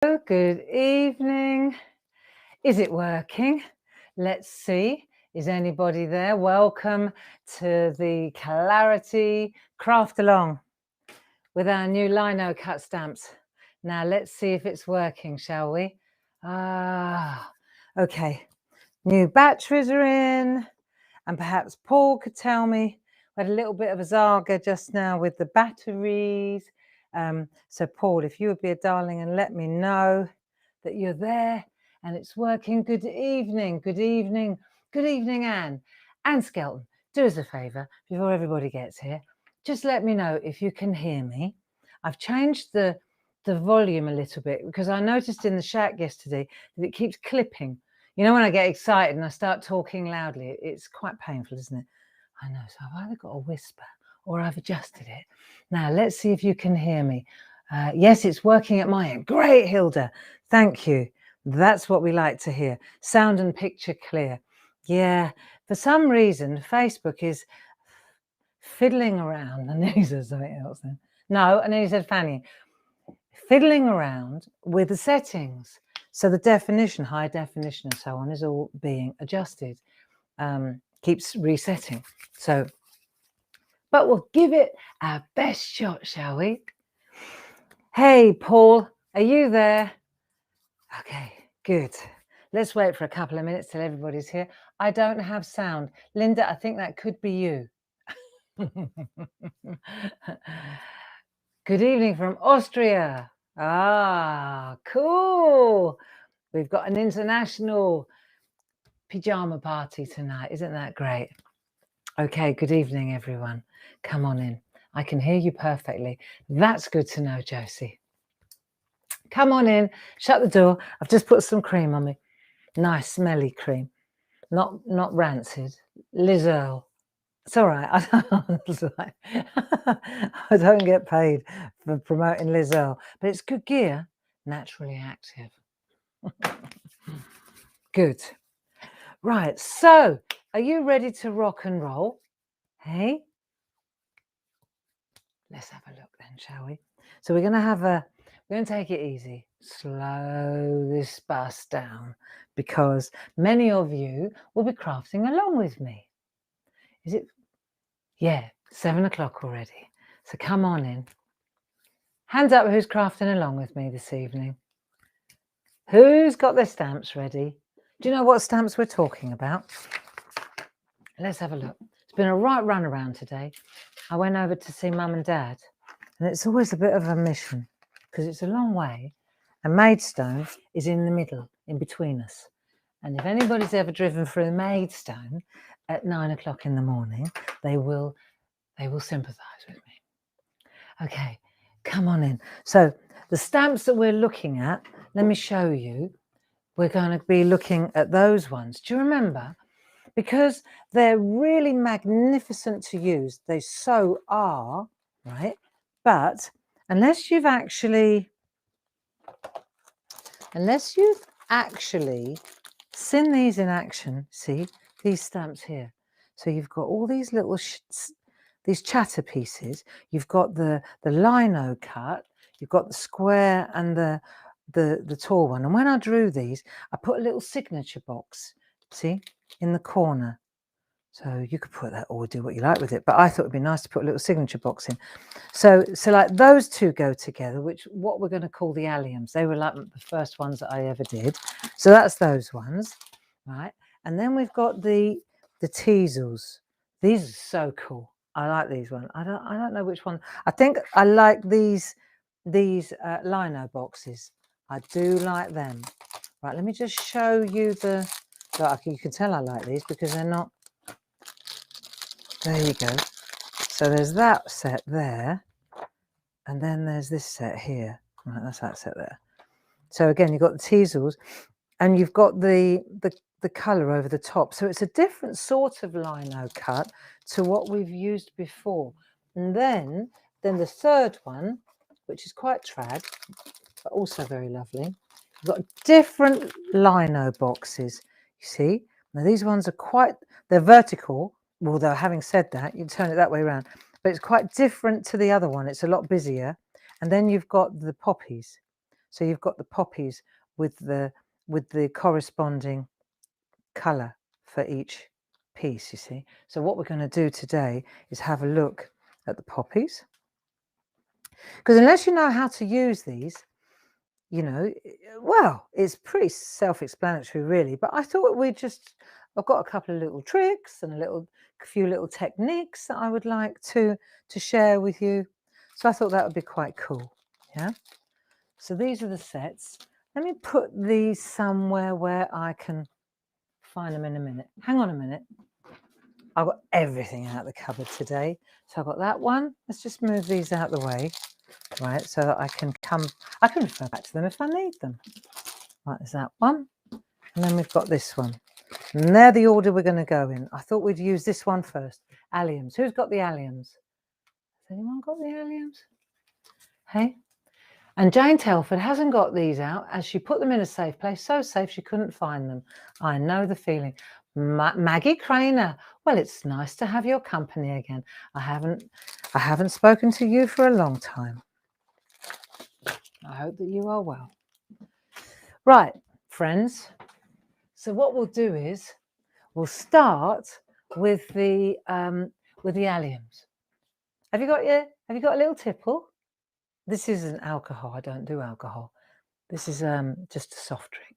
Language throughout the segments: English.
Good evening. Is it working? Let's see. Is anybody there? Welcome to the Clarity Craft Along with our new Linocut stamps. Now let's see if it's working, shall we? Okay. New batteries are in, and perhaps Paul could tell me. We had a little bit of a zaga just now with the batteries. So Paul, if you would be a darling and let me know that you're there and it's working. Good evening, good evening, good evening, Anne. Anne Skelton, do us a favour before everybody gets here. Just let me know if you can hear me. I've changed the volume a little bit because I noticed in the shack yesterday that it keeps clipping. You know, when I get excited and I start talking loudly, it's quite painful, isn't it? I know, so I've either got a whisper or I've adjusted it. Now, let's see if you can hear me. Yes, it's working at my end. Great, Hilda. Thank you. That's what we like to hear. Sound and picture clear. Yeah, for some reason, Facebook is fiddling around. And then he said something else then. No, and then he said, Fanny, fiddling around with the settings. So the definition, high definition and so on is all being adjusted. Keeps resetting. So, but we'll give it our best shot, shall we? Hey, Paul, are you there? Okay, good. Let's wait for a couple of minutes till everybody's here. I don't have sound. Linda, I think that could be you. Good evening from Austria. Ah, cool. We've got an international pyjama party tonight. Isn't that great? Okay, good evening, everyone. Come on in. I can hear you perfectly. That's good to know, Josie. Come on in. Shut the door. I've just put some cream on me. Nice, smelly cream. Not rancid. Liz Earle. It's all right. I don't get paid for promoting Liz Earle, but it's good gear. Naturally active. Good. Right. So, are you ready to rock and roll? Hey? Let's have a look then, shall we? So we're going to take it easy. Slow this bus down because many of you will be crafting along with me. Is it? Yeah, 7 o'clock already. So come on in. Hands up who's crafting along with me this evening. Who's got their stamps ready? Do you know what stamps we're talking about? Let's have a look. It's been a right run around today. I went over to see Mum and Dad, and it's always a bit of a mission because it's a long way, and Maidstone is in the middle, in between us. And if anybody's ever driven through Maidstone at 9 o'clock in the morning, they will sympathise with me. Okay, come on in. So the stamps that we're looking at, let me show you. We're going to be looking at those ones. Do you remember? Because they're really magnificent to use. They so are, right? But unless you've actually seen these in action, see these stamps here. So you've got all these little these chatter pieces. You've got the Linocut. You've got the square and the tall one. And when I drew these, I put a little signature box. See, in the corner. So you could put that or do what you like with it. But I thought it'd be nice to put a little signature box in. So like those two go together, which what we're going to call the alliums. They were like the first ones that I ever did. So that's those ones, right? And then we've got the teasels. These are so cool. I like these ones. I don't know which one. I think I like these lino boxes. I do like them. Right, let me just show you you can tell I like these because they're not. There you go. So there's that set there, and then there's this set here. Right, that's that set there. So again, you've got the teasels, and you've got the colour over the top. So it's a different sort of lino cut to what we've used before. And then the third one, which is quite trad, but also very lovely. You've got different lino boxes. You see, now these ones are they're vertical. Although having said that, you turn it that way around, but it's quite different to the other one. It's a lot busier. And then you've got the poppies. So you've got the poppies with the corresponding colour for each piece, you see. So what we're going to do today is have a look at the poppies. Because unless you know how to use these, you know, well, it's pretty self-explanatory really, but I thought I've got a couple of little tricks and a few little techniques that I would like to share with you. So I thought that would be quite cool, yeah? So these are the sets. Let me put these somewhere where I can find them in a minute. Hang on a minute. I've got everything out of the cupboard today. So I've got that one. Let's just move these out of the way, right, so that I can refer back to them if I need them. Right, there's that one. And then we've got this one. And they're the order we're going to go in. I thought we'd use this one first. Alliums. Who's got the alliums? Has anyone got the alliums? Hey? And Jane Telford hasn't got these out as she put them in a safe place. So safe she couldn't find them. I know the feeling. Maggie Craner. Well, it's nice to have your company again. I haven't spoken to you for a long time. I hope that you are well. Right, friends. So what we'll do is we'll start with the alliums. Have you got a little tipple? This isn't alcohol. I don't do alcohol. This is just a soft drink.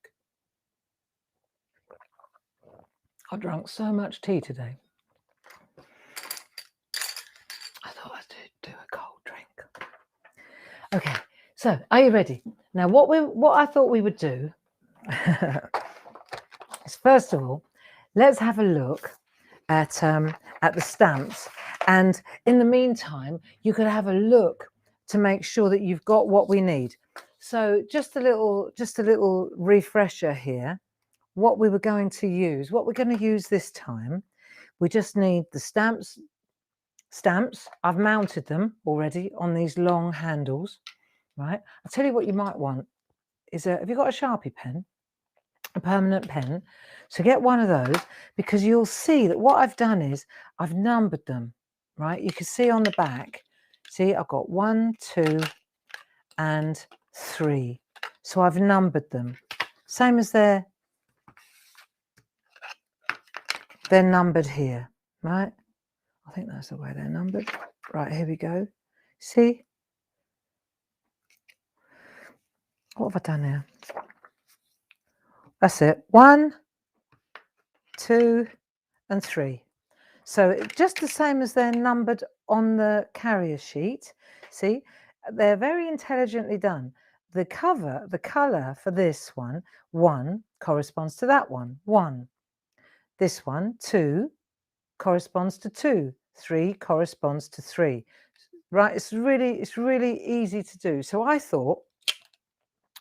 I drank so much tea today. I thought I'd do a cold drink. Okay, so are you ready? Now, what I thought we would do is, first of all, let's have a look at the stamps, and in the meantime, you could have a look to make sure that you've got what we need. So just a little refresher here. What we were going to use, what we're going to use this time, we just need the stamps. I've mounted them already on these long handles, right? I'll tell you what you might want is have you got a Sharpie pen, a permanent pen? So get one of those, because you'll see that what I've done is I've numbered them, right? You can see on the back, see, I've got 1, 2, and 3. So I've numbered them, same as they're numbered here, right? I think that's the way they're numbered. Right, here we go. See? What have I done now? That's it. 1, 2, and 3. So just the same as they're numbered on the carrier sheet. See? They're very intelligently done. The colour for this one, 1 corresponds to that one, 1. This one, 2, corresponds to 2. 3 corresponds to 3. Right, it's really easy to do. So I thought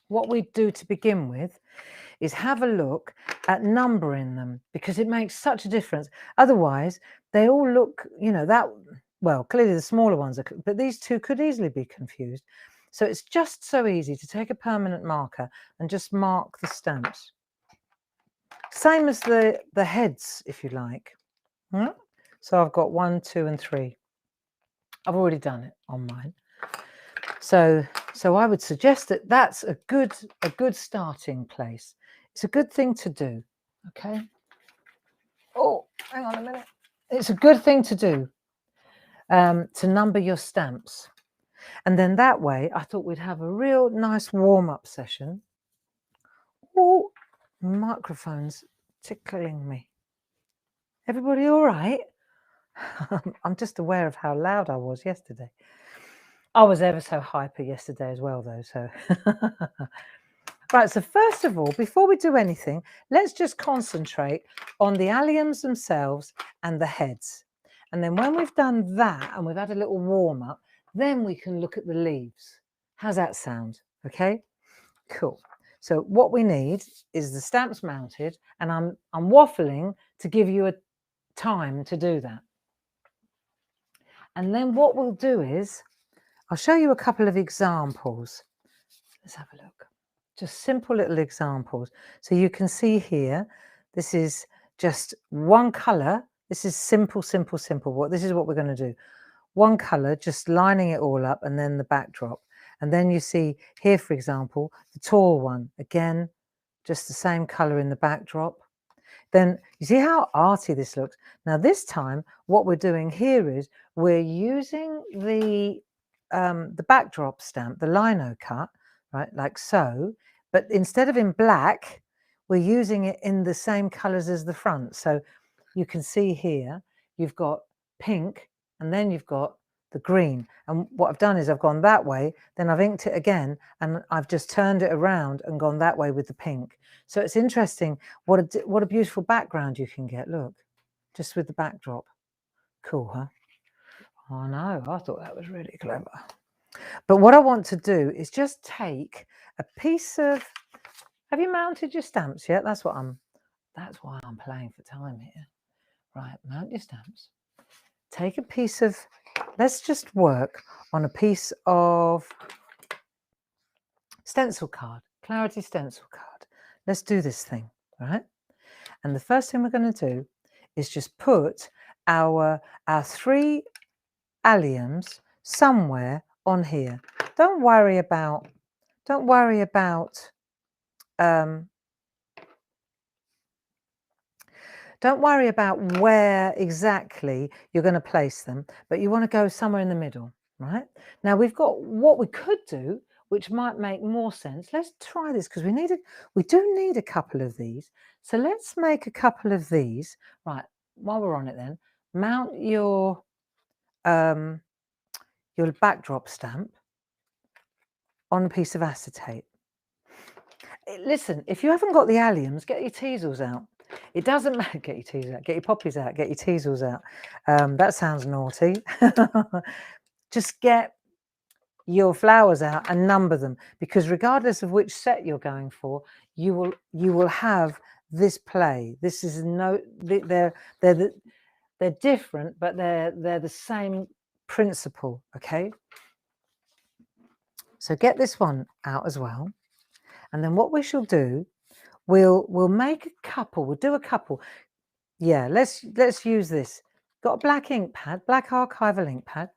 what we'd do to begin with is have a look at numbering them, because it makes such a difference. Otherwise, they all look, well, clearly the smaller ones are, but these two could easily be confused. So it's just so easy to take a permanent marker and just mark the stamps. Same as the heads, if you like. So I've got 1, 2, and 3. I've already done it on mine. So I would suggest that that's a good starting place. It's a good thing to do. Okay. Oh, hang on a minute. It's a good thing to do to number your stamps, and then that way I thought we'd have a real nice warm-up session. Oh, microphone's tickling me. Everybody all right? I'm just aware of how loud I was yesterday. I was ever so hyper yesterday as well, though. So, right. So first of all, before we do anything, let's just concentrate on the alliums themselves and the heads. And then when we've done that and we've had a little warm up, then we can look at the leaves. How's that sound? Okay, cool. So what we need is the stamps mounted, and I'm waffling to give you a time to do that. And then what we'll do is I'll show you a couple of examples. Let's have a look. Just simple little examples. So you can see here, this is just one colour. This is simple. This is what we're going to do. One colour, just lining it all up, and then the backdrop. And then you see here, for example, the tall one, again, just the same colour in the backdrop. Then you see how arty this looks. Now this time, what we're doing here is we're using the backdrop stamp, the Linocut, right, like so. But instead of in black, we're using it in the same colours as the front. So you can see here, you've got pink, and then you've got the green. And what I've done is I've gone that way, then I've inked it again, and I've just turned it around and gone that way with the pink. So it's interesting what a beautiful background you can get. Look, just with the backdrop. Cool, huh? Oh no, I thought that was really clever. But what I want to do is just take a piece of, have you mounted your stamps yet? That's why I'm playing for time here. Right, mount your stamps. Take a piece of, let's just work on a piece of stencil card, Clarity stencil card. Let's do this thing, right? And the first thing we're going to do is just put our 3 alliums somewhere on here. Don't worry about where exactly you're going to place them, but you want to go somewhere in the middle, right? Now we've got what we could do, which might make more sense. Let's try this because we do need a couple of these. So let's make a couple of these. Right, while we're on it then, mount your backdrop stamp on a piece of acetate. Listen, if you haven't got the alliums, get your teasels out. It doesn't matter, get your teasels out, get your poppies out, get your teasels out. That sounds naughty. Just get your flowers out and number them, because regardless of which set you're going for, you will have this play. This is they're different, but they're the same principle. Okay, so get this one out as well, and then what we shall do, we'll make a couple. We'll do a couple. Yeah, let's use this. Got a black ink pad, black archival ink pad.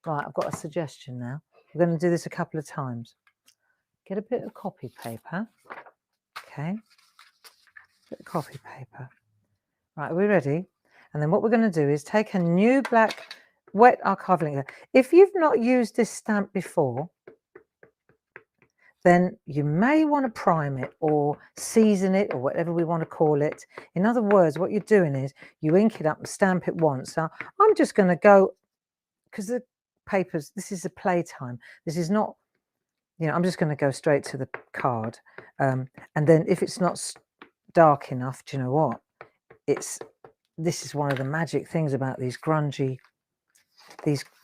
Right, I've got a suggestion now. We're going to do this a couple of times. Get a bit of copy paper. Okay, bit of copy paper. Right, are we ready? And then what we're going to do is take a new black wet archival ink. If you've not used this stamp before, then you may want to prime it or season it or whatever we want to call it. In other words, what you're doing is you ink it up and stamp it once. Now, I'm just going to go, because the papers, this is a playtime. This is not, you know, I'm just going to go straight to the card. And then if it's not dark enough, do you know what? This is one of the magic things about these grungy,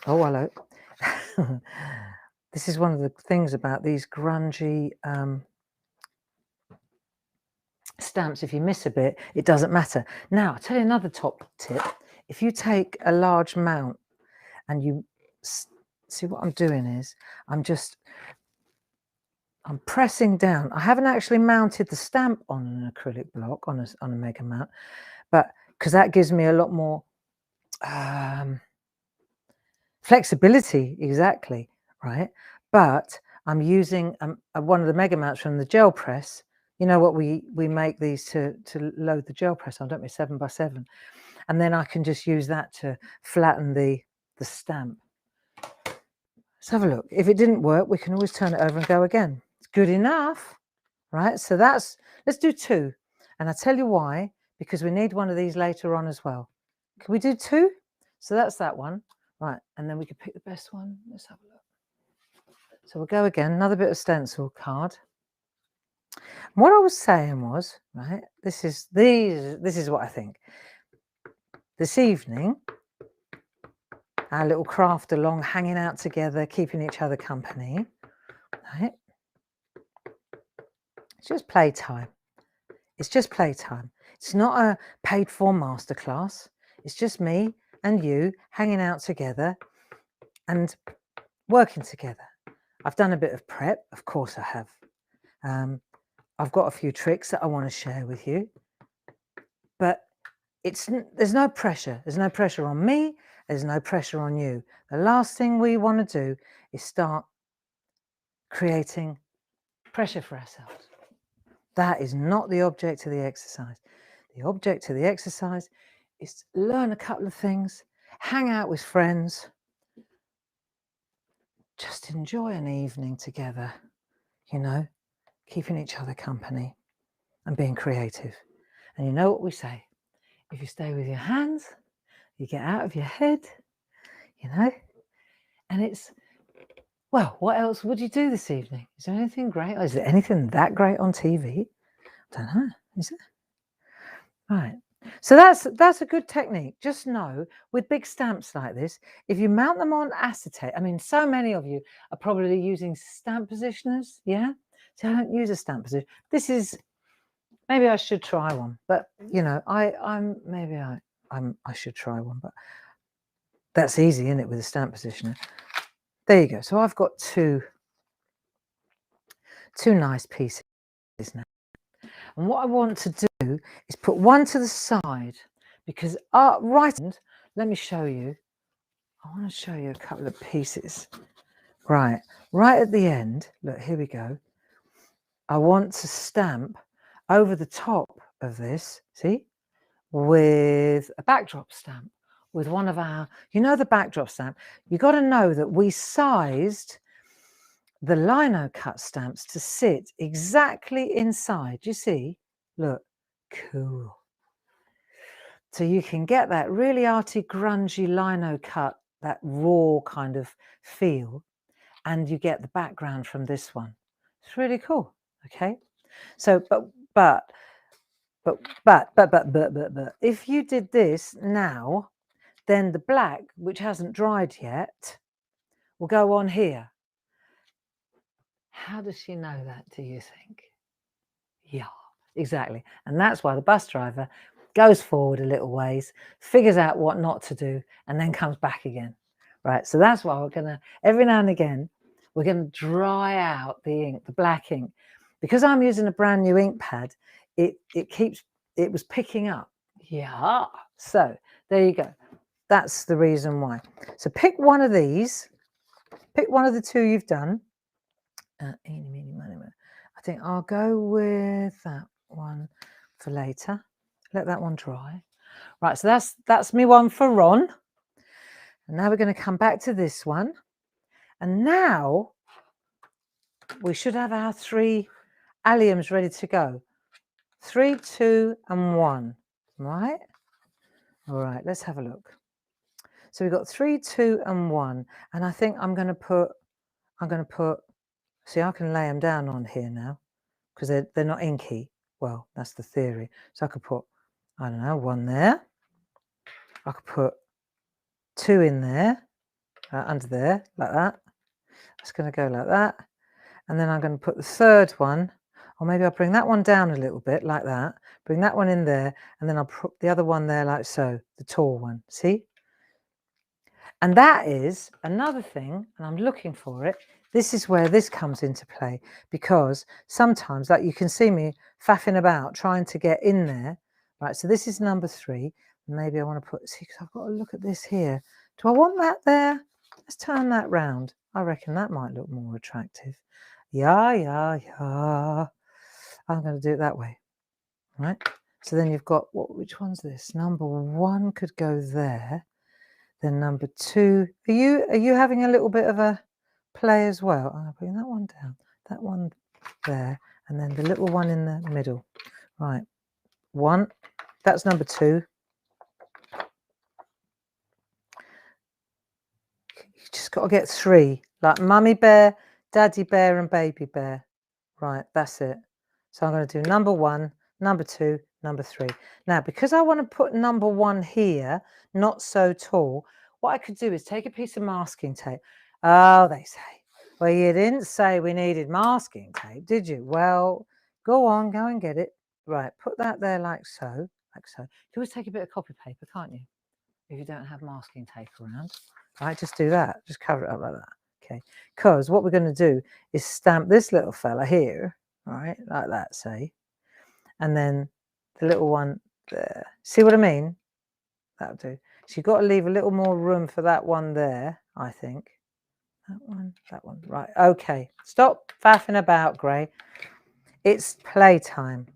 oh, hello. This is one of the things about these grungy stamps. If you miss a bit, it doesn't matter. Now, I'll tell you another top tip. If you take a large mount and you see what I'm doing is, I'm pressing down. I haven't actually mounted the stamp on an acrylic block, on a mega mount, but because that gives me a lot more flexibility, exactly, right? But I'm using one of the mega mounts from the gel press. You know what, we make these to load the gel press on, don't we? 7x7, and then I can just use that to flatten the stamp. Let's have a look. If it didn't work, we can always turn it over and go again. It's good enough, right? So let's do 2, and I'll tell you why, because we need one of these later on as well. Can we do 2? So that's that one. Right, and then we could pick the best one. Let's have a look. So we'll go again, another bit of stencil card. What I was saying was, right, this is what I think. This evening, our little craft along, hanging out together, keeping each other company, right? It's just playtime. It's just playtime. It's not a paid-for masterclass. It's just me and you hanging out together and working together. I've done a bit of prep, of course I have. I've got a few tricks that I want to share with you, but there's no pressure. There's no pressure on me. There's no pressure on you. The last thing we want to do is start creating pressure for ourselves. That is not the object of the exercise. The object of the exercise is to learn a couple of things, hang out with friends, just enjoy an evening together, you know, keeping each other company and being creative. And you know what we say, if you stay with your hands, you get out of your head, you know, and it's, well, what else would you do this evening? Is there anything great? Or is there anything that great on TV? I don't know, is it? Right. So that's a good technique. Just know with big stamps like this, if you mount them on acetate, I mean, so many of you are probably using stamp positioners, yeah? So I don't use a stamp position. This is, maybe I should try one, but you know, I should try one, but that's easy, isn't it, with a stamp positioner? There you go. So I've got two nice pieces now. And what I want to do is put one to the side because right, let me show you. I want to show you a couple of pieces. Right at the end, look, here we go. I want to stamp over the top of this, see, with a backdrop stamp, with one of our, you know, the backdrop stamp. You got to know that we sized the Linocut stamps to sit exactly inside. You see, look, cool. So you can get that really arty, grungy Linocut, that raw kind of feel, and you get the background from this one. It's really cool. Okay, so but if you did this now, then the black, which hasn't dried yet, will go on here. How does she know that, do you think? Yeah, exactly. And that's why the bus driver goes forward a little ways, figures out what not to do, and then comes back again. Right, so that's why we're gonna, every now and again, we're gonna dry out the ink, the black ink. Because I'm using a brand new ink pad, it was picking up. Yeah, so there you go. That's the reason why. So pick one of these, pick one of the two you've done. I think I'll go with that one for later. Let that one dry. Right, so that's me one for Ron. And now we're going to come back to this one. And now we should have our 3 alliums ready to go. 3, 2, and 1. Right? All right, let's have a look. So we've got 3, 2, and 1. And I think I'm going to put, see, I can lay them down on here now because they're not inky. Well, that's the theory. So I could put, I don't know, 1 there. I could put 2 in there, under there, like that. It's going to go like that. And then I'm going to put the 3rd one, or maybe I'll bring that one down a little bit, like that. Bring that one in there, and then I'll put the other one there like so, the tall one, see? And that is another thing, and I'm looking for it. This is where this comes into play, because sometimes, like you can see me faffing about, trying to get in there. Right, so this is number 3. Maybe I want to put, see, because I've got to look at this here. Do I want that there? Let's turn that round. I reckon that might look more attractive. Yeah. I'm going to do it that way. Right, so then you've got, which one's this? Number 1 could go there. Then number 2, are you having a little bit of a play as well? I'm going to bring that one down, that one there, and then the little one in the middle. Right, 1, that's number 2. You just got to get 3, like Mummy Bear, Daddy Bear, and Baby Bear. Right, that's it. So I'm going to do number 1, number 2, number 3. Now, because I want to put number 1 here, not so tall, what I could do is take a piece of masking tape. Oh, they say, well, you didn't say we needed masking tape, did you? Well, go on, go and get it. Right, put that there like so, like so. You can always take a bit of copy paper, can't you? If you don't have masking tape around. Right, just do that. Just cover it up like that. Okay, because what we're going to do is stamp this little fella here, right, like that, say, and then the little one there. See what I mean? That'll do. So you've got to leave a little more room for that one there, I think. that one. Right, okay. Stop faffing about, Gray. It's playtime.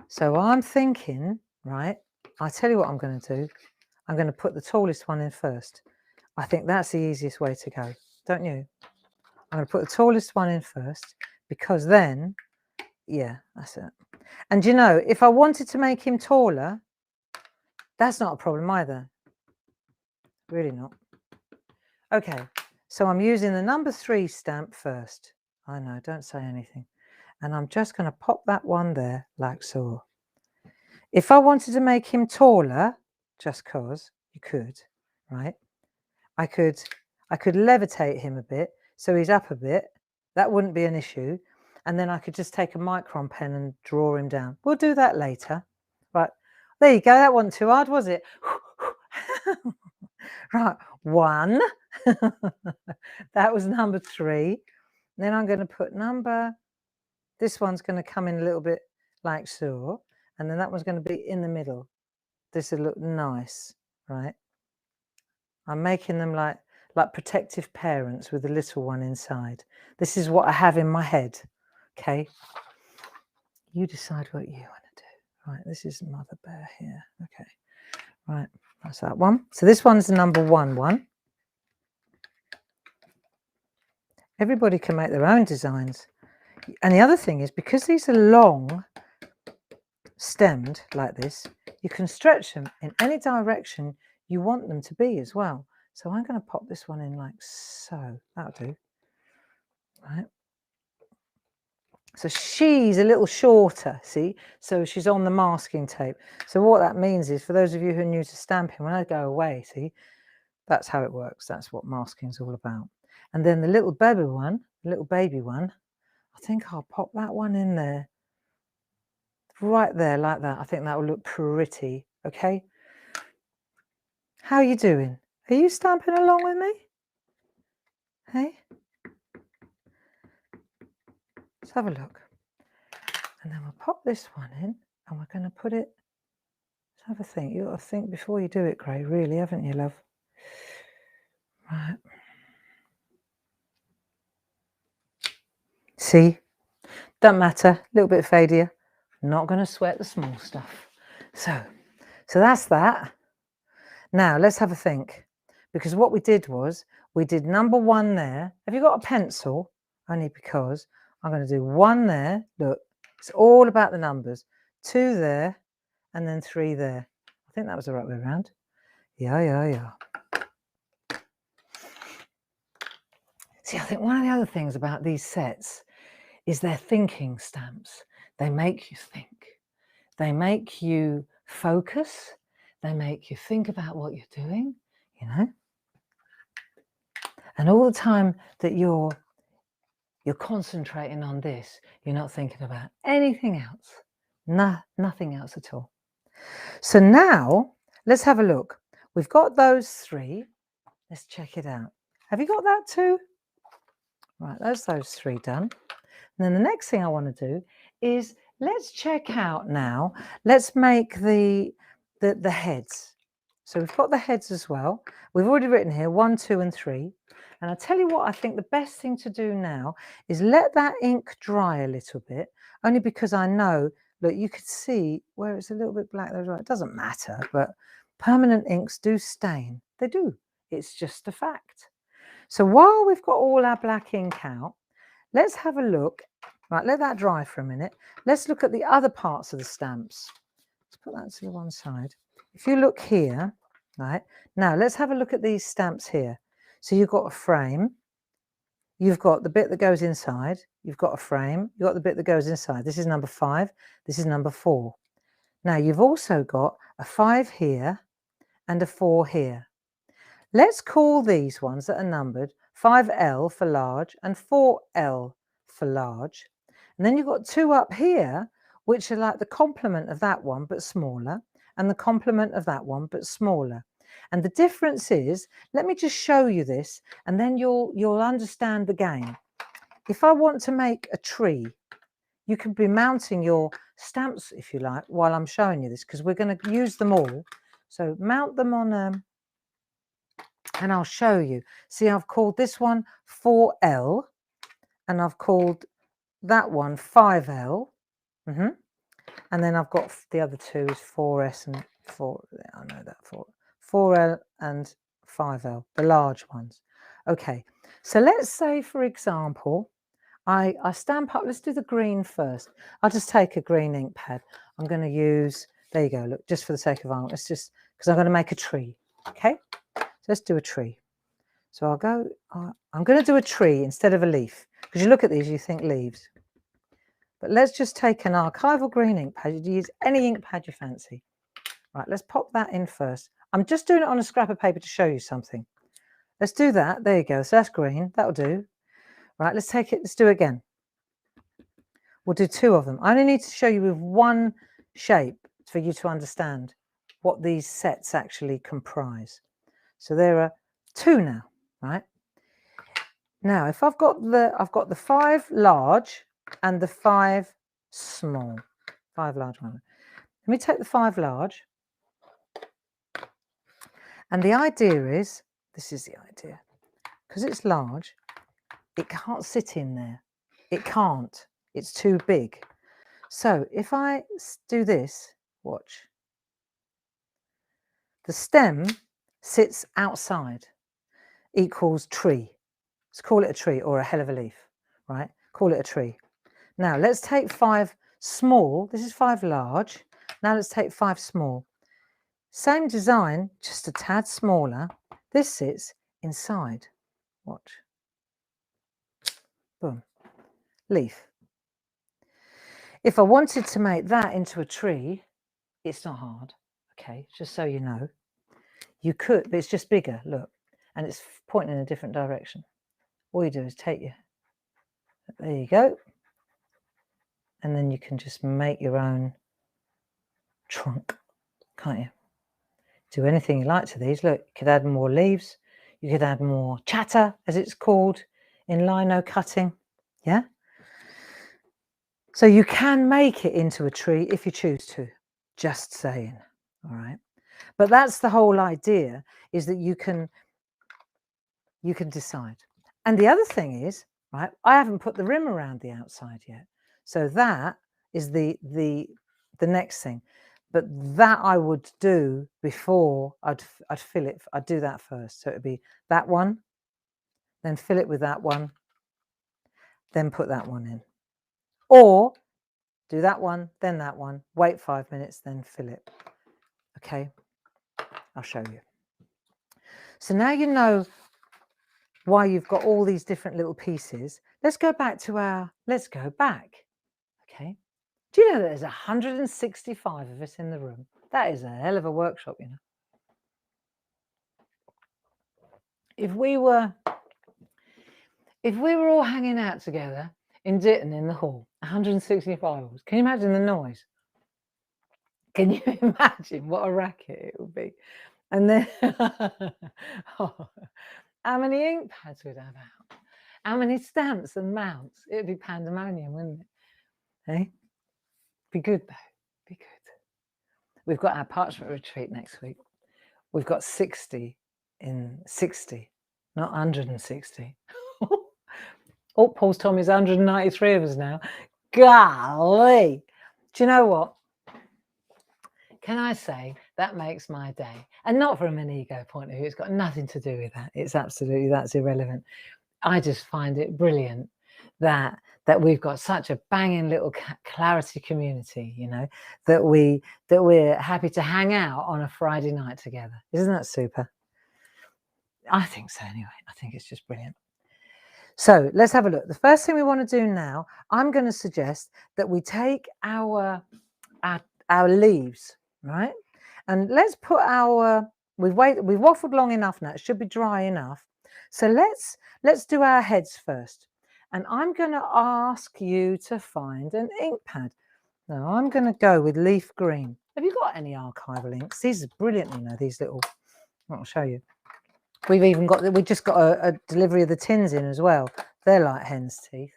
So I'm thinking, right, I tell you what I'm going to do. I'm going to put the tallest one in first. I think that's the easiest way to go, don't you? I'm going to put the tallest one in first because then, yeah, that's it. And you know, if I wanted to make him taller, that's not a problem either. Really not. Okay, so I'm using the number 3 stamp first. I know, don't say anything. And I'm just going to pop that one there like so. If I wanted to make him taller, just cause you could, right? I could levitate him a bit so he's up a bit. That wouldn't be an issue. And then I could just take a micron pen and draw him down. We'll do that later. Right, there you go. That wasn't too hard, was it? Right, 1. That was number 3. Then I'm going to put this one's going to come in a little bit like so. And then that one's going to be in the middle. This will look nice, right? I'm making them like protective parents with a little one inside. This is what I have in my head, okay? You decide what you want to do. Right, this is Mother Bear here, okay. Right, that's that one. So this one's the number 1 one. Everybody can make their own designs. And the other thing is, because these are long, stemmed like this, you can stretch them in any direction you want them to be as well. So I'm going to pop this one in like so. That'll do. Right. So she's a little shorter, see? So she's on the masking tape. So what that means is, for those of you who are new to stamping, when I go away, see, that's how it works. That's what masking is all about. And then the little baby one, I think I'll pop that one in there. Right there, like that. I think that will look pretty, okay? How are you doing? Are you stamping along with me? Hey? Let's have a look. And then we'll pop this one in and we're going to put it. Let's have a think. You've got to think before you do it, Gray, really, haven't you, love? Right. See? Don't matter. A little bit fadier. Not going to sweat the small stuff. So that's that. Now let's have a think, because what we did was we did number 1 there. Have you got a pencil? Only because I'm going to do 1 there. Look, it's all about the numbers. 2 there and then 3 there. I think that was the right way around. Yeah. See, I think one of the other things about these sets is they're thinking stamps. They make you think. They make you focus. They make you think about what you're doing, you know. And all the time that you're concentrating on this, you're not thinking about anything else. Nothing else at all. So now let's have a look. We've got those 3. Let's check it out. Have you got that too? Right, those 3 done. And then the next thing I want to do is let's check out now. Let's make the heads. So we've got the heads as well. We've already written here 1, 2, and 3. And I tell you what, I think the best thing to do now is let that ink dry a little bit, only because I know, look, you could see where it's a little bit black. It doesn't matter, but permanent inks do stain. They do. It's just a fact. So while we've got all our black ink out, let's have a look. Right, let that dry for a minute. Let's look at the other parts of the stamps. Let's put that to the one side. If you look here, right, now let's have a look at these stamps here. So you've got a frame, you've got the bit that goes inside, you've got a frame, you've got the bit that goes inside. This is number 5, this is number 4. Now you've also got a 5 here and a 4 here. Let's call these ones that are numbered 5L for large and 4L for large. And then you've got 2 up here, which are like the complement of that one, but smaller, and the complement of that one, but smaller. And the difference is, let me just show you this, and then you'll understand the game. If I want to make a tree, you can be mounting your stamps, if you like, while I'm showing you this, because we're going to use them all. So mount them on And I'll show you. See, I've called this one 4L, and I've called that one 5L. And then I've got the other two is 4S and 4. I know that 4L and 5L, the large ones. Okay, so let's say, for example, I stamp up. Let's do the green first. I'll just take a green ink pad. I'm going to use, there you go, look, just for the sake of argument, it's just because I'm going to make a tree. Okay, so let's do a tree. So I'll go, I'm going to do a tree instead of a leaf, because you look at these, you think leaves. But let's just take an archival green ink pad. You use any ink pad you fancy. Right, let's pop that in first. I'm just doing it on a scrap of paper to show you something. Let's do that. There you go. So that's green. That'll do. Right, let's take it. Let's do it again. We'll do two of them. I only need to show you with one shape for you to understand what these sets actually comprise. So there are two now, right? Now, if I've got the 5 large and the 5 small, 5 large one. Let me take the 5 large. And the idea is, this is the idea, because it's large, it can't sit in there. It can't. It's too big. So if I do this, watch. The stem sits outside, equals tree. Let's call it a tree or a hell of a leaf, right? Call it a tree. Now let's take 5 small. This is 5 large. Now let's take 5 small. Same design, just a tad smaller. This sits inside. Watch. Boom. Leaf. If I wanted to make that into a tree, it's not hard. Okay, just so you know. You could, but it's just bigger, look. And it's pointing in a different direction. All you do is take your, there you go. And then you can just make your own trunk, can't you? Do anything you like to these. Look, you could add more leaves. You could add more chatter, as it's called in lino cutting. Yeah? So you can make it into a tree if you choose to. Just saying. All right. But that's the whole idea, is that you can decide. And the other thing is, right, I haven't put the rim around the outside yet. So that is the next thing. But that I would do before I'd fill it. I'd do that first. So it'd be that one, then fill it with that one, then put that one in. Or do that one, then that one, wait 5 minutes, then fill it. Okay, I'll show you. So now you know why you've got all these different little pieces. Let's go back to let's go back. Okay. Do you know that there's 165 of us in the room? That is a hell of a workshop, you know. If we were all hanging out together in Ditton in the hall, 165 of us, can you imagine the noise? Can you imagine what a racket it would be? And then, oh, how many ink pads we'd have out? How many stamps and mounts? It would be pandemonium, wouldn't it? Hey? Be good though. Be good. We've got our parchment retreat next week. We've got 60 in 60, not 160. Oh, Paul's told me there's 193 of us now. Golly. Do you know what? Can I say that makes my day? And not from an ego point of view. It's got nothing to do with that. It's absolutely, that's irrelevant. I just find it brilliant that we've got such a banging little clarity community, you know, that we're happy to hang out on a Friday night together. Isn't that super? I think so anyway. I think it's just brilliant. So let's have a look. The first thing we want to do now, I'm going to suggest that we take our leaves, right? And let's put we've waffled long enough now. It should be dry enough. So let's do our heads first. And I'm going to ask you to find an ink pad. Now I'm going to go with leaf green. Have you got any archival inks? These are brilliant, you know, these little, I'll show you. We've just got a delivery of the tins in as well. They're like hen's teeth.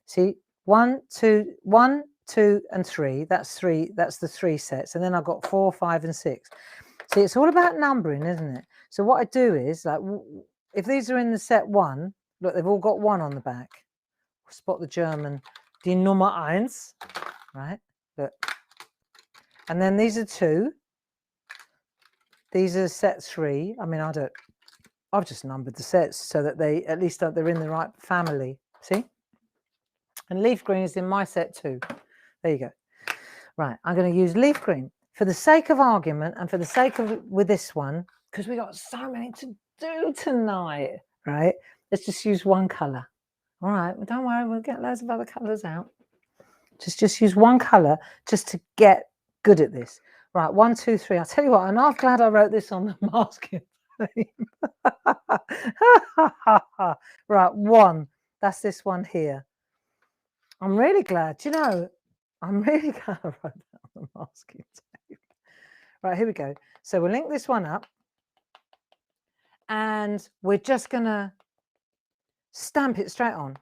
See, 1, 2, 1, 2, and 3. That's 3. That's the 3 sets. And then I've got 4, 5, and 6. See, it's all about numbering, isn't it? So what I do is, like, if these are in the set 1, look, they've all got 1 on the back. Spot the German, die Nummer 1, right? Look. And then these are 2. These are set 3. I mean, I've just numbered the sets so that they, at least they're in the right family. See? And leaf green is in my set 2. There you go. Right, I'm going to use leaf green for the sake of argument and for the sake of with this one, because we got so many to do tonight, right? Let's just use one colour. All right, well, don't worry, we'll get loads of other colours out. Just use one colour just to get good at this. Right, 1, 2, 3. I'll tell you what, and I'm glad I wrote this on the masking theme. Right, 1. That's this one here. I'm really glad. You know, I'm really glad I wrote that on the masking tape. Right, here we go. So we'll link this one up. And we're just going to stamp it straight on.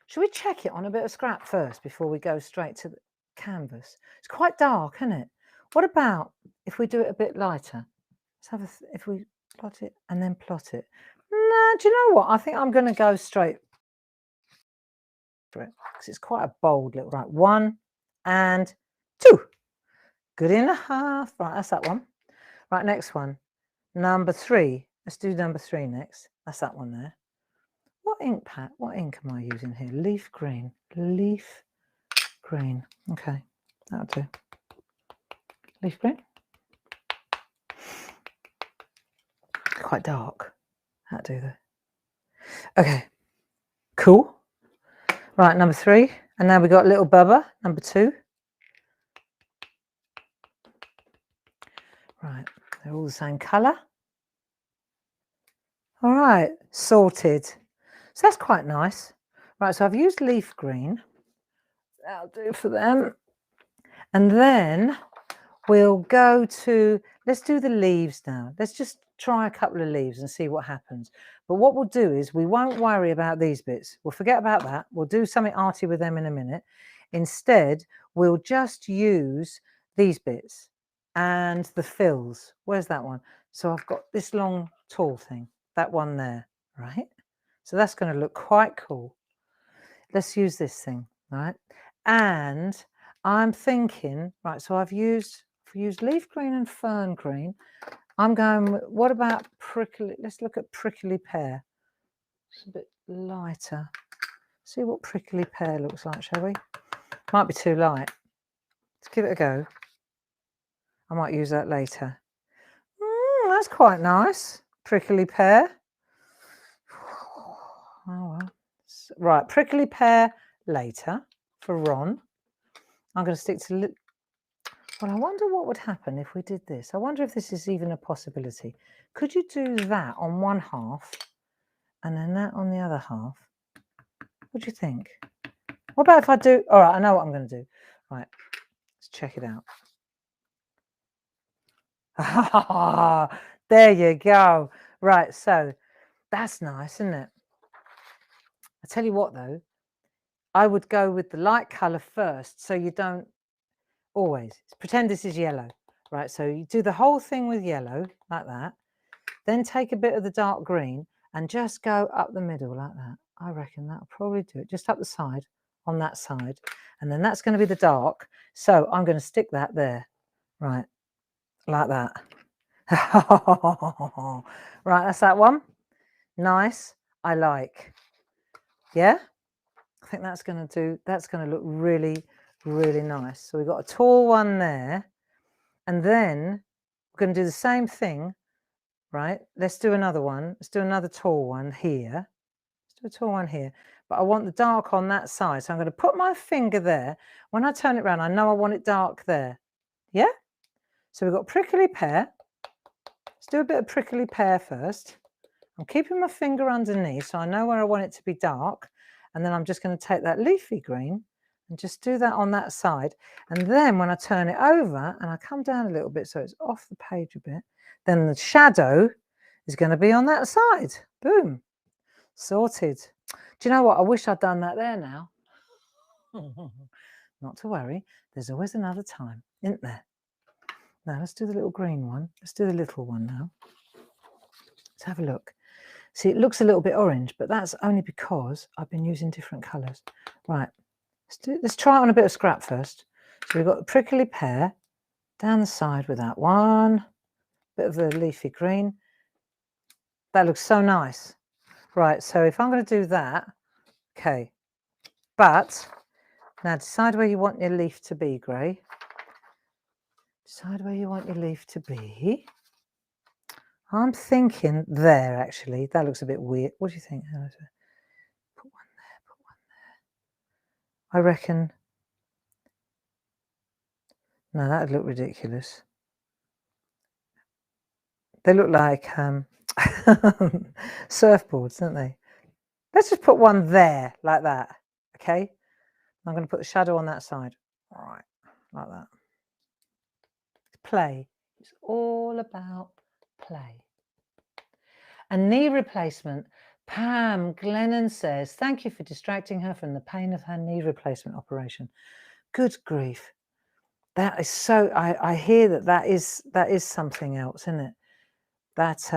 Should we check it on a bit of scrap first before we go straight to the canvas? It's quite dark, isn't it? What about if we do it a bit lighter? Let's have if we plot it and then plot it. Nah, do you know what? I think I'm going to go straight for it because it's quite a bold little. Right, 1 and 2. Good enough. Right, that's that one. Right, next one. Number 3. Let's do number 3 next. That's that one there. What ink am I using here? Leaf green. Leaf green. Okay, that'll do. Leaf green. Quite dark. That'll do though. Okay, cool. Right, number 3. And now we've got little Bubba, number 2. Right, they're all the same colour. All right, sorted. So that's quite nice. Right, so I've used leaf green. That'll do for them. And then we'll go to, let's do the leaves now. Let's just try a couple of leaves and see what happens. But what we'll do is we won't worry about these bits. We'll forget about that. We'll do something arty with them in a minute. Instead, we'll just use these bits and the fills. Where's that one? So I've got this long, tall thing, that one there, right? So that's going to look quite cool. Let's use this thing, right? And I'm thinking, right, so I've used leaf green and fern green. I'm going, what about prickly? Let's look at prickly pear. It's a bit lighter. See what prickly pear looks like, shall we? Might be too light. Let's give it a go. I might use that later. That's quite nice. Prickly pear. Oh, well. Right, prickly pear later for Ron. I'm going to stick to... Well, I wonder what would happen if we did this. I wonder if this is even a possibility. Could you do that on one half and then that on the other half? What do you think? What about if I do... All right, I know what I'm going to do. Right, let's check it out. There you go. Right, so that's nice, isn't it? I tell you what, though, I would go with the light colour first, so you don't always pretend this is yellow, right? So you do the whole thing with yellow like that, then take a bit of the dark green and just go up the middle like that. I reckon that'll probably do it, just up the side on that side, and then that's going to be the dark. So I'm going to stick that there, right, like that. Right, that's that one. Nice. I like. Yeah, I think that's going to look really, really nice. So we've got a tall one there, and then we're going to do the same thing, right? Let's do another one. Let's do another tall one here. Let's do a tall one here, but I want the dark on that side. So I'm going to put my finger there. When I turn it around, I know I want it dark there. Yeah? So we've got prickly pear. Let's do a bit of prickly pear first. I'm keeping my finger underneath so I know where I want it to be dark. And then I'm just going to take that leafy green and just do that on that side. And then when I turn it over and I come down a little bit so it's off the page a bit, then the shadow is going to be on that side. Boom. Sorted. Do you know what? I wish I'd done that there now. Not to worry. There's always another time, isn't there? Now let's do the little green one. Let's do the little one now. Let's have a look. See, it looks a little bit orange, but that's only because I've been using different colours. Right, let's try it on a bit of scrap first. So we've got the prickly pear down the side with that one. Bit of the leafy green. That looks so nice. Right, so if I'm going to do that, okay. But now decide where you want your leaf to be, Gray. Decide where you want your leaf to be. I'm thinking there, actually. That looks a bit weird. What do you think? Put one there, put one there. I reckon... No, that would look ridiculous. They look like surfboards, don't they? Let's just put one there, like that, okay? I'm going to put the shadow on that side. All right, like that. Play. It's all about play. A knee replacement. Pam Glennon says, thank you for distracting her from the pain of her knee replacement operation. Good grief. That is so, I hear that is something else, isn't it? That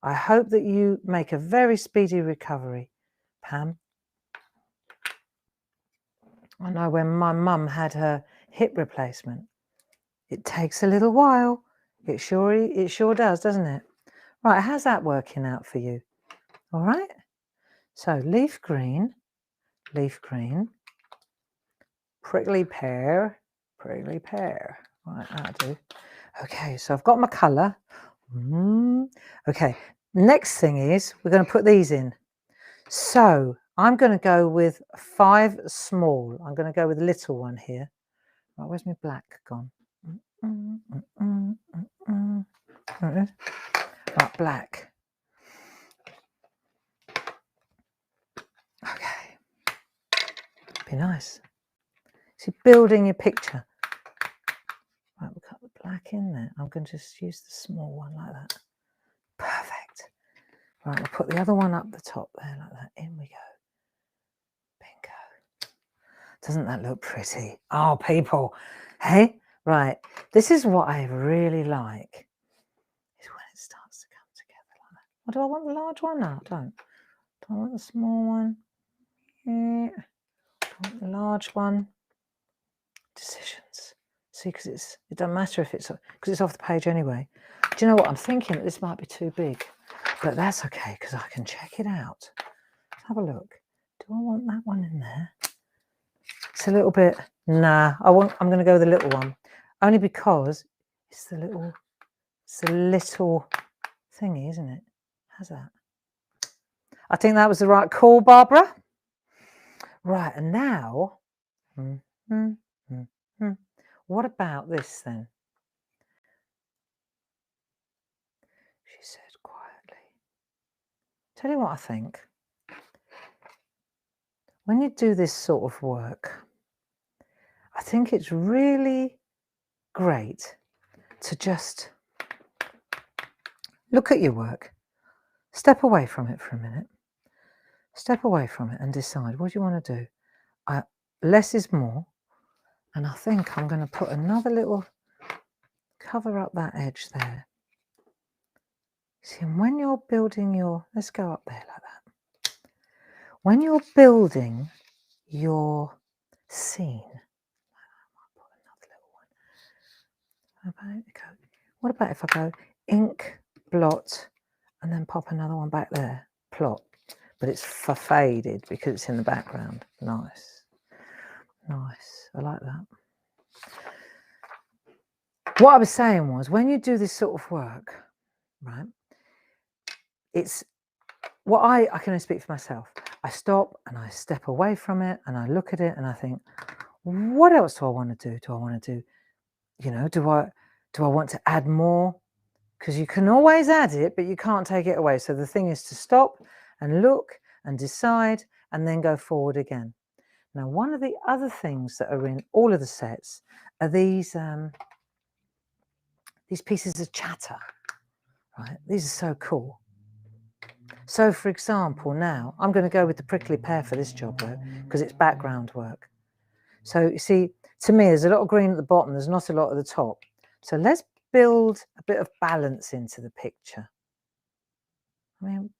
I hope that you make a very speedy recovery, Pam. I know when my mum had her hip replacement, it takes a little while. It sure does, doesn't it? Right, how's that working out for you? All right. So leaf green, prickly pear. Right, that'll do. Okay, so I've got my colour. Okay, next thing is we're going to put these in. So I'm going to go with 5 small. I'm going to go with a little one here. Right, where's my black gone? Right, black. Okay. Be nice. See, building your picture. Right, we'll cut the black in there. I'm going to just use the small one like that. Perfect. Right, we'll put the other one up the top there like that. In we go. Bingo. Doesn't that look pretty? Oh, people. Hey? Right. This is what I really like. Is when it starts to come together like that. Or do I want the large one? No, I don't. Do I want the small one? Yeah. Do I want the large one? Decisions. See, because it doesn't matter if it's because it's off the page anyway. Do you know what? I'm thinking that this might be too big, but that's okay because I can check it out. Let's have a look. Do I want that one in there? It's a little bit. Nah, I'm going to go with the little one, only because it's the little thingy, isn't it? How's that? I think that was the right call, Barbara. Right, and now, what about this then? She said quietly. Tell you what I think. When you do this sort of work, I think it's really great to just look at your work, step away from it for a minute, step away from it and decide what you want to do. Less is more, and I think I'm going to put another little cover up that edge there. See, and when you're building your, let's go up there like that. When you're building your scene, what about if I go ink, blot, and then pop another one back there, plot, but it's faded because it's in the background. Nice, nice. I like that. What I was saying was, when you do this sort of work, right, it's what I can only speak for myself. I stop and I step away from it and I look at it and I think, what else do I want to do? Do I want to do, you know, do I want to add more? Because you can always add it, but you can't take it away. So the thing is to stop and look and decide and then go forward again. Now, one of the other things that are in all of the sets are these pieces of chatter, right? These are so cool. So, for example, now I'm going to go with the prickly pear for this job work because it's background work. So, you see, to me, there's a lot of green at the bottom. There's not a lot at the top. So let's build a bit of balance into the picture. I mean,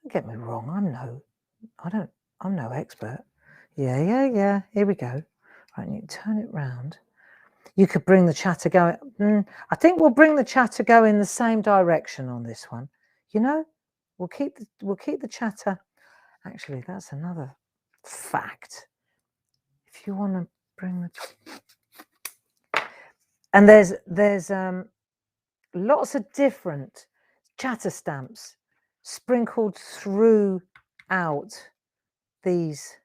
don't get me wrong, I'm no expert. Yeah, here we go. Right, you turn it round. You could bring the chatter going. I think we'll bring the chatter go in the same direction on this one. You know, we'll keep the chatter. Actually, that's another fact. If you want to bring the, and there's lots of different chatter stamps sprinkled throughout these.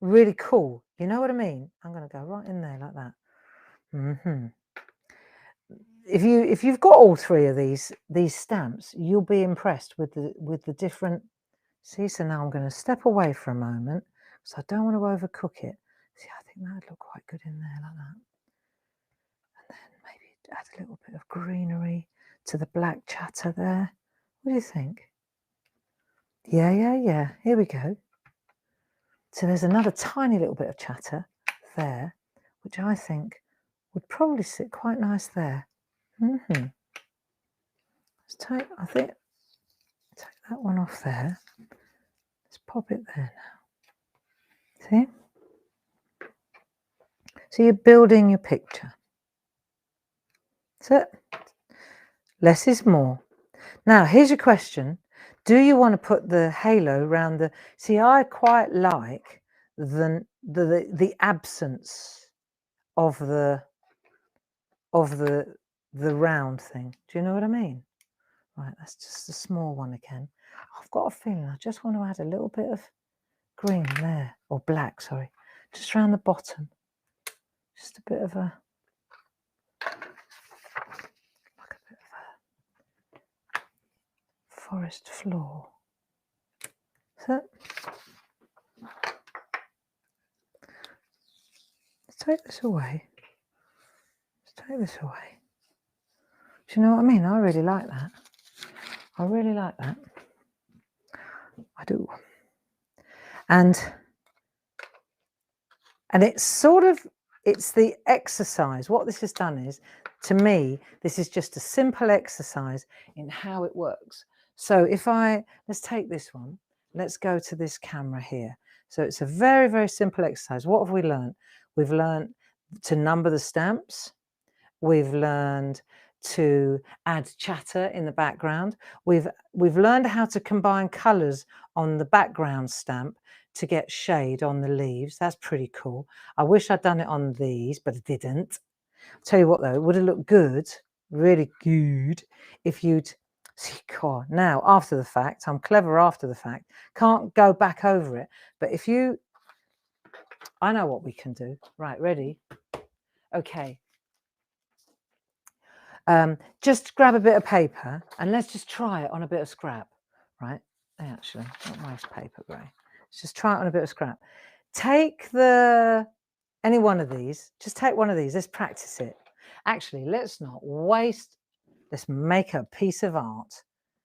Really cool. You know what I mean? I'm going to go right in there like that. If you've got all three of these stamps, you'll be impressed with the different. See, so now I'm going to step away for a moment because I don't want to overcook it. See, I think that would look quite good in there like that. And then maybe add a little bit of greenery to the black chatter there. What do you think? Yeah. Here we go. So there's another tiny little bit of chatter there, which I think would probably sit quite nice there. Let's take that one off there. Let's pop it there now. See? So you're building your picture. That's it. Less is more. Now, here's your question. Do you want to put the halo around the... See, I quite like the absence of the round thing. Do you know what I mean? Right, that's just a small one again. I've got a feeling I just want to add a little bit of green there, or black, sorry, just around the bottom. Just a bit of a, like a bit of a forest floor. So, let's take this away. Let's take this away. Do you know what I mean? I really like that. I really like that. I do. And it's sort of, it's the exercise. What this has done is, to me, this is just a simple exercise in how it works. So if let's take this one. Let's go to this camera here. So it's a very, very simple exercise. What have we learned? We've learned to number the stamps. We've learned to add chatter in the background. We've learned how to combine colours on the background stamp to get shade on the leaves. That's pretty cool. I wish I'd done it on these, but I didn't. I'll tell you what though, it would have looked good, really good, if you'd see. God, now after the fact, I'm clever after the fact, can't go back over it. But if you, I know what we can do. Right, ready? Okay. Just grab a bit of paper and let's just try it on a bit of scrap, right? Actually, not nice paper grey. Let's just try it on a bit of scrap. Take any one of these, just take one of these. Let's practice it. Actually, let's not waste. Let's make a piece of art.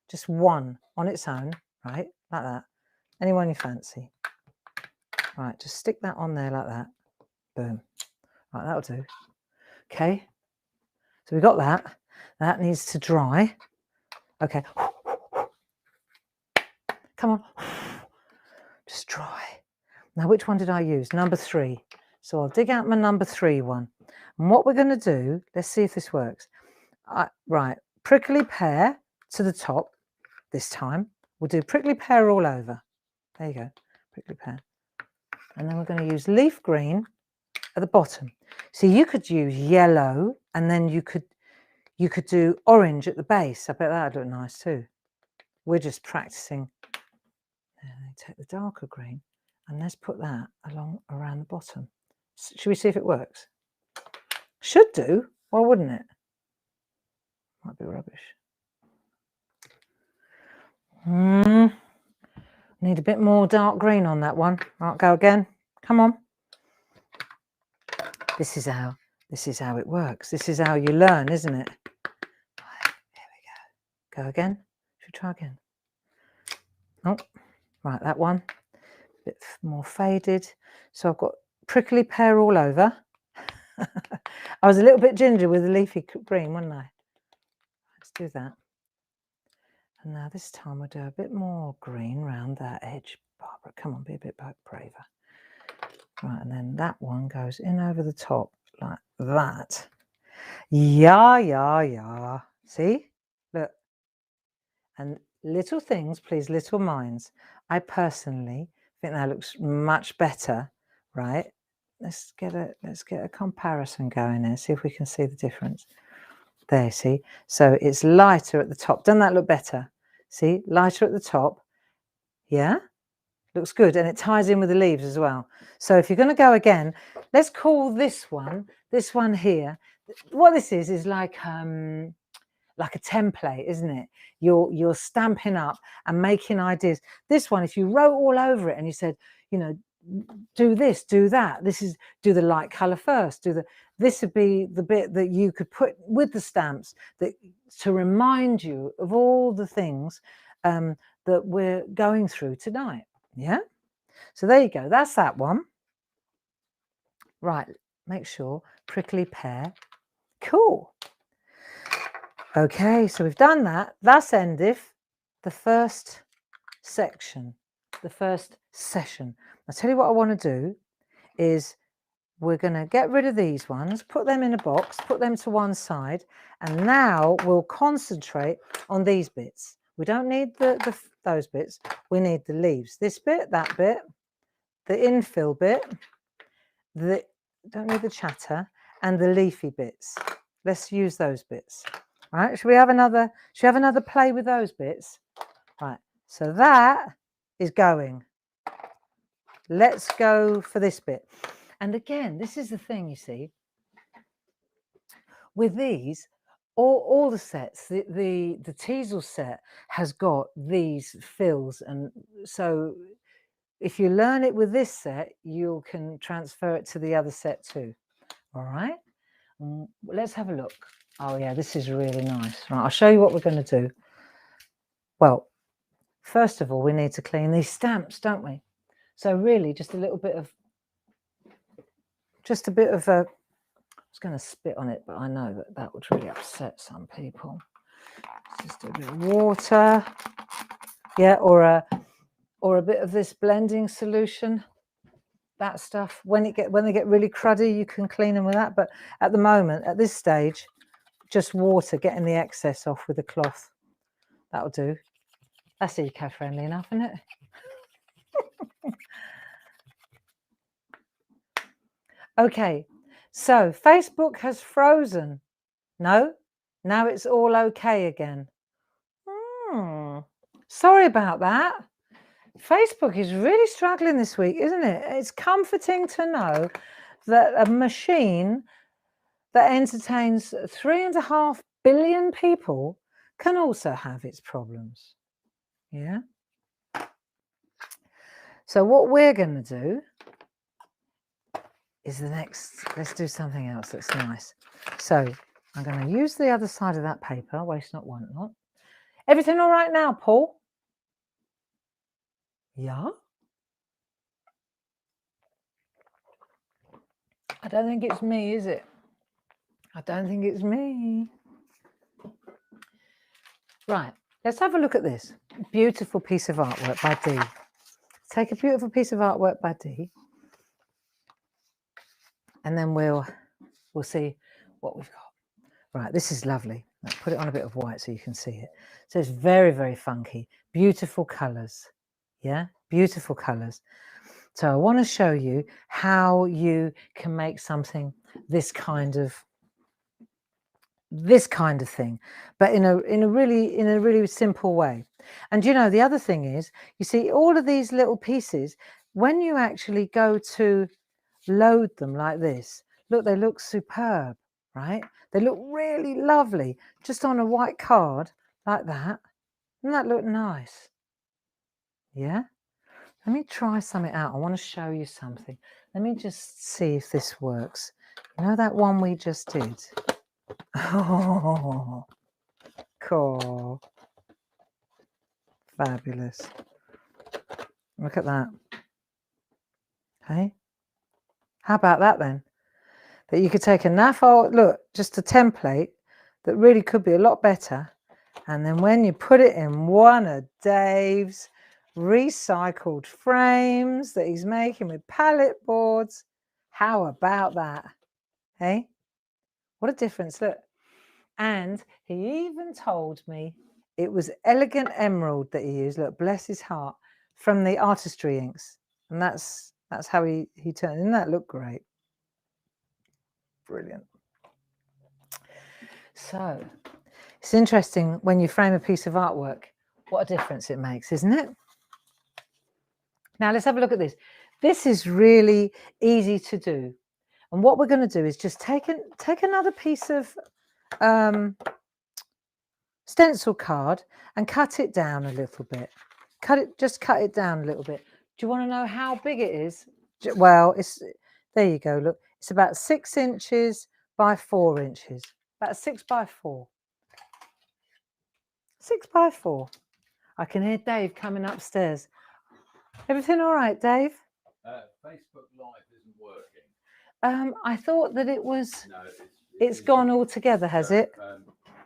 Just one on its own, right? Like that. Anyone you fancy. Right, just stick that on there like that. Boom. Right, that'll do. Okay. So we got that. That needs to dry. Okay. Come on. Just dry. Now, which one did I use? Number 3. So I'll dig out my number 3 one. And what we're going to do, let's see if this works. Right, prickly pear to the top this time. We'll do prickly pear all over. There you go, prickly pear. And then we're going to use leaf green at the bottom. So you could use yellow and then you could do orange at the base. I bet that'd look nice too. We're just practicing. And take the darker green and let's put that around the bottom. Should we see if it works? Should do. Why wouldn't it? Might be rubbish. Need a bit more dark green on that one. Right, go again. Come on. This is how it works. This is how you learn, isn't it? Right, here we go. Go again. Should we try again? Oh, right, that one. A bit more faded. So I've got prickly pear all over. I was a little bit ginger with the leafy green, wasn't I? Let's do that. And now this time we'll do a bit more green around that edge. Barbara, come on, be a bit braver. Right, and then that one goes in over the top like that. Yeah. See? Look. And little things, please, little minds. I personally think that looks much better, right? Let's get a comparison going there. See if we can see the difference. There, see? So it's lighter at the top. Doesn't that look better? See? Lighter at the top. Yeah? Looks good. And it ties in with the leaves as well. So if you're going to go again, let's call this one here. What this is like a template, isn't it? You're stamping up and making ideas. This one, if you wrote all over it and you said, you know, do this, do that. This is, do the light color first. This would be the bit that you could put with the stamps that to remind you of all the things that we're going through tonight. Yeah. So there you go. That's that one. Right. Make sure prickly pear. Cool. Okay, so we've done that. That's endeth the first section, the first session. I'll tell you what I want to do is we're going to get rid of these ones, put them in a box, put them to one side, and now we'll concentrate on these bits. We don't need those bits. We need the leaves. This bit, that bit, the infill bit, don't need the chatter, and the leafy bits. Let's use those bits. All right, should we have another play with those bits? Right, so that is going. Let's go for this bit. And again, this is the thing, you see. With these, all the sets, the teasel set has got these fills. And so if you learn it with this set, you can transfer it to the other set too. All right, let's have a look. Oh yeah, this is really nice. Right, I'll show you what we're going to do. Well, first of all, we need to clean these stamps, don't we? So really, just a bit of I was going to spit on it, but I know that would really upset some people. Just a bit of water, yeah, or a bit of this blending solution. That stuff. When they get really cruddy, you can clean them with that. But at the moment, at this stage, just water, getting the excess off with a cloth. That'll do. That's eco-friendly enough, isn't it? Okay, so Facebook has frozen. No, now it's all okay again. Sorry about that. Facebook is really struggling this week, isn't it? It's comforting to know that a machine that entertains 3.5 billion people can also have its problems. Yeah. So what we're going to do is let's do something else that's nice. So I'm going to use the other side of that paper, waste not, want not. Everything all right now, Paul? Yeah. I don't think it's me, is it? I don't think it's me. Right, let's have a look at this. Beautiful piece of artwork by Dee. Take a beautiful piece of artwork by Dee. And then we'll see what we've got. Right, this is lovely. Let's put it on a bit of white so you can see it. So it's very, very funky. Beautiful colours. Yeah, beautiful colours. So I want to show you how you can make something this kind of thing, but in a really simple way. And you know, the other thing is, you see all of these little pieces, when you actually go to load them like this, look, they look superb, right? They look really lovely just on a white card like that. Doesn't that look nice? Yeah. Let me try something out. I want to show you something. Let me just see if this works. You know that one we just did? Oh, cool. Fabulous. Look at that. Hey, how about that then? But you could take a naff, look, just a template that really could be a lot better. And then when you put it in one of Dave's recycled frames that he's making with pallet boards, how about that? Hey, what a difference, look. And he even told me it was elegant emerald that he used, look, bless his heart, from the artistry inks. And that's how he turned. Didn't that look great? Brilliant. So it's interesting when you frame a piece of artwork, what a difference it makes, isn't it? Now let's have a look at this. This is really easy to do. And what we're going to do is just take another piece of stencil card and cut it down a little bit. Just cut it down a little bit. Do you want to know how big it is? Well, there you go. Look, it's about 6 inches by 4 inches. About 6 by 4. 6 by 4. I can hear Dave coming upstairs. Everything all right, Dave? Facebook Live isn't working. I thought that it was. No, it's gone altogether, has it?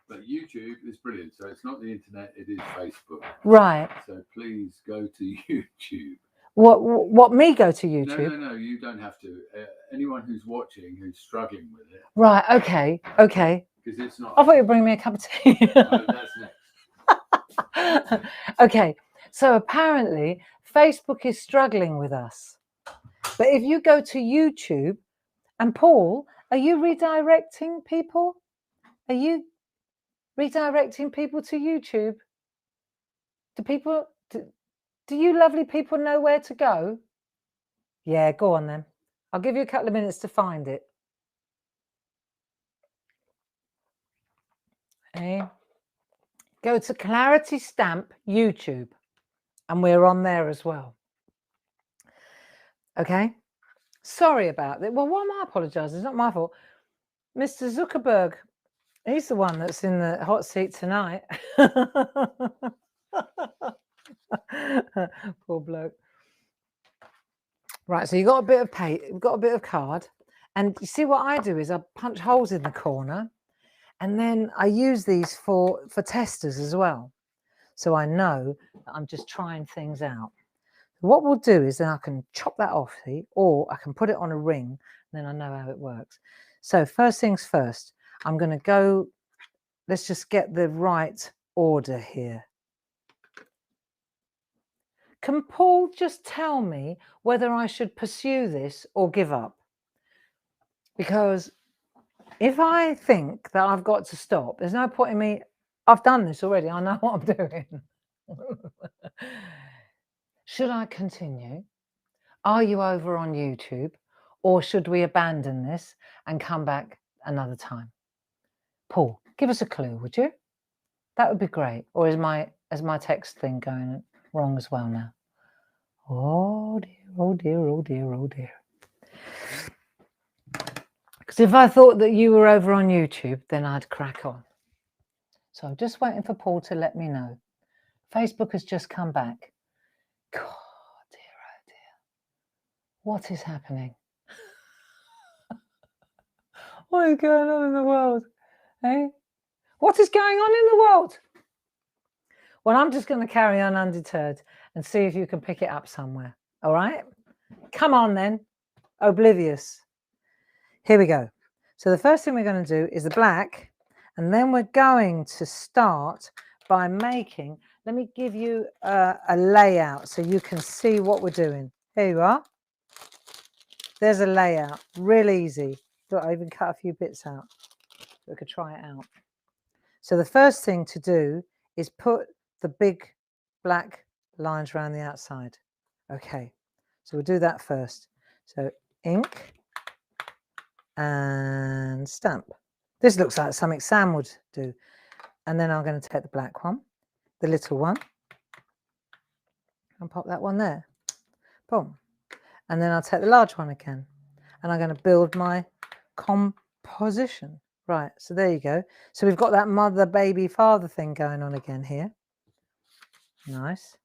But YouTube is brilliant. So it's not the internet; it is Facebook. Right. So please go to YouTube. What? Me go to YouTube? No. You don't have to. Anyone who's watching who's struggling with it. Right. Okay. Because it's not. I thought you'd bring me a cup of tea. No, that's next. Okay. So apparently Facebook is struggling with us. But if you go to YouTube, and Paul, are you redirecting people? Are you redirecting people to YouTube? Do you lovely people know where to go? Yeah, go on then. I'll give you a couple of minutes to find it. Okay. Go to Clarity Stamp YouTube, and we're on there as well. Okay. Sorry about that. Well, why am I apologising? It's not my fault. Mr. Zuckerberg, he's the one that's in the hot seat tonight. Poor bloke. Right, so you got a bit of paint, you've got a bit of card, and you see what I do is I punch holes in the corner, and then I use these for testers as well. So I know that I'm just trying things out. What we'll do is then I can chop that off, see, or I can put it on a ring, and then I know how it works. So first things first, I'm going to go, let's just get the right order here. Can Paul just tell me whether I should pursue this or give up? Because if I think that I've got to stop, there's no point in me, I've done this already, I know what I'm doing. Should I continue? Are you over on YouTube? Or should we abandon this and come back another time? Paul, give us a clue, would you? That would be great. Or is my text thing going wrong as well now? Oh dear, oh dear, oh dear, oh dear. Because if I thought that you were over on YouTube, then I'd crack on. So I'm just waiting for Paul to let me know. Facebook has just come back. God, dear, oh dear. What is happening? What is going on in the world? Eh? What is going on in the world? Well, I'm just going to carry on undeterred and see if you can pick it up somewhere. All right? Come on then. Oblivious. Here we go. So the first thing we're going to do is the black, and then we're going to start by making, let me give you a layout so you can see what we're doing. Here you are. There's a layout, real easy. Look, I even cut a few bits out. We could try it out. So the first thing to do is put the big black lines around the outside. Okay, so we'll do that first. So ink and stamp. This looks like something Sam would do. And then I'm going to take the black one, the little one, and pop that one there. Boom. And then I'll take the large one again, and I'm going to build my composition. Right, so there you go. So we've got that mother, baby, father thing going on again here. Nice.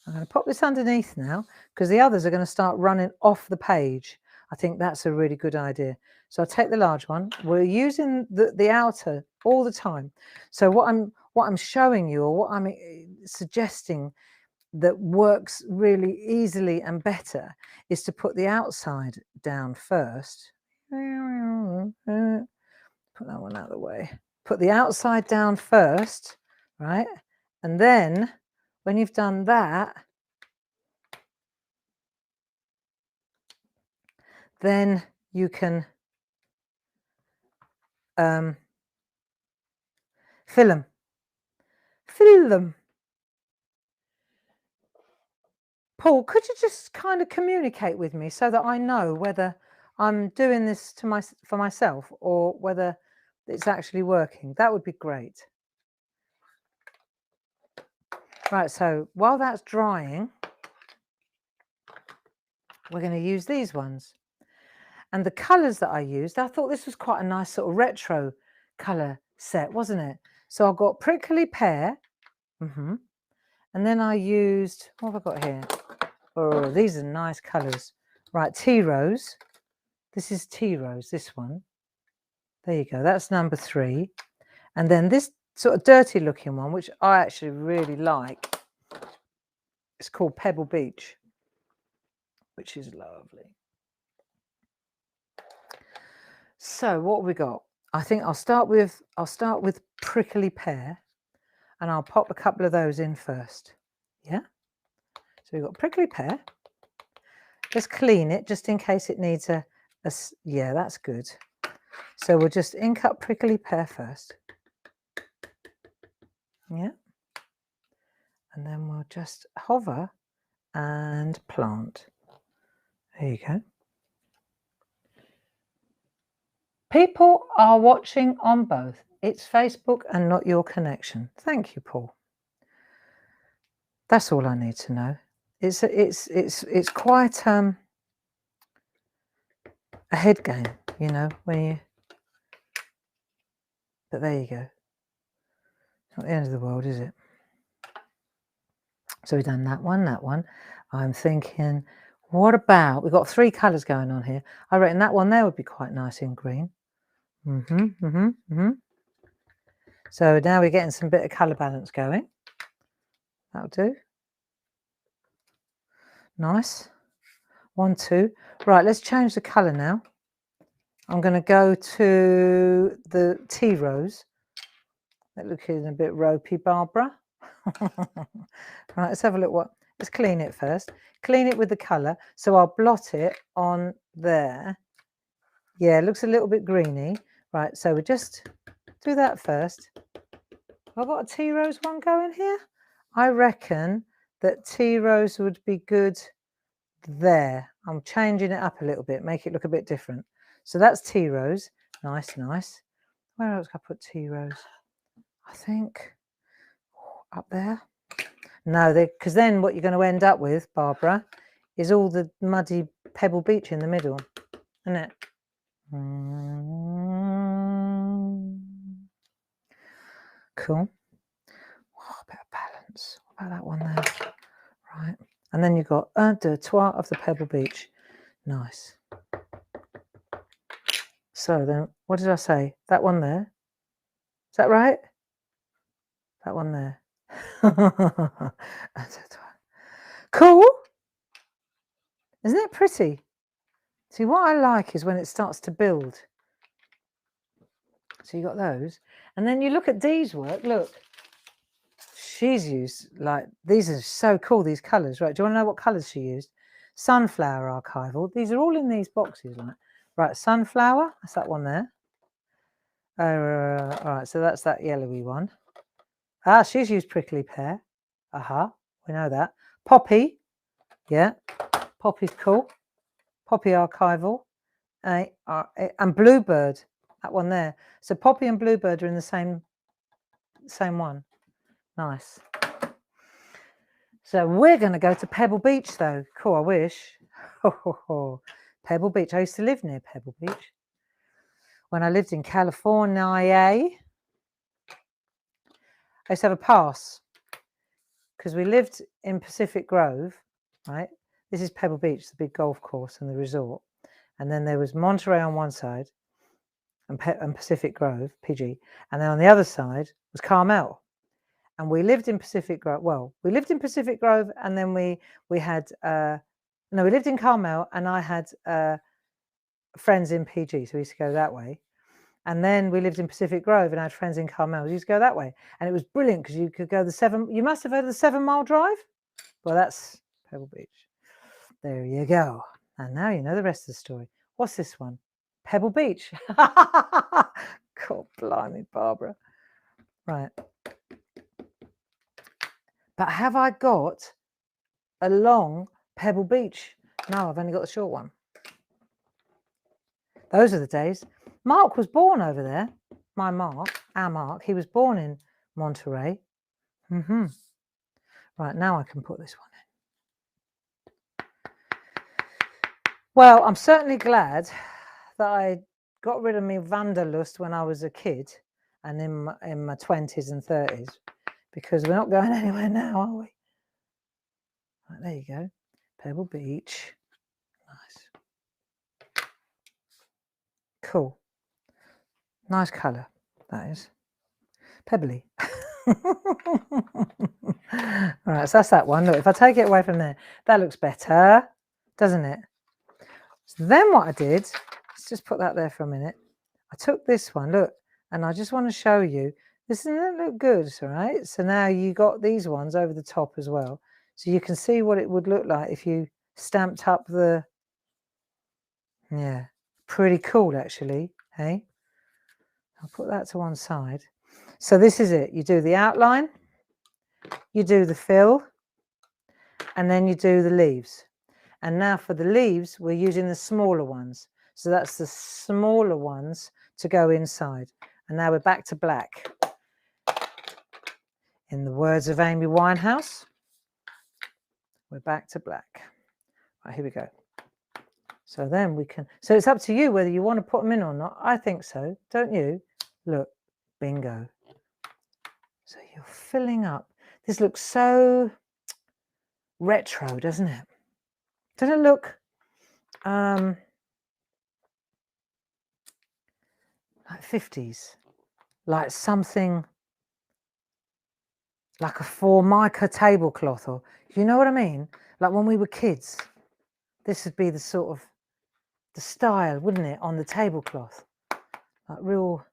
I'm going to pop this underneath now because the others are going to start running off the page. I think that's a really good idea. So I'll take the large one. We're using the outer all the time. So what I'm showing you, or what I'm suggesting that works really easily and better, is to put the outside down first. Put that one out of the way. Put the outside down first, right? And then when you've done that, then you can fill them. Fill them. Paul, could you just kind of communicate with me so that I know whether I'm doing this for myself or whether it's actually working? That would be great. Right, so while that's drying, we're going to use these ones. And the colours that I used, I thought this was quite a nice sort of retro colour set, wasn't it? So I've got Prickly Pear. And then I used, what have I got here? Oh, these are nice colours. Right, Tea Rose. This is Tea Rose, this one. There you go, that's number 3. And then this sort of dirty looking one, which I actually really like, it's called Pebble Beach, which is lovely. So what have we got? I think I'll start with Prickly Pear, and I'll pop a couple of those in first. Yeah. So we've got Prickly Pear. Just clean it just in case it needs a yeah, that's good. So we'll just ink up Prickly Pear first. Yeah. And then we'll just hover and plant. There you go. People are watching on both. It's Facebook and not your connection. Thank you, Paul. That's all I need to know. It's quite a head game, you know, when you. But there you go. It's not the end of the world, is it? So we've done that one. I'm thinking, what about, we've got 3 colours going on here. I reckon that one there would be quite nice in green. So now we're getting some bit of colour balance going. That'll do. Nice. 1, 2. Right, let's change the colour now. I'm going to go to the Tea Rose. That looking a bit ropey, Barbara. Right, let's have a look. Let's clean it first. Clean it with the colour. So I'll blot it on there. Yeah, it looks a little bit greeny. Right, so we just do that first. Have I got a Tea Rose one going here? I reckon that Tea Rose would be good there. I'm changing it up a little bit, make it look a bit different. So that's Tea Rose. Nice, nice. Where else can I put Tea Rose? I think up there. No, because then what you're going to end up with, Barbara, is all the muddy Pebble Beach in the middle, isn't it? Cool. Oh, a bit of balance. What about that one there? Right. And then you've got Un Deux Trois of the Pebble Beach. Nice. So then, what did I say? That one there. Is that right? That one there. Cool. Isn't it pretty? See, what I like is when it starts to build. So you got those. And then you look at Dee's work. Look. She's used, like, these are so cool, these colours. Right, do you want to know what colours she used? Sunflower archival. These are all in these boxes, like. Right, sunflower. That's that one there. All right, so that's that yellowy one. Ah, she's used Prickly Pear. We know that. Poppy. Yeah, Poppy's cool. Poppy archival. And Bluebird. That one there. So Poppy and Bluebird are in the same one. Nice. So we're going to go to Pebble Beach, though. Cool, I wish. Pebble Beach. I used to live near Pebble Beach. When I lived in California, I used to have a pass because we lived in Pacific Grove, right? This is Pebble Beach, the big golf course and the resort. and then there was Monterey on one side and Pacific Grove, PG, and then on the other side was Carmel. And we lived in Pacific Grove. Well, we lived in Pacific Grove, and then we had no, we lived in Carmel, and I had friends in PG, so we used to go that way. And then we lived in Pacific Grove, and I had friends in Carmel. We used to go that way, and it was brilliant because you could go the 7. You must have heard of the 7 Mile Drive. Well, that's Pebble Beach. There you go. And now you know the rest of the story. What's this one? Pebble Beach. God blimey, Barbara. Right. But have I got a long Pebble Beach? No, I've only got the short one. Those are the days. Mark was born over there. My Mark, our Mark, he was born in Monterey. Right, now I can put this one in. Well, I'm certainly glad that I got rid of my Wanderlust when I was a kid and in my 20s and 30s, because we're not going anywhere now, are we? Right, there you go. Pebble Beach. Nice. Cool. Nice colour, that is. Pebbly. Right, so that's that one. Look, if I take it away from there, that looks better, doesn't it? So then what I did, let's just put that there for a minute. I took this one, look, and I just want to show you. This doesn't look good, all right? So now you got these ones over the top as well. So you can see what it would look like if you stamped up the, yeah, pretty cool actually, hey? I'll put that to one side. So this is it. You do the outline, you do the fill, and then you do the leaves. And now for the leaves, we're using the smaller ones. So that's the smaller ones to go inside. And now we're back to black. In the words of Amy Winehouse, we're back to black. Right, here we go. So then we can, so it's up to you whether you want to put them in or not. I think so, don't you? Look, bingo. So you're filling up. This looks so retro, doesn't it? Doesn't it look like 50s? Like something like a Formica tablecloth, or you know what I mean? Like when we were kids, this would be the sort of the style, wouldn't it, on the tablecloth? Like real,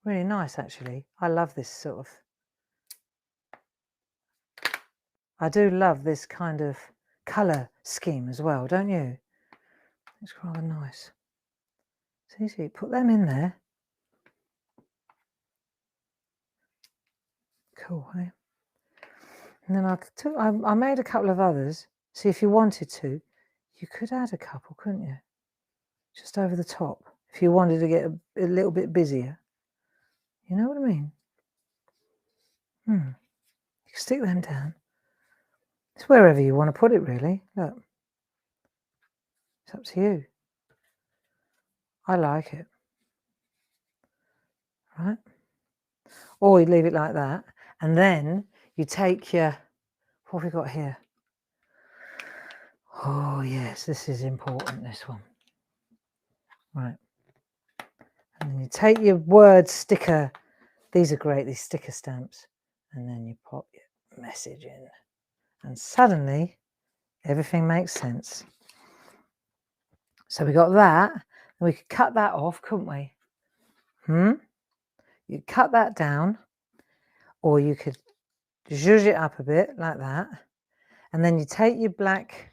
really nice actually. I love this sort of, I do love this kind of colour scheme as well, don't you? It's rather nice. So you put them in there. Cool, eh? And then I made a couple of others. See, if you wanted to, you could add a couple, couldn't you? Just over the top, if you wanted to get a little bit busier. You know what I mean? You can stick them down. It's wherever you want to put it, really. Look. It's up to you. I like it. Right? Or you leave it like that. And then you take your, what have we got here? Oh, yes, this is important, this one. Right. And then you take your word sticker. These are great, these sticker stamps. And then you pop your message in. And suddenly, everything makes sense. So we got that. And we could cut that off, couldn't we? You cut that down. Or you could zhuzh it up a bit like that. And then you take your black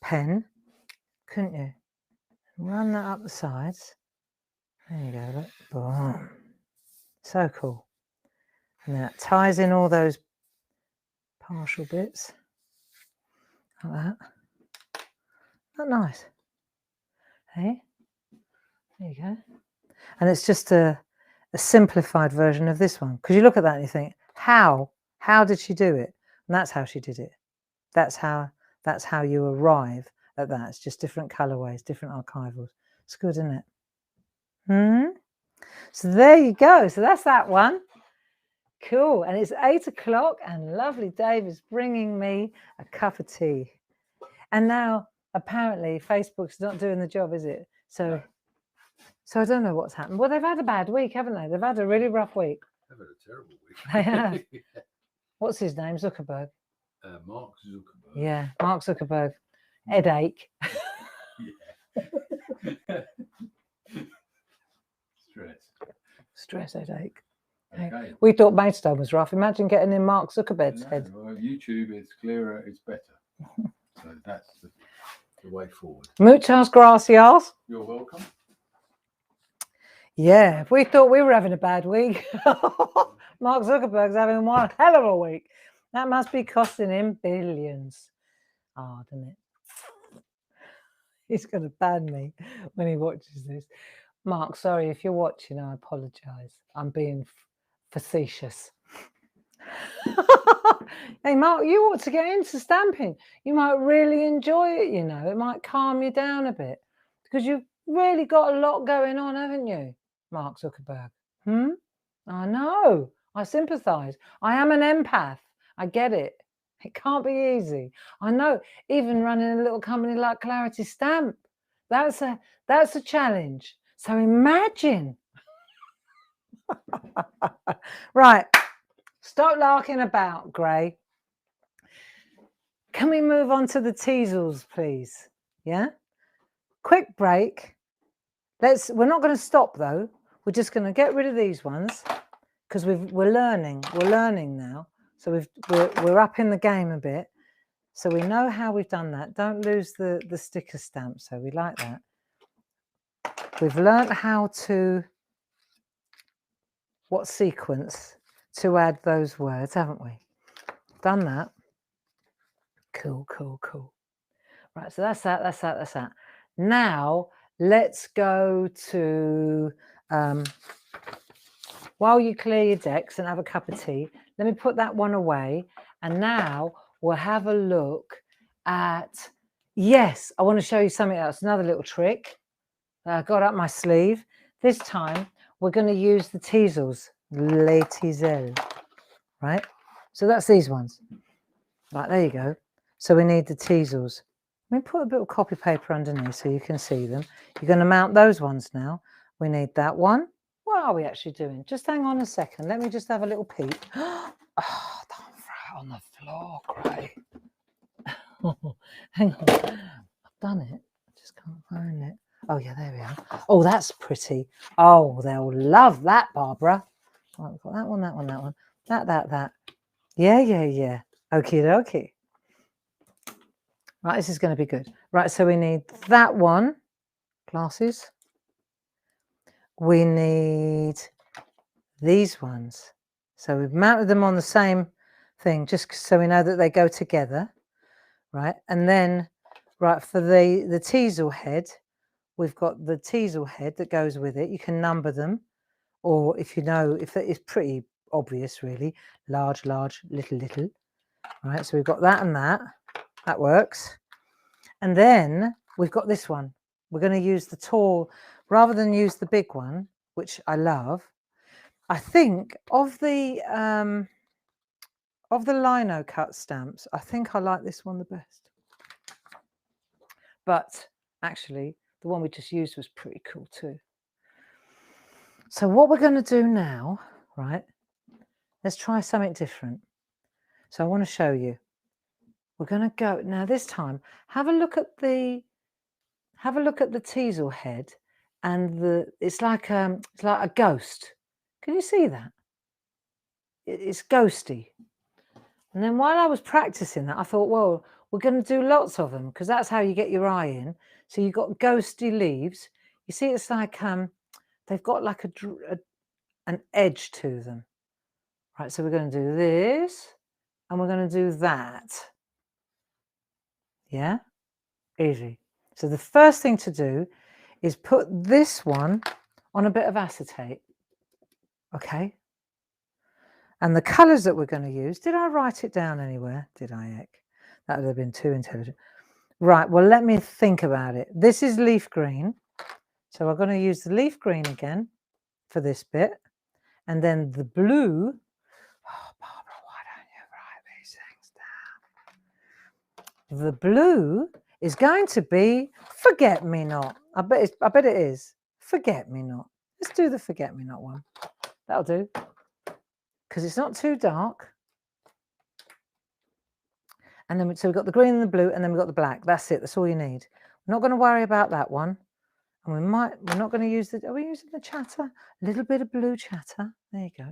pen, couldn't you? Run that up the sides. There you go, look. Boom. So cool. And that ties in all those partial bits. Like that. Isn't that nice? Hey? There you go. And it's just a simplified version of this one. Because you look at that and you think, how did she do it? And that's how she did it. That's how you arrive at that. It's just different colorways, different archivals. It's good, isn't it? So there you go. So that's that one. Cool. And it's 8 o'clock and lovely Dave is bringing me a cup of tea. And now apparently Facebook's not doing the job, is it? So, No. so I don't know what's happened. Well, they've had a bad week, haven't they? They've had a really rough week. They've had a terrible week. They have. What's his name? Zuckerberg. Mark Zuckerberg. Yeah, Mark Zuckerberg. Headache. Yeah. Stress. Headache. Okay. We thought Maidstone was rough. Imagine getting in Mark Zuckerberg's head. Well, YouTube, it's clearer, it's better. So that's the way forward. Muchas gracias. You're welcome. Yeah, we thought we were having a bad week. Mark Zuckerberg's having one hell of a week. That must be costing him billions. Oh, doesn't it? He's going to ban me when he watches this. Mark, sorry, if you're watching, I apologise. I'm being facetious. Hey, Mark, you ought to get into stamping. You might really enjoy it, you know. It might calm you down a bit because you've really got a lot going on, haven't you, Mark Zuckerberg? I know. I sympathise. I am an empath. I get it. It can't be easy. I know. Even running a little company like Clarity Stamp, that's a challenge. So imagine. Right. Stop larking about, Gray. Can we move on to the teasels, please? Yeah. Quick break. We're not going to stop though. We're just going to get rid of these ones because we're learning. We're learning now. So we're up in the game a bit. So we know how we've done that. Don't lose the sticker stamp. So we like that. We've learned how to, what sequence to add those words, haven't we? Done that. Cool, cool, cool. Right, so that's that. Now, let's go to, while you clear your decks and have a cup of tea, let me put that one away. And now we'll have a look at, yes, I want to show you something else, another little trick that I got up my sleeve. This time, we're going to use the teasels, les teasels, right? So that's these ones. Right, there you go. So we need the teasels. Let me put a bit of copy paper underneath so you can see them. You're going to mount those ones now. We need that one. What are we actually doing? Just hang on a second. Let me just have a little peek. Oh, don't throw it on the floor, Gray. Hang on. I've done it. I just can't find it. Oh, yeah, there we are. Oh, that's pretty. Oh, they'll love that, Barbara. Right, we've got that one, that one, that one. That. Yeah. Okie dokie. Right, this is going to be good. Right, so we need that one. Glasses. We need these ones. So we've mounted them on the same thing, just so we know that they go together. Right, and then, right, for the teasel head, we've got the teasel head that goes with it. You can number them, or if you know, if it's pretty obvious, really, large, little. Right, so we've got that and that. That works. And then we've got this one. We're going to use the tall, rather than use the big one, which I love. I think of the Linocut stamps, I think I like this one the best. But actually, the one we just used was pretty cool too. So what we're going to do now, right? Let's try something different. So I want to show you. We're going to go now. This time, have a look at the teasel head, and it's like a ghost. Can you see that? It's ghosty. And then while I was practicing that, I thought, well, we're going to do lots of them because that's how you get your eye in. So you've got ghosty leaves. You see, it's like they've got like an edge to them. Right. So we're going to do this, and we're going to do that. Yeah, easy. So the first thing to do is put this one on a bit of acetate. Okay. And the colours that we're going to use, did I write it down anywhere? Did I, Eck? That would have been too intelligent. Right, well, let me think about it. This is leaf green. So we're going to use the leaf green again for this bit. And then the blue. Oh, Barbara, why don't you write these things down? The blue is going to be Forget-Me-Not. I bet it is. Forget-Me-Not. Let's do the Forget-Me-Not one. That'll do. Because it's not too dark. And then so we've got the green and the blue, and then we've got the black. That's it. That's all you need. We're not going to worry about that one. And we're not going to use are we using the chatter? A little bit of blue chatter. There you go.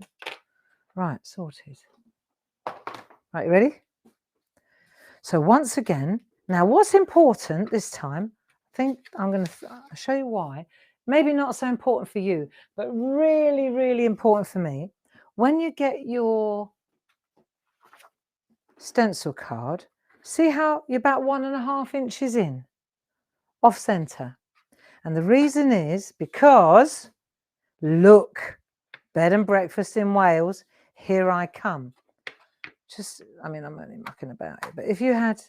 Right, sorted. Right, you ready? So once again, now what's important this time, I think I'm going to show you why. Maybe not so important for you, but really, really important for me. When you get your stencil card, see how you're about 1.5 inches in, off center. And the reason is because, look, bed and breakfast in Wales, here I come. Just, I mean, I'm only mucking about it, but if you had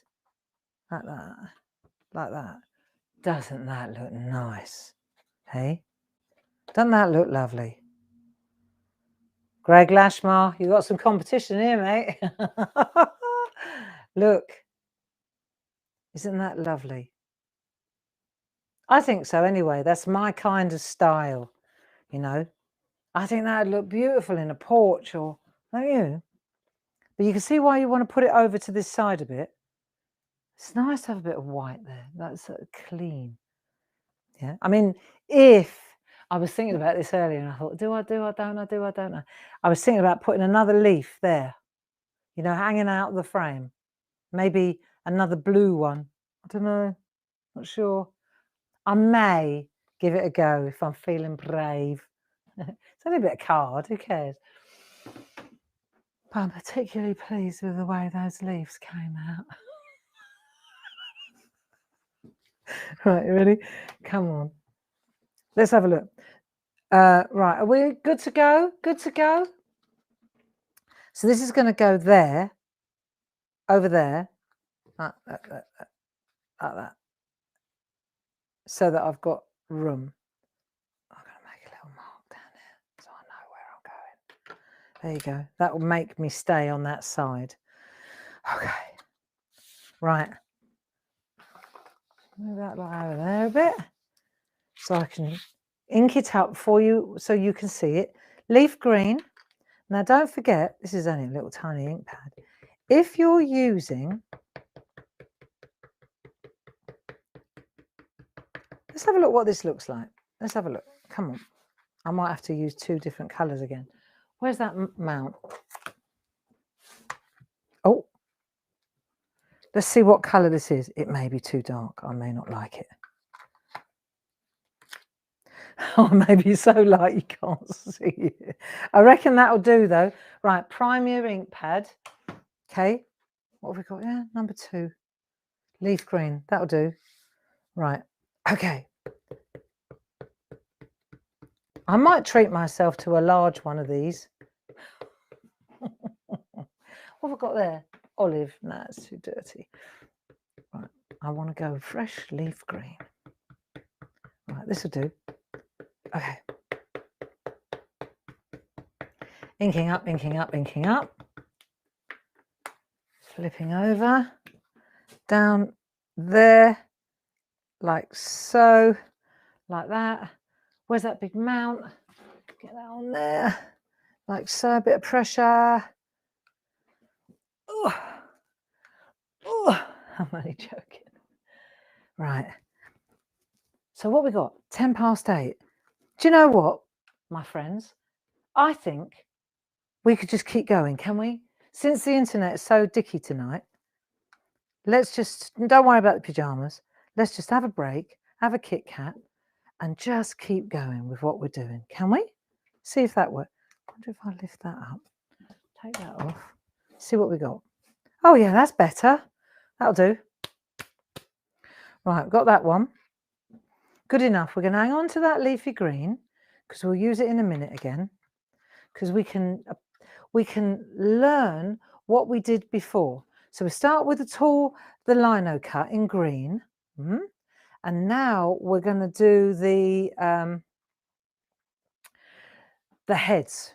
like that, doesn't that look nice? Hey, doesn't that look lovely? Greg Lashmar, you got some competition here, mate. Look, isn't that lovely? I think so anyway. That's my kind of style, you know. I think that would look beautiful in a porch, or don't you? But you can see why you want to put it over to this side a bit. It's nice to have a bit of white there. That's sort of clean. Yeah. I mean, if I was thinking about this earlier and I thought, do I, don't I? I was thinking about putting another leaf there, you know, hanging out of the frame. Maybe another blue one. I don't know. Not sure. I may give it a go if I'm feeling brave. It's only a bit of card. Who cares? But I'm particularly pleased with the way those leaves came out. Right, you ready? Come on. Let's have a look. Right, are we good to go? Good to go? So this is going to go there, over there, like that, so that I've got room. I'm going to make a little mark down there so I know where I'm going. There you go. That will make me stay on that side. Okay. Right. Move that light over there a bit so I can ink it up for you so you can see it. Leaf green. Now don't forget, this is only a little tiny ink pad. If you're using, let's have a look what this looks like. Let's have a look. Come on. I might have to use 2 different colours again. Where's that mount? Oh, let's see what colour this is. It may be too dark. I may not like it. Oh, maybe so light you can't see it. I reckon that'll do though. Right, prime your ink pad. Okay, what have we got? Yeah, number 2. Leaf green. That'll do. Right. Okay. I might treat myself to a large one of these. What have I got there? Olive. No, it's too dirty. Right. I want to go fresh leaf green. Right, this will do. Okay. Inking up, inking up, inking up. Flipping over. Down there. Like so. Like that. Where's that big mount? Get that on there. Like so. A bit of pressure. Oh. Oh. I'm only joking. Right. So what we got? 8:10. Do you know what, my friends? I think we could just keep going, can we? Since the internet is so dicky tonight, let's just, don't worry about the pyjamas. Let's just have a break, have a Kit Kat, and just keep going with what we're doing. Can we? See if that works. I wonder if I lift that up. Take that off. See what we got. Oh, yeah, that's better. That'll do. Right, we've got that one. Good enough. We're going to hang on to that leafy green because we'll use it in a minute again, because we can learn what we did before. So we start with the Linocut in green, and now we're going to do the heads.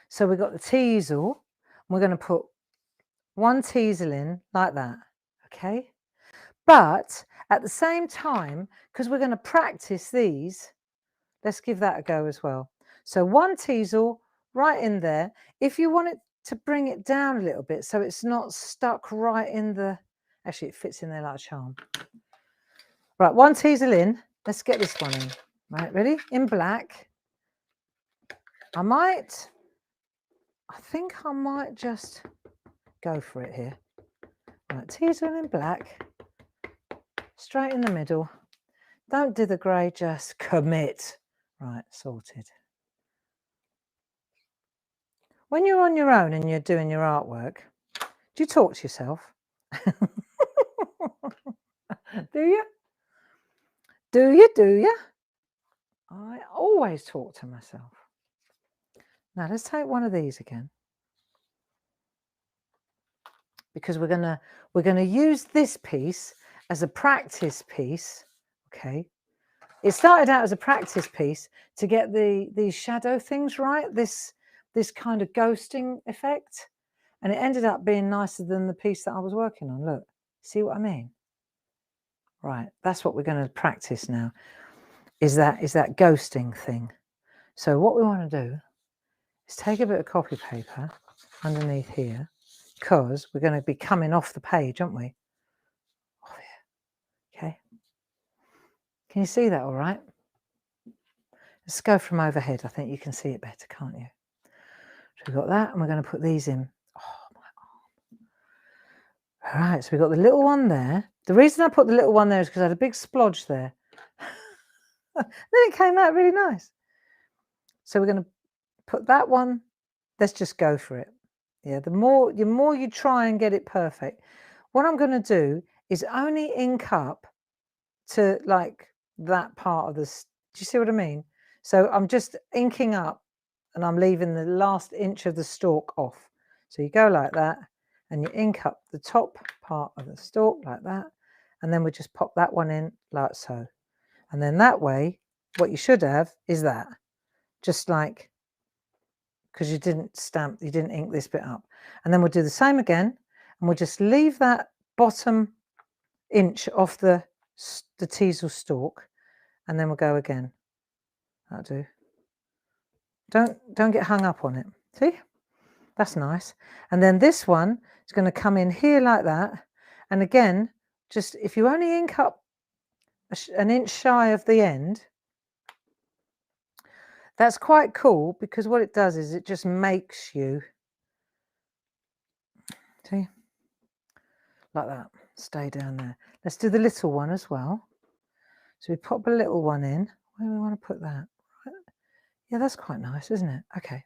So we've got the teasel. We're going to put 1 teasel in like that, okay? But At the same time, because we're going to practice these, let's give that a go as well. So one teasel right in there. If you want it to bring it down a little bit so it's not stuck right in the, actually it fits in there like a charm. Right, one teasel in. Let's get this one in. Right, ready? In black. I think I might just go for it here. Right, teasel in black. Straight in the middle. Don't do the grey, just commit. Right, sorted. When you're on your own and you're doing your artwork, do you talk to yourself? Do you? Do you? I always talk to myself. Now let's take one of these again. Because we're gonna use this piece as a practice piece. Okay. It started out as a practice piece to get these shadow things right, this kind of ghosting effect. And it ended up being nicer than the piece that I was working on. Look, see what I mean? Right, that's what we're going to practice now, is that ghosting thing. So what we want to do is take a bit of copy paper underneath here, because we're going to be coming off the page, aren't we? Oh, yeah. Okay. Can you see that all right? Let's go from overhead. I think you can see it better, can't you? So we've got that, and we're going to put these in. Oh, my arm. All right, so we've got the little one there. The reason I put the little one there is because I had a big splodge there. Then it came out really nice. So we're going to put that one. Let's just go for it. Yeah, the more you try and get it perfect. What I'm going to do is only ink up to like that part of this. Do you see what I mean? So I'm just inking up and I'm leaving the last inch of the stalk off. So you go like that and you ink up the top part of the stalk like that. And then we just pop that one in like so. And then that way, what you should have is that. Just like, because you didn't ink this bit up. And then we'll do the same again. And we'll just leave that bottom inch off the teasel stalk. And then we'll go again. That'll do. Don't get hung up on it. See? That's nice. And then this one is going to come in here like that. And again, just if you only ink up an inch shy of the end, that's quite cool, because what it does is it just makes you, see, like that, stay down there. Let's do the little one as well. So we pop a little one in. Where do we want to put that? Right. Yeah, that's quite nice, isn't it? Okay.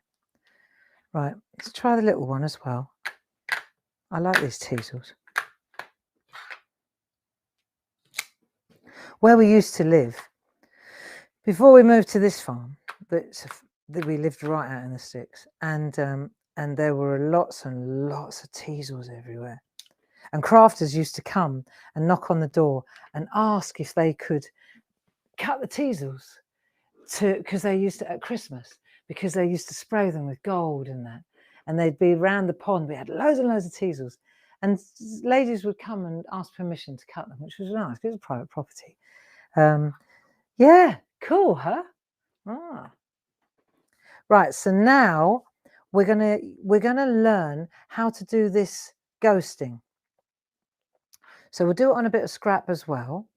Right, let's try the little one as well. I like these teasels. Where we used to live, before we moved to this farm, that we lived right out in the sticks, and there were lots and lots of teasels everywhere. And crafters used to come and knock on the door and ask if they could cut the teasels because they used to, at Christmas, because they used to spray them with gold and that. And they'd be around the pond. We had loads and loads of teasels. And ladies would come and ask permission to cut them, which was nice because it was private property. Yeah, cool, huh? Ah. Right, so now we're gonna learn how to do this ghosting. So we'll do it on a bit of scrap as well.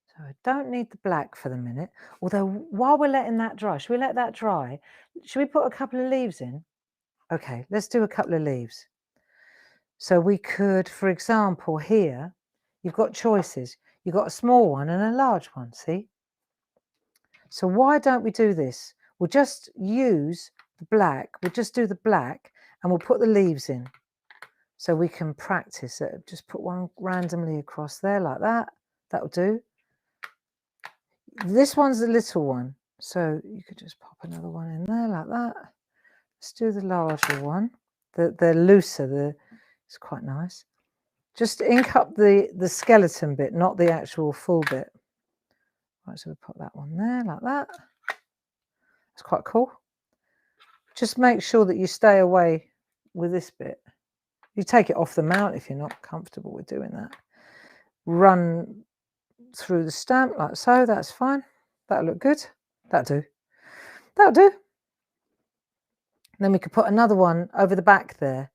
So I don't need the black for the minute. Although while we're letting that dry, should we let that dry? Should we put a couple of leaves in? Okay, let's do a couple of leaves. So we could, for example, here, you've got choices. You've got a small one and a large one, see? So why don't we do this? We'll just use the black. We'll just do the black and we'll put the leaves in. So we can practice it. Just put one randomly across there like that. That'll do. This one's the little one. So you could just pop another one in there like that. Let's do the larger one. The looser, it's quite nice. Just ink up the skeleton bit, not the actual full bit. Right, so we'll put that one there like that. It's quite cool. Just make sure that you stay away with this bit. You take it off the mount if you're not comfortable with doing that. Run through the stamp like so. That's fine. That'll look good. That'll do. That'll do. Then we could put another one over the back there,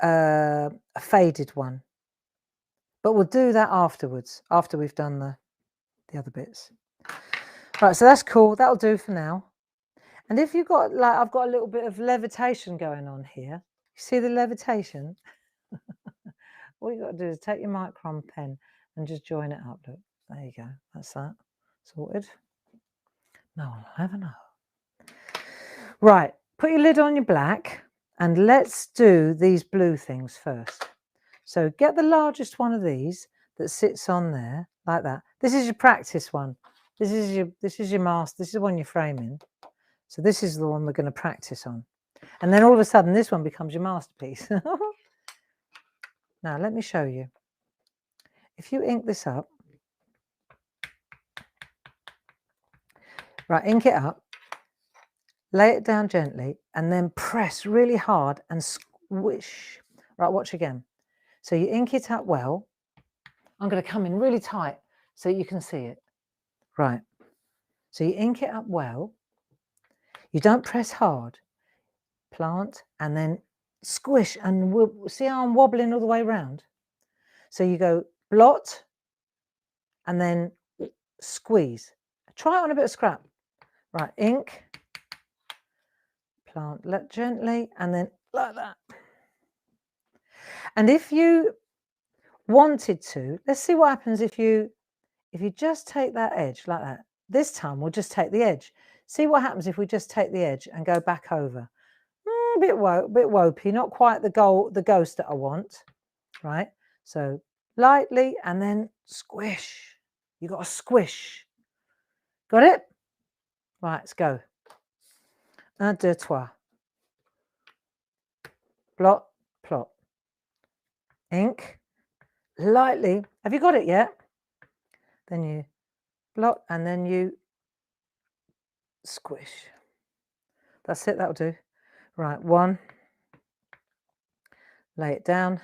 a faded one. But we'll do that afterwards, after we've done the other bits. Right, so that's cool. That'll do for now. And if you've got, like, I've got a little bit of levitation going on here. You see the levitation? All you got to do is take your micron pen and just join it up. Look, there you go. That's that. Sorted. No one will ever know. Right, put your lid on your black and let's do these blue things first. So get the largest one of these that sits on there like that. This is your practice one. This is your master. This is the one you're framing. So this is the one we're going to practice on. And then all of a sudden this one becomes your masterpiece. Now let me show you. If you ink this up, right, ink it up, lay it down gently and then press really hard and squish. Right, watch again. So you ink it up well. I'm going to come in really tight so you can see it. Right. So you ink it up well. You don't press hard. Plant and then squish, and see how I'm wobbling all the way around? So you go blot and then squeeze. Try it on a bit of scrap. Right, ink, plant gently, and then like that. And if you wanted to, let's see what happens if you just take that edge like that. This time we'll just take the edge. See what happens if we just take the edge and go back over. A bit wopey, not quite the ghost that I want, right? So lightly and then squish. You got to squish. Got it? Right, let's go. Un, deux, trois. Blot, plot. Ink. Lightly. Have you got it yet? Then you blot and then you squish. That's it, that'll do. Right, one. Lay it down,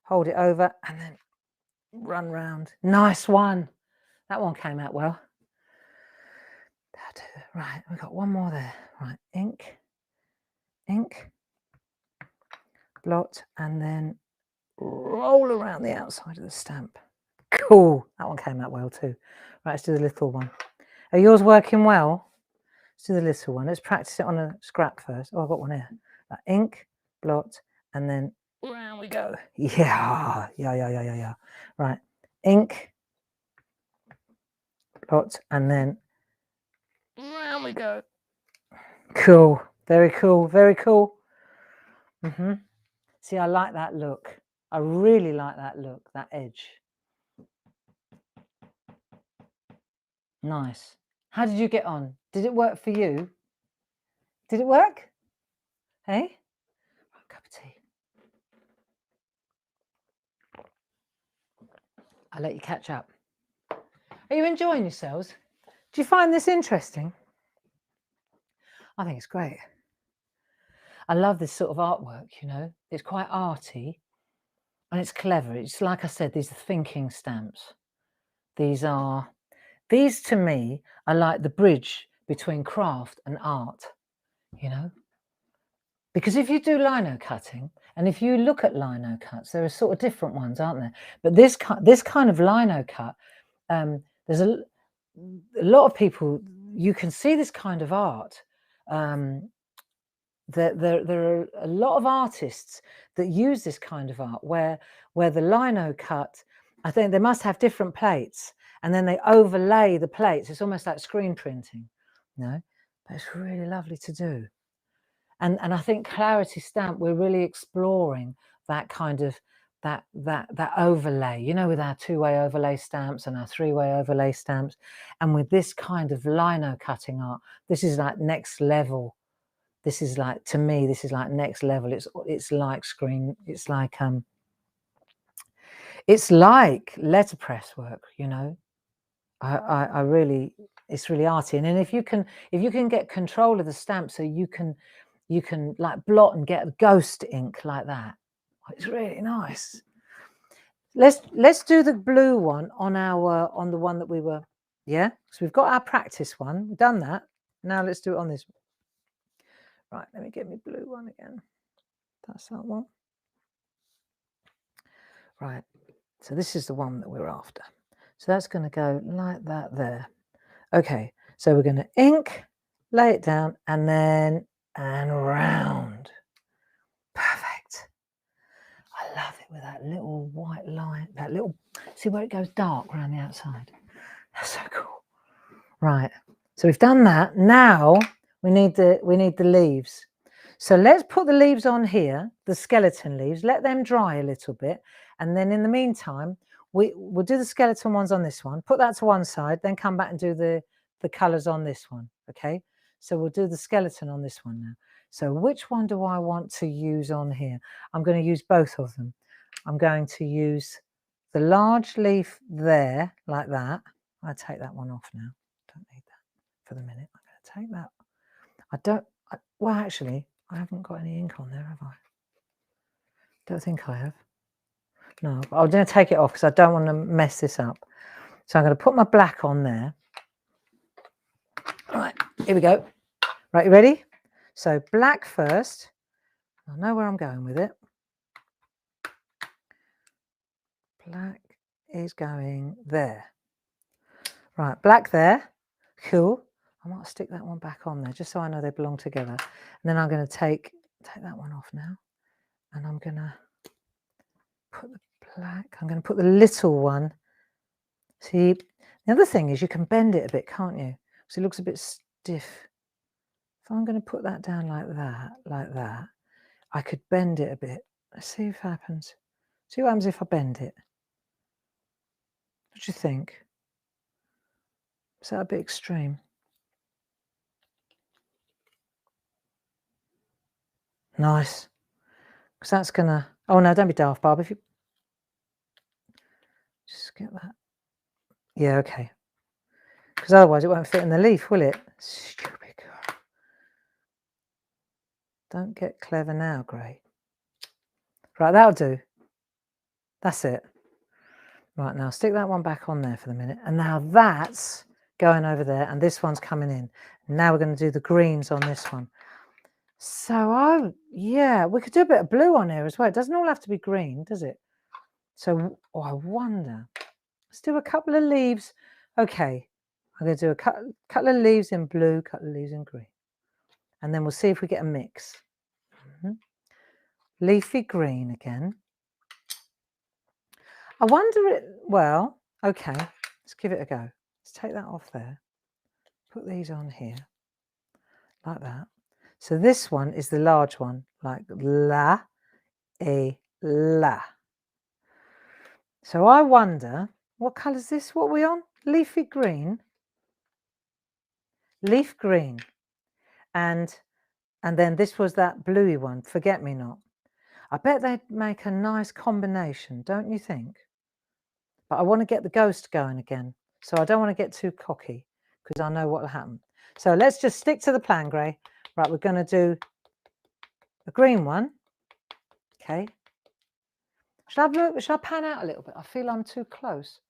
hold it over and then run round. Nice one. That one came out well. Right, we've got one more there. Right, ink, blot, and then roll around the outside of the stamp. Cool. That one came out well too. Right, let's do the little one. Are yours working well? Let's do the little one. Let's practice it on a scrap first. Oh, I've got one here. Right, ink, blot, and then round we go. Yeah. Right, ink, blot, and then round we go. Cool. Very cool. Very cool. See, I like that look. I really like that look, that edge. Nice. How did you get on? Did it work for you? Did it work? Hey? Cup of tea. I'll let you catch up. Are you enjoying yourselves? Do you find this interesting? I think it's great. I love this sort of artwork, you know. It's quite arty and it's clever. It's like I said, these are thinking stamps. These to me are like the bridge between craft and art, you know. Because if you do lino cutting, and if you look at lino cuts, there are sort of different ones, aren't there? But this kind of lino cut, there's a lot of people, you can see this kind of art. There are a lot of artists that use this kind of art where the lino cut, I think they must have different plates and then they overlay the plates. It's almost like screen printing, you know, but it's really lovely to do. And I think Clarity Stamp, we're really exploring that kind of that overlay, you know, with our 2-way overlay stamps and our 3-way overlay stamps. And with this kind of lino cutting art, this is like next level. This is like, to me, this is like next level. It's like screen, it's like letterpress work, you know. I really, it's really arty. And then if you can get control of the stamp, so you can like blot and get ghost ink like that, it's really nice. Let's do the blue one on the one that we were, yeah. So we've got our practice one. We've done that. Now let's do it on this one. Right, let me get my blue one again. That's that one. Right. So this is the one that we're after. So that's going to go like that there. Okay. So we're going to ink, lay it down, and then round. Perfect. I love it with that little white line, that little, see where it goes dark around the outside. That's so cool. Right. So we've done that. Now we need the leaves. So let's put the leaves on here, the skeleton leaves, let them dry a little bit. And then in the meantime, we'll do the skeleton ones on this one, put that to one side, then come back and do the colours on this one. Okay. So we'll do the skeleton on this one now. So which one do I want to use on here? I'm going to use both of them. I'm going to use the large leaf there, like that. I'll take that one off now. Don't need that for the minute. I'm going to take that. Well, actually, I haven't got any ink on there, have I? Don't think I have. No, but I'm going to take it off because I don't want to mess this up. So I'm going to put my black on there. All right, here we go. Right, you ready? So black first. I know where I'm going with it. Black is going there. Right, black there. Cool. I might stick that one back on there just so I know they belong together. And then I'm going to take that one off now. And I'm going to put the black. I'm going to put the little one. See, the other thing is you can bend it a bit, can't you? So it looks a bit stiff. If I'm going to put that down like that, I could bend it a bit. Let's see if it happens. See what happens if I bend it. What do you think? Is that a bit extreme? Nice. Because that's going to... Oh, no, don't be daft, Barb. If you... Just get that. Yeah, okay. Because otherwise it won't fit in the leaf, will it? Stupid girl. Don't get clever now, Gray. Right, that'll do. That's it. Right, now stick that one back on there for the minute. And now that's going over there. And this one's coming in. Now we're going to do the greens on this one. So, yeah, we could do a bit of blue on here as well. It doesn't all have to be green, does it? So, I wonder. Let's do a couple of leaves. Okay, I'm going to do a couple of leaves in blue, a couple of leaves in green. And then we'll see if we get a mix. Leafy green again. I wonder well, okay, let's give it a go. Let's take that off there. Put these on here, like that. So this one is the large one, like la, a, la. So I wonder, what colour is this? What are we on? Leafy green. Leaf green. And then this was that bluey one, forget me not. I bet they'd make a nice combination, don't you think? But I want to get the ghost going again. So I don't want to get too cocky because I know what will happen. So let's just stick to the plan, Gray. Right, we're going to do a green one. Okay. Shall I pan out a little bit? I feel I'm too close.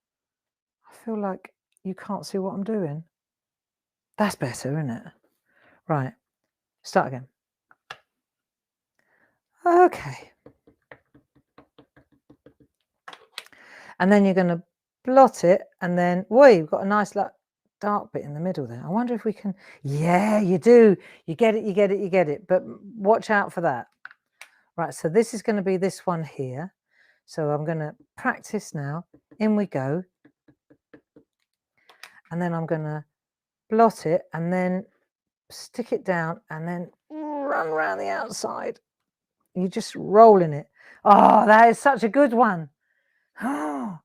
I feel like you can't see what I'm doing. That's better, isn't it? Right. Start again. Okay. And then you're going to blot it. And then, whoa, you've got a nice like, dark bit in the middle there. I wonder if we can... Yeah, you do. You get it, you get it, you get it. But watch out for that. Right, so this is going to be this one here. So I'm going to practice now. In we go. And then I'm going to blot it and then stick it down and then run around the outside. You're just rolling it. Oh, that is such a good one. Oh,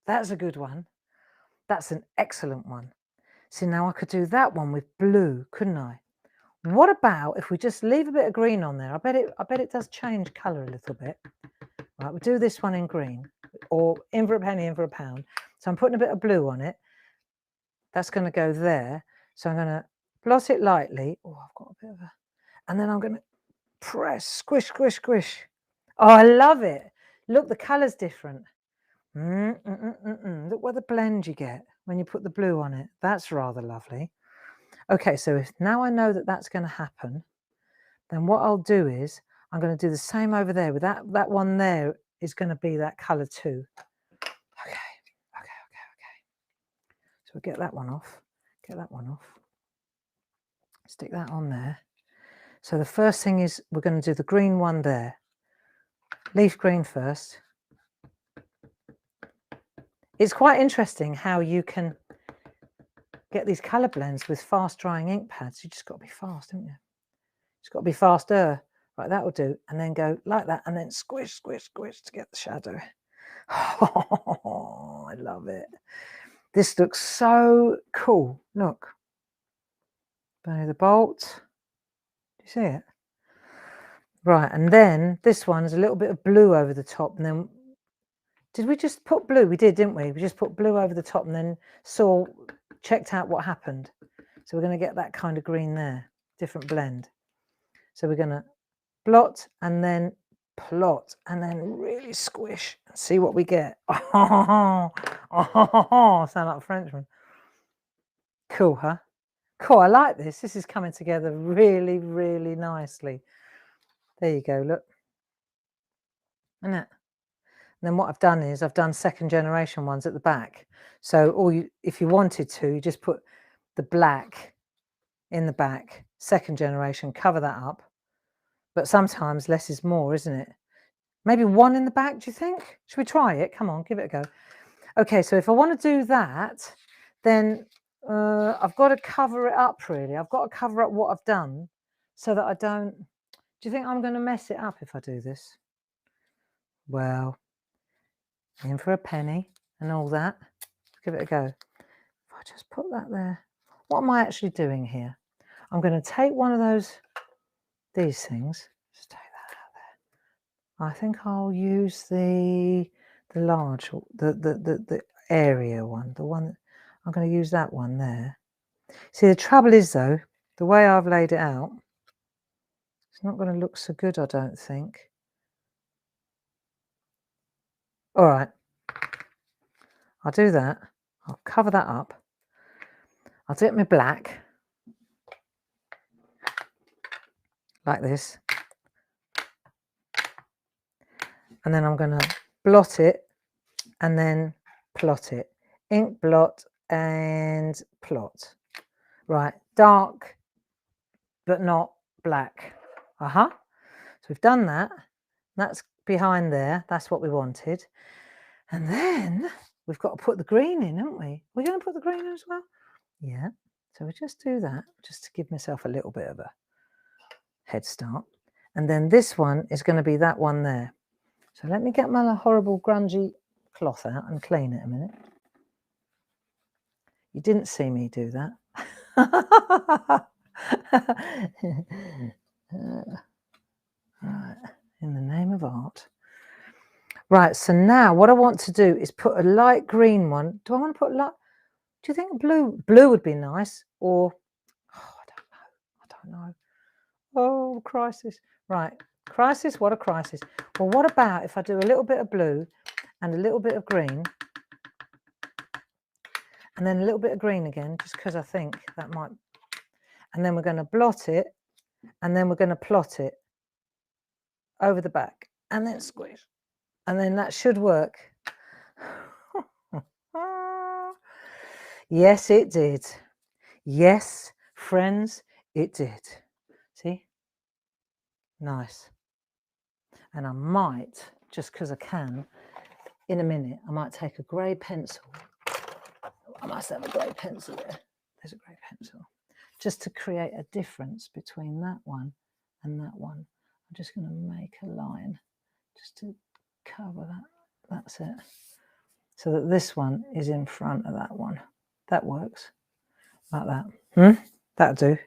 that's a good one. That's an excellent one. See, now I could do that one with blue, couldn't I? What about if we just leave a bit of green on there? I bet it does change colour a little bit. Right, we'll do this one in green, or in for a penny, in for a pound. So I'm putting a bit of blue on it. That's going to go there. So I'm going to blot it lightly. Oh, I've got a bit of a... And then I'm going to press, squish, squish, squish. Oh, I love it. Look, the colour's different. Look what the blend you get when you put the blue on it. That's rather lovely. Okay, so if now I know that that's going to happen, then what I'll do is I'm going to do the same over there with that one there is going to be that colour too. Okay. So we'll get that one off. Get that one off. Stick that on there. So the first thing is we're going to do the green one there. Leaf green first. It's quite interesting how you can get these colour blends with fast drying ink pads. You just got to be fast, haven't you? It's got to be faster. Right, that will do. And then go like that and then squish, squish, squish to get the shadow. Oh, I love it. This looks so cool. Look. Burn the bolt. Do you see it? Right, and then this one's a little bit of blue over the top. And then, did we just put blue? We did, didn't we? We just put blue over the top and then checked out what happened. So we're going to get that kind of green there, different blend. So we're going to blot and then plot and then really squish and see what we get. Sound like a Frenchman. Cool, huh? Cool, I like this. This is coming together really, really nicely. There you go, look. Isn't it? And then what I've done is I've done second generation ones at the back. So if you wanted to, you just put the black in the back, second generation, cover that up. But sometimes less is more, isn't it? Maybe one in the back, do you think? Should we try it? Come on, give it a go. Okay, so if I want to do that, then I've got to cover it up, really. I've got to cover up what I've done so that I don't... Do you think I'm going to mess it up if I do this? Well, in for a penny and all that. Give it a go. If I just put that there. What am I actually doing here? I'm going to take one of these things. Just take that out there. I think I'll use the large, the area one. The one, I'm going to use that one there. See, the trouble is, though, the way I've laid it out, it's not going to look so good, I don't think. All right. I'll do that. I'll cover that up. I'll get my black. Like this. And then I'm going to blot it and then plot it. Ink blot and plot. Right, dark but not black. So we've done that. That's behind there. That's what we wanted. And then we've got to put the green in, haven't we? We're going to put the green in as well? Yeah. So we just do that just to give myself a little bit of a head start. And then this one is going to be that one there. So let me get my horrible grungy cloth out and clean it a minute. You didn't see me do that. Right, in the name of art. Right, so now what I want to do is put a light green one. Do I want to put light? Do you think blue would be nice? Or, I don't know. Oh, crisis. Right, crisis, what a crisis. Well, what about if I do a little bit of blue and a little bit of green and then a little bit of green again, just because I think that might, and then we're going to blot it and then we're going to plot it over the back and then squish. And then that should work. Yes, it did. Yes, friends, it did. See? Nice. And I might, just because I can, in a minute, I might take a grey pencil. I must have a grey pencil there. There's a grey pencil. Just to create a difference between that one and that one. I'm just going to make a line just to cover that. That's it. So that this one is in front of that one. That works. Like that. That'll do.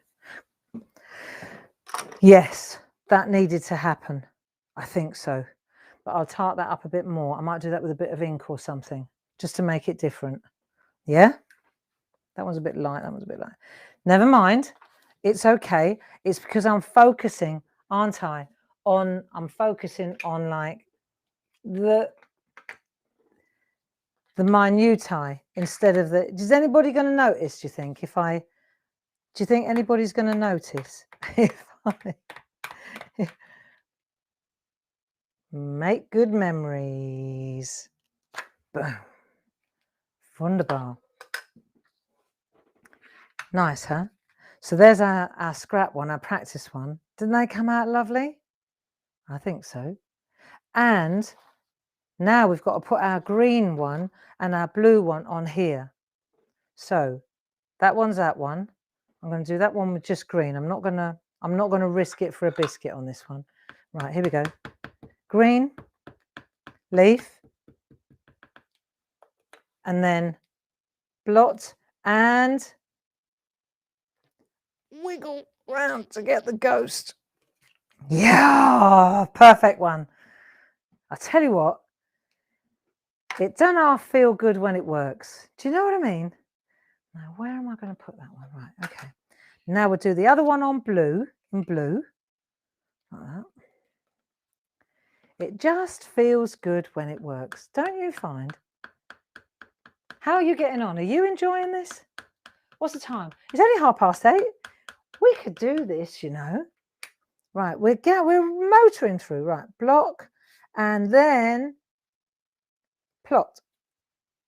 Yes, that needed to happen. I think so. But I'll tart that up a bit more. I might do that with a bit of ink or something, just to make it different. Yeah? That one's a bit light. That one's a bit light. Never mind. It's okay. It's because I'm focusing, aren't I? I'm focusing on, like, the minutiae instead of the. Is anybody going to notice? Do you think do you think anybody's going to notice if I make good memories? Boom. Wunderbar. Nice, huh? So there's our scrap one, our practice one. Didn't they come out lovely? I think so. And now we've got to put our green one and our blue one on here. So that one's that one. I'm going to do that one with just green. I'm not going to risk it for a biscuit on this one. Right, here we go. Green, leaf, and then blot and wiggle round to get the ghost. Yeah, perfect one. I tell you what, it doesn't half feel good when it works. Do you know what I mean? Now, where am I going to put that one? Right, okay. Now we'll do the other one on blue, in blue. Like that. It just feels good when it works, don't you find? How are you getting on? Are you enjoying this? What's the time? It's only 8:30. We could do this, you know. Right, we're motoring through. Right, block and then plot.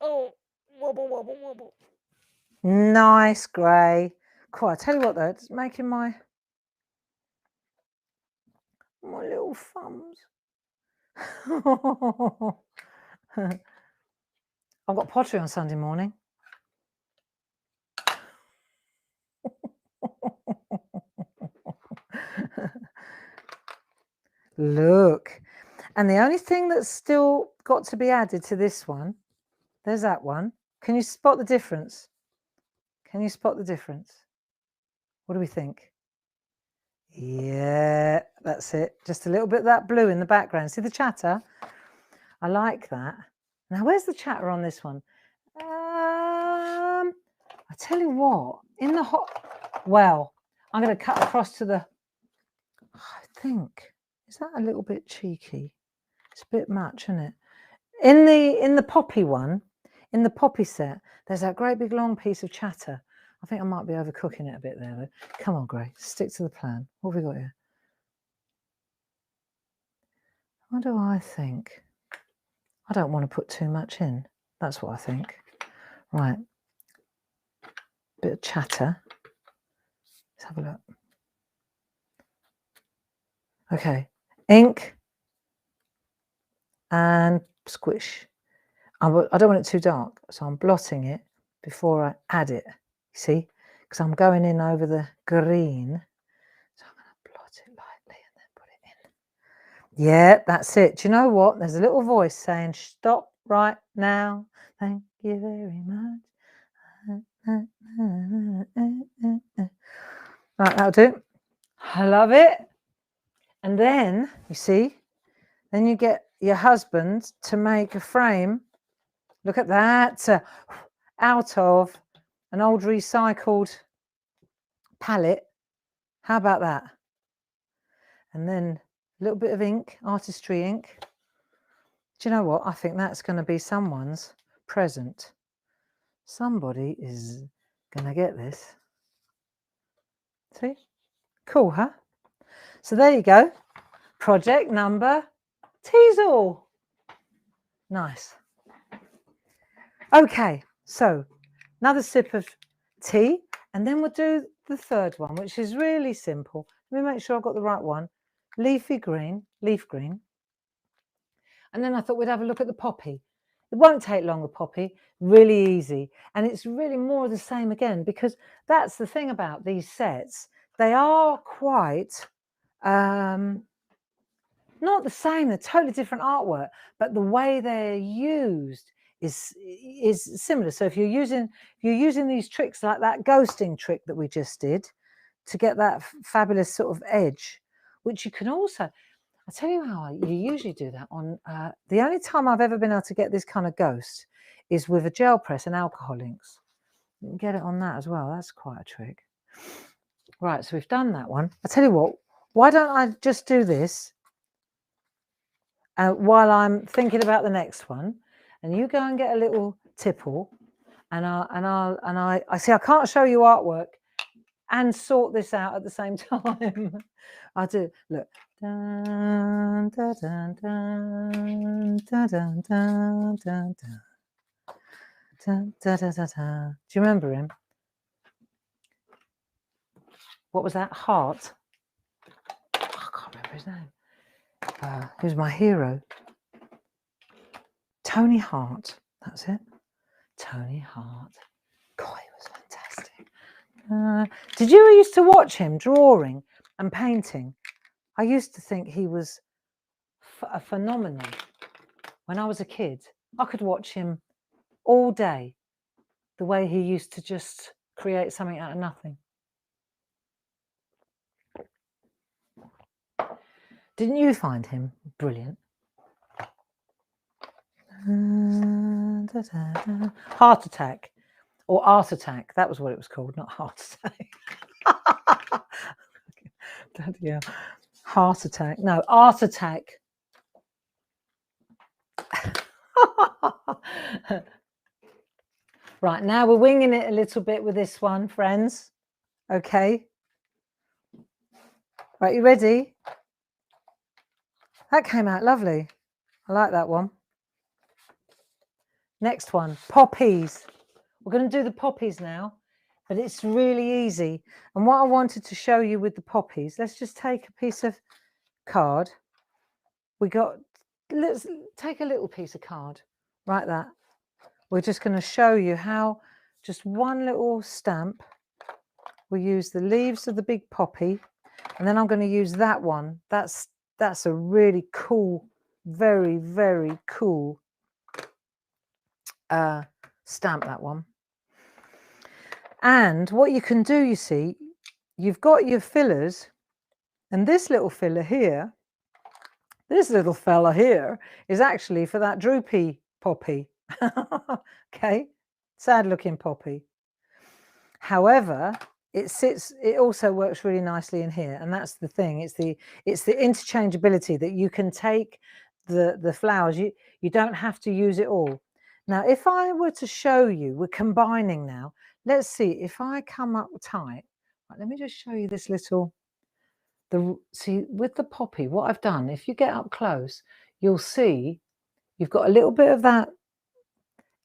Oh, wobble, wobble, wobble. Nice, grey. Cool, I tell you what though, it's making my little thumbs. I've got pottery on Sunday morning. Look. And the only thing that's still got to be added to this one, there's that one. Can you spot the difference? Can you spot the difference? What do we think? Yeah, that's it. Just a little bit of that blue in the background. See the chatter? I like that. Now, where's the chatter on this one? I tell you what, in the well, I'm going to cut across to the, I think, is that a little bit cheeky? It's a bit much, isn't it? In the poppy one, in the poppy set, there's that great big long piece of chatter. I think I might be overcooking it a bit there, though. Come on, Gray, stick to the plan. What have we got here? What do I think? I don't want to put too much in. That's what I think. Right. Bit of chatter. Let's have a look. Okay. Ink and squish. I don't want it too dark, so I'm blotting it before I add it. See? Because I'm going in over the green. So I'm going to blot it lightly and then put it in. Yeah, that's it. Do you know what? There's a little voice saying, stop right now. Thank you very much. Right, that'll do. I love it. And then, you see, then you get your husband to make a frame. Look at that. Out of an old recycled palette. How about that? And then a little bit of ink, artistry ink. Do you know what? I think that's going to be someone's present. Somebody is going to get this. See? Cool, huh? So there you go. Project number teasel. Nice. Okay, so another sip of tea, and then we'll do the third one, which is really simple. Let me make sure I've got the right one. Leafy green, leaf green. And then I thought we'd have a look at the poppy. It won't take long, the poppy, really easy. And it's really more of the same again, because that's the thing about these sets. They are quite, not the same, they're totally different artwork, but the way they're used is similar. So if you're using these tricks like that ghosting trick that we just did to get that fabulous sort of edge, which you can also, I'll tell you how you usually do that on, the only time I've ever been able to get this kind of ghost is with a gel press and alcohol inks. You can get it on that as well. That's quite a trick. Right, so we've done that one. I'll tell you what, why don't I just do this while I'm thinking about the next one, and you go and get a little tipple, and I see I can't show you artwork and sort this out at the same time. I do. Look. Dun, dun, dun, dun, dun, dun, dun, dun, dun. Dun, dun, dun, dun, dun. Do you remember him? What was that? Heart? I can't remember his name. Who's my hero? Tony Hart. That's it. Tony Hart. God, he was fantastic. Did you used to watch him drawing and painting? I used to think he was a phenomenon. When I was a kid, I could watch him all day, the way he used to just create something out of nothing. Didn't you find him brilliant? Heart Attack, or Art Attack. That was what it was called, not Heart Attack. Bloody hell. Heart Attack. No, Art Attack. Right, now we're winging it a little bit with this one, friends. Okay. Right, you ready? That came out lovely. I like that one. Next one, poppies. We're going to do the poppies now, but it's really easy. And what I wanted to show you with the poppies, let's just take a piece of card. Let's take a little piece of card, like that. We're just going to show you how just one little stamp. We'll use the leaves of the big poppy, and then I'm going to use that one. That's a really cool, very, very cool stamp, that one. And what you can do, you see, you've got your fillers, and this little filler here, this little fella here is actually for that droopy poppy. Okay, sad looking poppy. However, it also works really nicely in here, and that's the thing. It's the interchangeability that you can take the flowers. You don't have to use it all. Now, if I were to show you, we're combining now. Let's see if I come up tight. Right, let me just show you this little. See, with the poppy, what I've done, if you get up close, you'll see you've got a little bit of that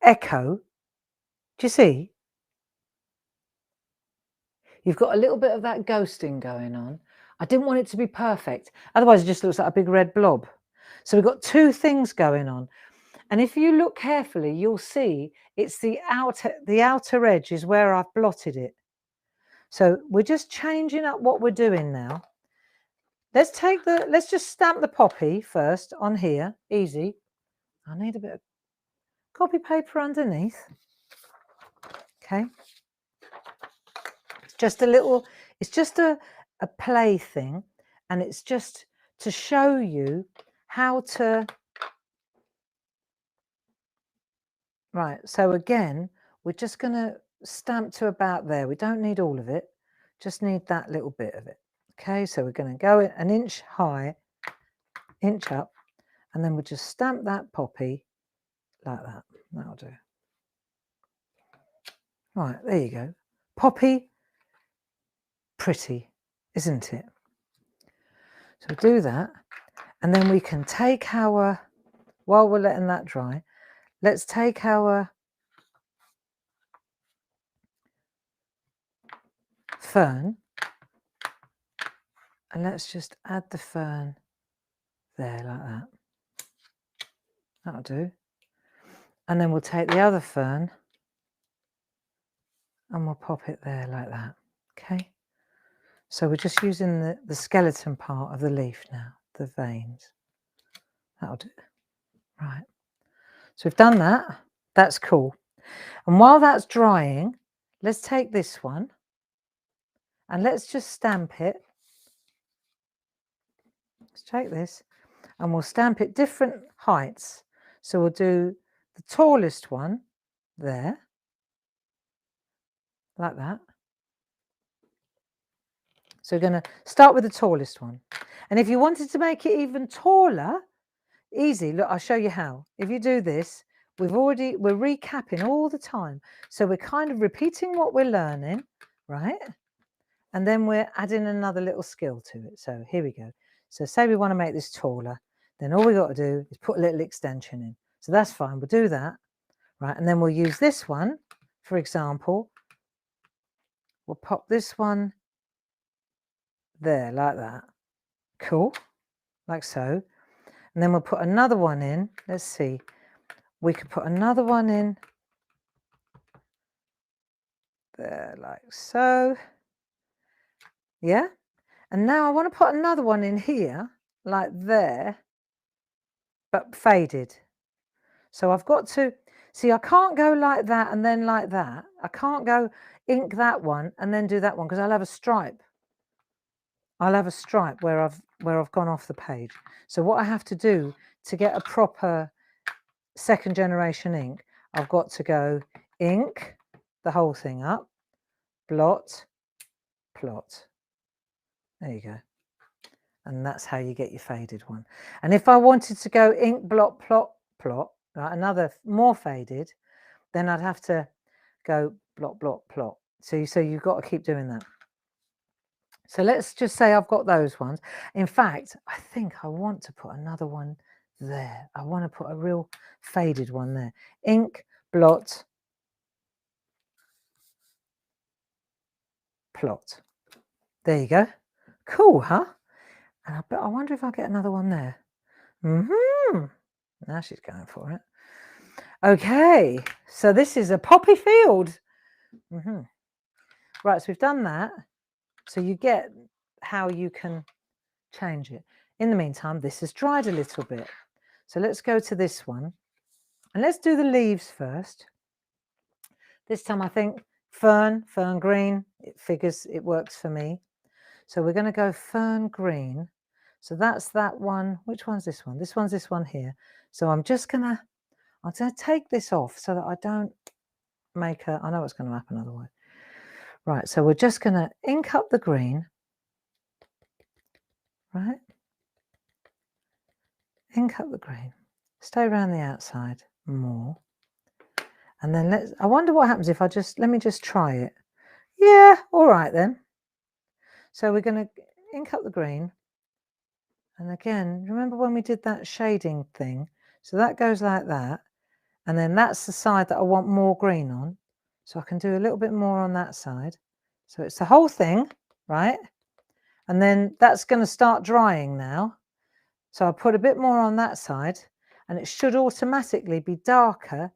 echo. Do you see? You've got a little bit of that ghosting going on. I didn't want it to be perfect. Otherwise, it just looks like a big red blob. So we've got two things going on. And if you look carefully, you'll see it's the outer edge is where I've blotted it. So we're just changing up what we're doing now. Let's just stamp the poppy first on here. Easy. I need a bit of copy paper underneath. Okay. It's just a play thing, and it's just to show you how to. Right, so again, we're just going to stamp to about there. We don't need all of it, just need that little bit of it. Okay, so we're going to go an inch high, inch up, and then we'll just stamp that poppy like that. That'll do. Right, there you go. Poppy, pretty, isn't it? So we'll do that, and then we can take our, while we're letting that dry, let's take our fern, and let's just add the fern there like that. That'll do. And then we'll take the other fern and we'll pop it there like that. Okay. So we're just using the skeleton part of the leaf now, the veins. That'll do. Right. So we've done that. That's cool. And while that's drying, let's take this one and let's just stamp it. Let's take this and we'll stamp it different heights. So we'll do the tallest one there, like that. So we're going to start with the tallest one. And if you wanted to make it even taller, Easy. Look, I'll show you how. If you do this, we're recapping all the time. So we're kind of repeating what we're learning, right? And then we're adding another little skill to it. So here we go. So say we want to make this taller, then all we got to do is put a little extension in. So that's fine. We'll do that, right? And then we'll use this one, for example. We'll pop this one there like that. Cool. Like so. And then we'll put another one in. Let's see. We could put another one in there like so. Yeah. And now I want to put another one in here like there, but faded. So I've got to, see, I can't go like that and then like that. I can't go ink that one and then do that one because I'll have a stripe. I'll have a stripe where I've gone off the page. So what I have to do to get a proper second generation ink, I've got to go ink the whole thing up, blot, plot. There you go. And that's how you get your faded one. And if I wanted to go ink, blot, plot, plot, right, another more faded, then I'd have to go blot, blot, plot. So you've got to keep doing that. So let's just say I've got those ones. In fact, I think I want to put another one there. I want to put a real faded one there. Ink, blot, plot. There you go. Cool, huh? And I wonder if I'll get another one there. Now she's going for it. Okay, so this is a poppy field. Right, so we've done that. So you get how you can change it. In the meantime, this has dried a little bit. So let's go to this one. And let's do the leaves first. This time I think fern green. It figures it works for me. So we're going to go fern green. So that's that one. Which one's this one? This one's this one here. So I'm going to take this off so that I don't make I know what's going to happen otherwise. Right, so we're just going to ink up the green, right? Ink up the green, stay around the outside more. And then I wonder what happens if let me just try it. Yeah, all right then. So we're going to ink up the green. And again, remember when we did that shading thing? So that goes like that. And then that's the side that I want more green on. So I can do a little bit more on that side. So it's the whole thing, right? And then that's going to start drying now. So I'll put a bit more on that side and it should automatically be darker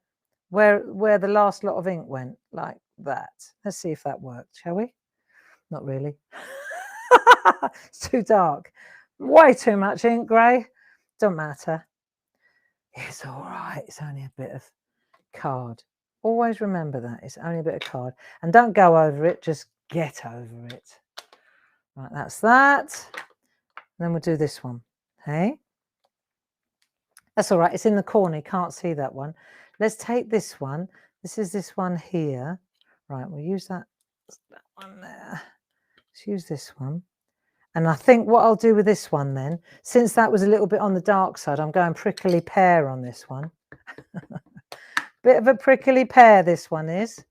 where the last lot of ink went, like that. Let's see if that worked, shall we? Not really. It's too dark. Way too much ink grey. Don't matter. It's all right. It's only a bit of card. Always remember that. It's only a bit of card. And don't go over it. Just get over it. Right, that's that. Then we'll do this one. Hey? That's all right. It's in the corner. You can't see that one. Let's take this one. This is this one here. Right, we'll use that one there. Let's use this one. And I think what I'll do with this one then, since that was a little bit on the dark side, I'm going prickly pear on this one. Bit of a prickly pear this one is.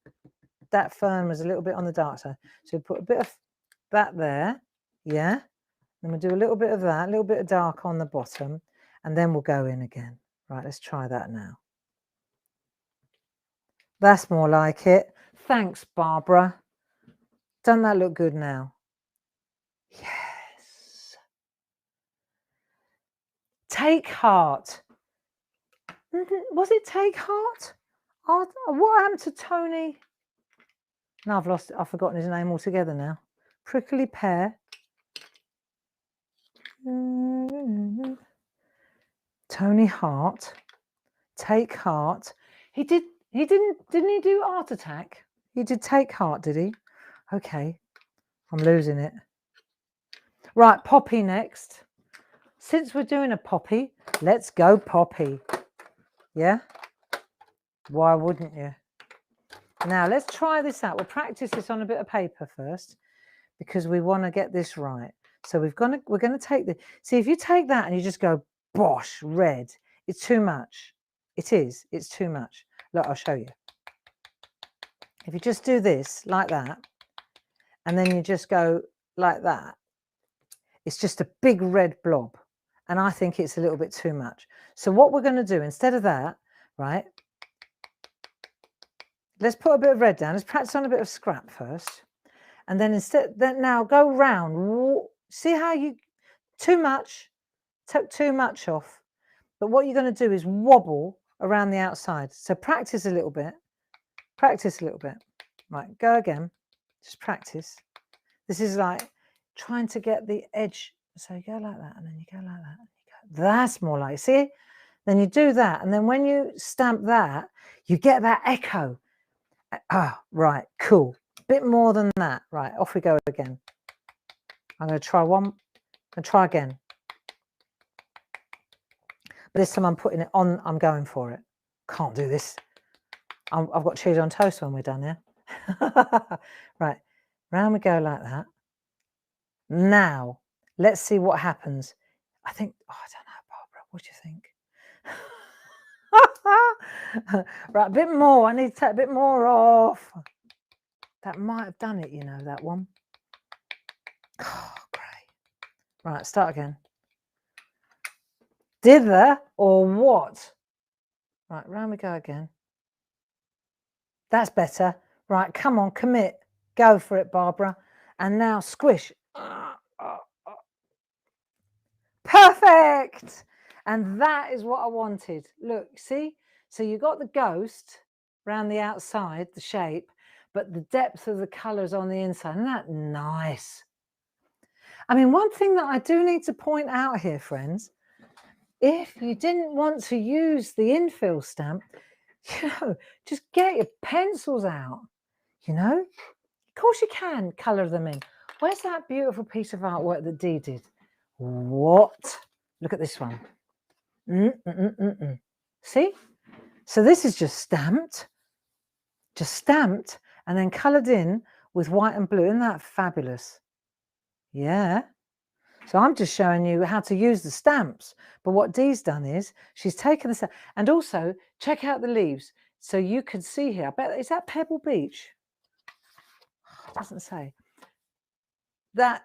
That fern was a little bit on the dark side. So put a bit of that there. Yeah. Then we'll do a little bit of that, a little bit of dark on the bottom. And then we'll go in again. Right, let's try that now. That's more like it. Thanks, Barbara. Doesn't that look good now? Yes. Take heart. Was it take heart? Oh, what happened to Tony? No, I've lost it. I've forgotten his name altogether now. Prickly pear. Tony Hart. Take heart. Didn't he do Art Attack? He did Take Heart, did he? Okay. I'm losing it. Right, Poppy next. Since we're doing a Poppy, let's go Poppy. Yeah? Why wouldn't you? Now, let's try this out. We'll practice this on a bit of paper first because we want to get this right. So we're going to take the... See, if you take that and you just go bosh, red. It's too much. It is. It's too much. Look, I'll show you. If you just do this like that, and then you just go like that, it's just a big red blob. And I think it's a little bit too much. So what we're going to do instead of that, right, let's put a bit of red down. Let's practice on a bit of scrap first. And then now go round. See how you, too much, took too much off. But what you're going to do is wobble around the outside. So practice a little bit. Practice a little bit. Right, go again. Just practice. This is like trying to get the edge. So you go like that, and then you go like that. And you go, that's more like, see? Then you do that. And then when you stamp that, you get that echo. Ah, right, cool. Bit more than that. Right, off we go again. I'm going to try one and try again. But this time I'm putting it on, I'm going for it. Can't do this. I've got cheese on toast when we're done here. Right, round we go like that. Now, let's see what happens. I think, oh, I don't know, Barbara, what do you think? Right, a bit more. I need to take a bit more off. That might have done it, you know, that one. Oh, great. Right, start again. Dither or what? Right, round we go again. That's better. Right, come on, commit. Go for it, Barbara. And now squish. Perfect. And that is what I wanted. Look, see? So you got the ghost around the outside, the shape, but the depth of the colours on the inside. Isn't that nice? I mean, one thing that I do need to point out here, friends, if you didn't want to use the infill stamp, you know, just get your pencils out, you know? Of course you can colour them in. Where's that beautiful piece of artwork that Dee did? What? Look at this one. See? So this is just stamped, and then coloured in with white and blue. Isn't that fabulous? Yeah. So I'm just showing you how to use the stamps. But what Dee's done is she's taken the stamp. And also, check out the leaves. So you can see here, I bet, is that Pebble Beach? It doesn't say. That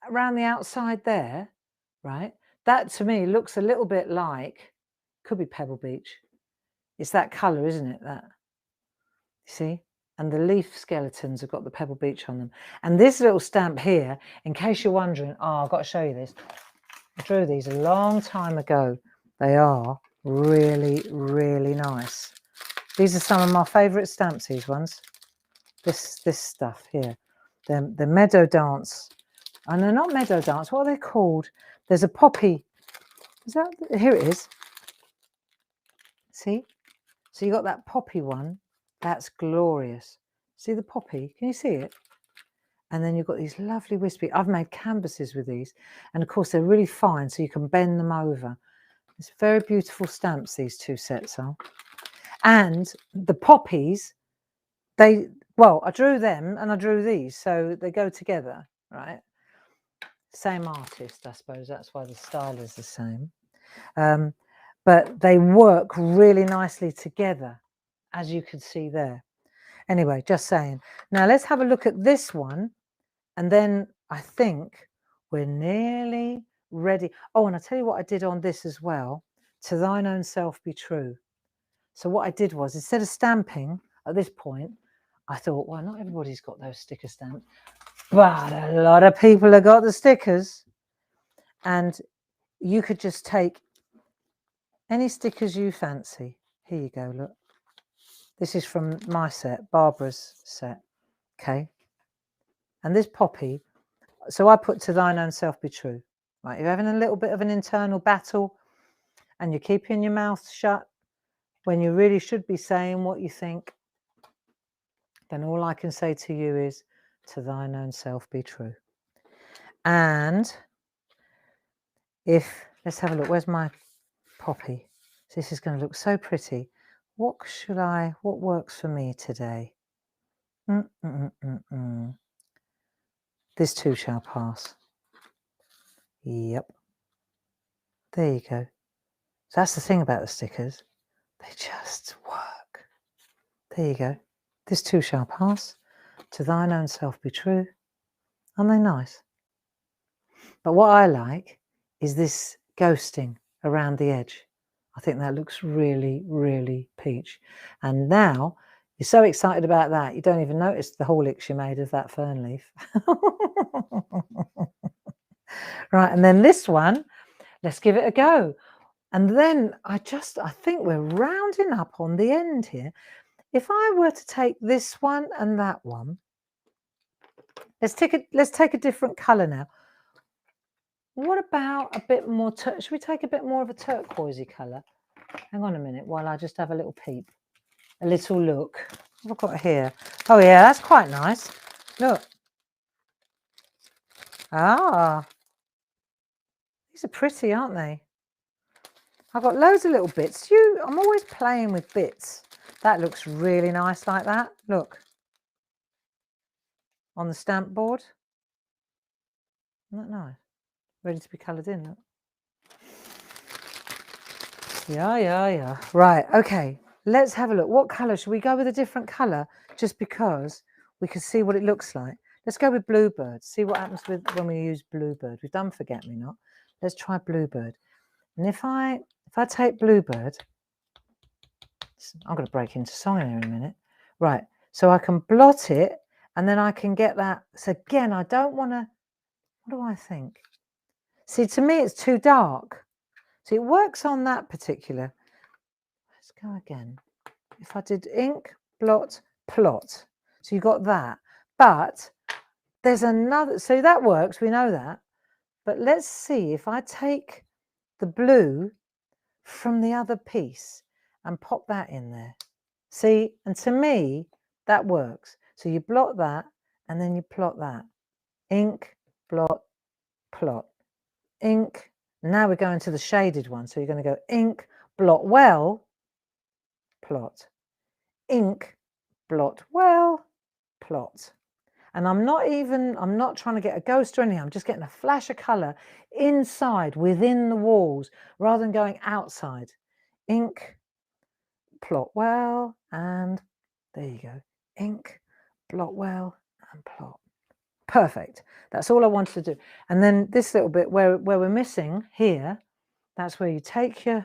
around the outside there, right? That to me looks a little bit like, could be Pebble Beach. It's that colour, isn't it? That, you see? And the leaf skeletons have got the Pebble Beach on them. And this little stamp here, in case you're wondering, oh, I've got to show you this. I drew these a long time ago. They are really, really nice. These are some of my favourite stamps, these ones. This stuff here. The Meadow Dance. And they're not Meadow Dance. What are they called? There's a poppy. Is that, here it is. See? So you got that poppy one. That's glorious. See the poppy? Can you see it? And then you've got these lovely wispy. I've made canvases with these. And of course, they're really fine, so you can bend them over. It's very beautiful stamps, these two sets are. And the poppies, well, I drew them and I drew these, so they go together, right? Same artist, I suppose. That's why the style is the same. But they work really nicely together, as you can see there. Anyway, just saying. Now let's have a look at this one, and then I think we're nearly ready. Oh, and I'll tell you what I did on this as well. To thine own self be true. So what I did was, instead of stamping at this point, I thought, well, not everybody's got those sticker stamps, but a lot of people have got the stickers. And you could just take any stickers you fancy. Here you go, look. This is from my set, Barbara's set, okay? And this poppy, so I put to thine own self be true. Right, you're having a little bit of an internal battle and you're keeping your mouth shut when you really should be saying what you think. Then all I can say to you is, to thine own self be true. And if, let's have a look, where's my poppy? This is going to look so pretty. What works for me today? This too shall pass. Yep. There you go. So that's the thing about the stickers. They just work. There you go. This too shall pass. To thine own self be true. Aren't they nice? But what I like is this ghosting around the edge. I think that looks really, really peach. And now you're so excited about that, you don't even notice the haulix you made of that fern leaf. Right, and then this one, let's give it a go. And then I think we're rounding up on the end here. If I were to take this one and that one, let's take a different colour now. What about a bit more, should we take a bit more of a turquoisey colour? Hang on a minute while I just have a little peep, a little look. What have I got here? Oh yeah, that's quite nice. Look. Ah, these are pretty, aren't they? I've got loads of little bits. I'm always playing with bits. That looks really nice like that. Look. On the stamp board. Isn't that nice? Ready to be coloured in. Look. Yeah. Right, okay. Let's have a look. What colour? Should we go with a different colour just because we can see what it looks like? Let's go with Bluebird. See what happens when we use Bluebird. We've done Forget Me Not. Let's try Bluebird. And if I take Bluebird, I'm going to break into song here in a minute. Right, so I can blot it and then I can get that. So again, I don't want to, what do I think? See, to me, it's too dark. So it works on that particular. Let's go again. If I did ink, blot, plot. So you got that. But there's another, so that works, we know that. But let's see if I take the blue from the other piece and pop that in there. See, and to me, that works. So you blot that and then you plot that. Ink, blot, plot. Ink. Now we're going to the shaded one. So you're going to go ink, blot well, plot. Ink, blot well, plot. And I'm not trying to get a ghost or anything. I'm just getting a flash of colour inside, within the walls, rather than going outside. Ink, plot well, and there you go. Ink, blot well, and plot. Perfect. That's all I wanted to do. And then this little bit where we're missing here, that's where you take your,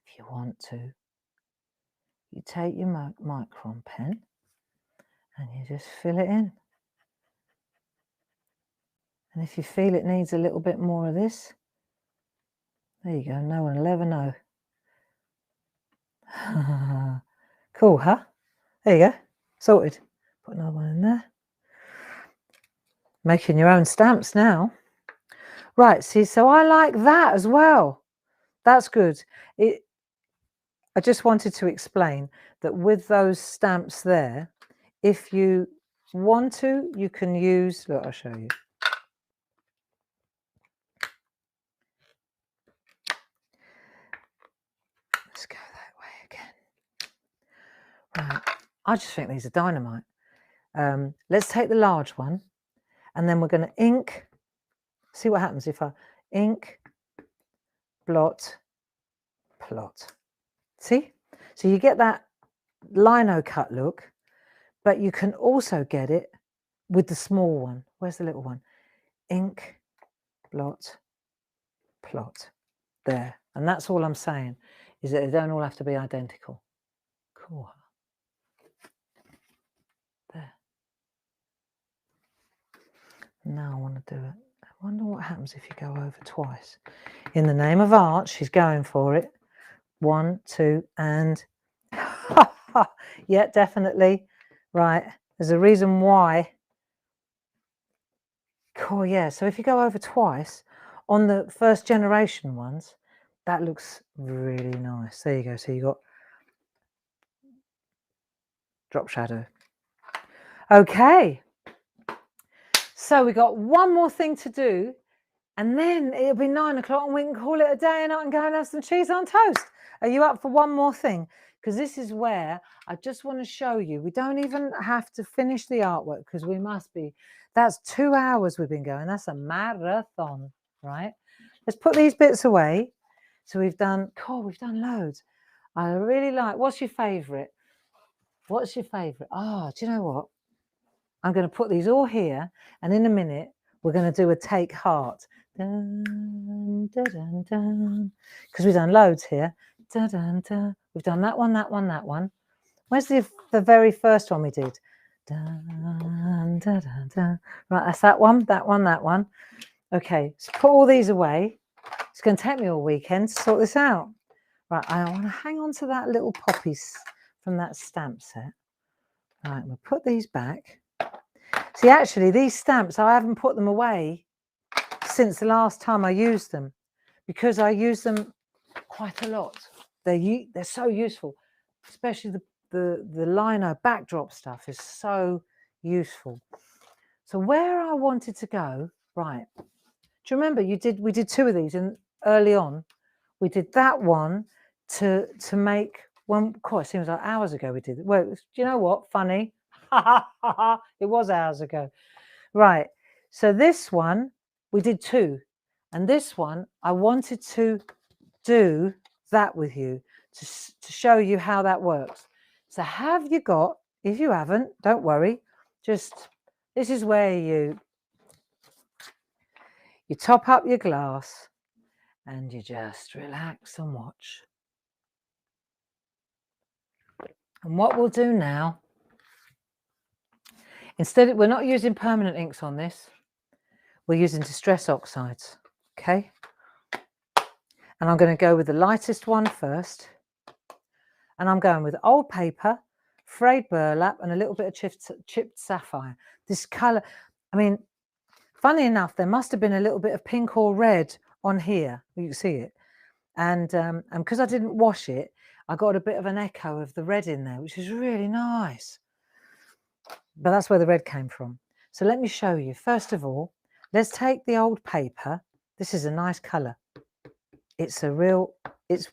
if you want to, you take your micron pen and you just fill it in. And if you feel it needs a little bit more of this, there you go. No one will ever know. Cool, huh? There you go. Sorted. Put another one in there. Making your own stamps now. Right, see, so I like that as well. That's good. I just wanted to explain that with those stamps there, if you want to, you can use, look, I'll show you. Let's go that way again. Right, I just think these are dynamite. Let's take the large one and then we're going to ink. See what happens if I ink, blot, plot. See? So you get that Linocut look, but you can also get it with the small one. Where's the little one? Ink, blot, plot. There. And that's all I'm saying, is that they don't all have to be identical. Cool. There. Now I want to do it. I wonder what happens if you go over twice. In the name of art, she's going for it. 1, 2, and yeah, definitely. Right. There's a reason why. Cool, yeah. So if you go over twice on the first generation ones, that looks really nice. There you go. So you got drop shadow. Okay. So we got one more thing to do, and then it'll be 9 o'clock and we can call it a day and I can go and have some cheese on toast. Are you up for one more thing? Because this is where I just want to show you. We don't even have to finish the artwork because we must be. That's 2 hours we've been going. That's a marathon, right? Let's put these bits away. So we've done, cool, we've done loads. I really like, what's your favourite? What's your favourite? Oh, do you know what? I'm going to put these all here, and in a minute, we're going to do a take heart. Dun, dun, dun, dun. Because we've done loads here. Dun, dun, dun. We've done that one, that one, that one. Where's the very first one we did? Dun, dun, dun, dun. Right, that's that one, that one, that one. Okay, so put all these away. It's going to take me all weekend to sort this out. Right, I want to hang on to that little poppies from that stamp set. Right, we'll put these back. See, actually, these stamps, I haven't put them away since the last time I used them, because I use them quite a lot. They're so useful, especially the lino backdrop stuff is so useful. So where I wanted to go, right? Do you remember we did two of these early on? We did that one to make one. God, it seems like hours ago we did it. Well, do you know what? Funny. It was hours ago. Right. So this one, we did two. And this one, I wanted to do that with you to show you how that works. So have you got, if you haven't, don't worry, just, this is where you top up your glass and you just relax and watch. And what we'll do now, instead, we're not using permanent inks on this. We're using distress oxides, okay? And I'm going to go with the lightest one first. And I'm going with old paper, frayed burlap, and a little bit of chipped sapphire. This colour, I mean, funny enough, there must have been a little bit of pink or red on here. You can see it. And because I didn't wash it, I got a bit of an echo of the red in there, which is really nice. But that's where the red came from. So let me show you. First of all, let's take the old paper. This is a nice colour. It's a real, it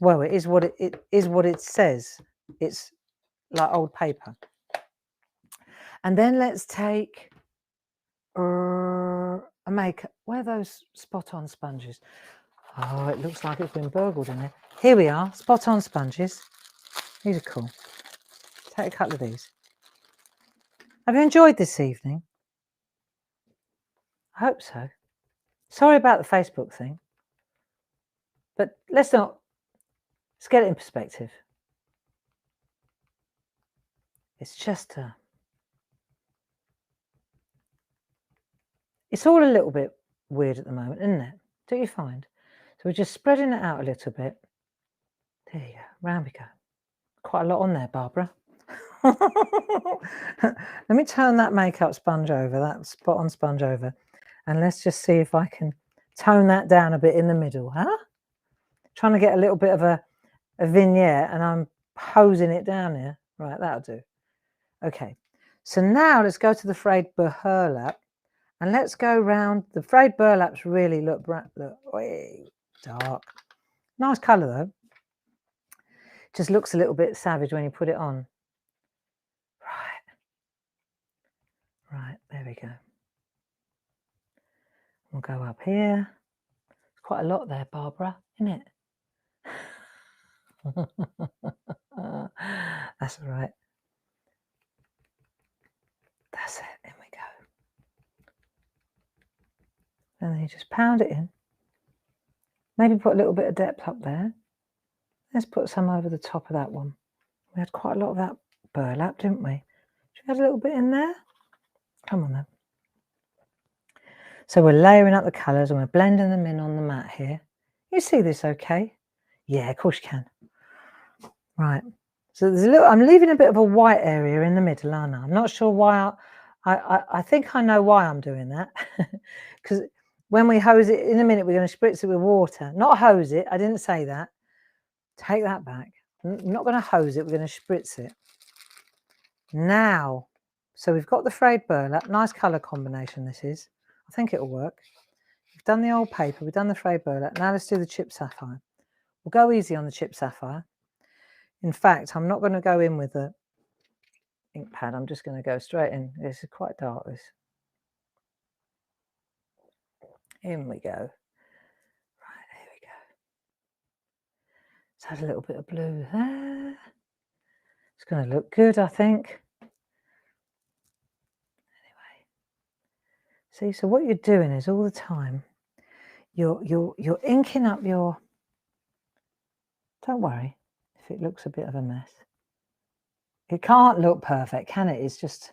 is what it says. It's like old paper. And then let's take a makeup. Where are those spot-on sponges? Oh, it looks like it's been burgled in there. Here we are, spot-on sponges. These are cool. Take a couple of these. Have you enjoyed this evening? I hope so. Sorry about the Facebook thing. But let's get it in perspective. It's just it's all a little bit weird at the moment, isn't it? Don't you find? So we're just spreading it out a little bit. There you go. Round we go. Quite a lot on there, Barbara. Let me turn that makeup sponge over, that spot-on sponge over, and let's just see if I can tone that down a bit in the middle, huh? Trying to get a little bit of a vignette, and I'm posing it down here. Right, that'll do. Okay, so now let's go to the frayed burlap, and let's go round. The frayed burlaps really look way dark. Nice colour though. Just looks a little bit savage when you put it on. Right, there we go. We'll go up here. It's quite a lot there, Barbara, isn't it? That's all right. That's it. In we go. And then you just pound it in. Maybe put a little bit of depth up there. Let's put some over the top of that one. We had quite a lot of that burlap, didn't we? Should we add a little bit in there? Come on then. So we're layering up the colours and we're blending them in on the mat here. You see this okay? Yeah, of course you can. Right. So there's a little, I'm leaving a bit of a white area in the middle, aren't I? I'm not sure why. I think I know why I'm doing that. Because when we hose it, in a minute, we're going to spritz it with water. Not hose it. I didn't say that. Take that back. I'm not going to hose it. We're going to spritz it. Now, so we've got the frayed burlap. Nice colour combination this is. I think it'll work. We've done the old paper. We've done the frayed burlap. Now let's do the chipped sapphire. We'll go easy on the chipped sapphire. In fact, I'm not going to go in with the ink pad. I'm just going to go straight in. This is quite dark, this. In we go. Right, here we go. Let's add a little bit of blue there. It's going to look good, I think. Anyway, see, so what you're doing is all the time you're inking up your. Don't worry if it looks a bit of a mess. It can't look perfect, can it? It's just.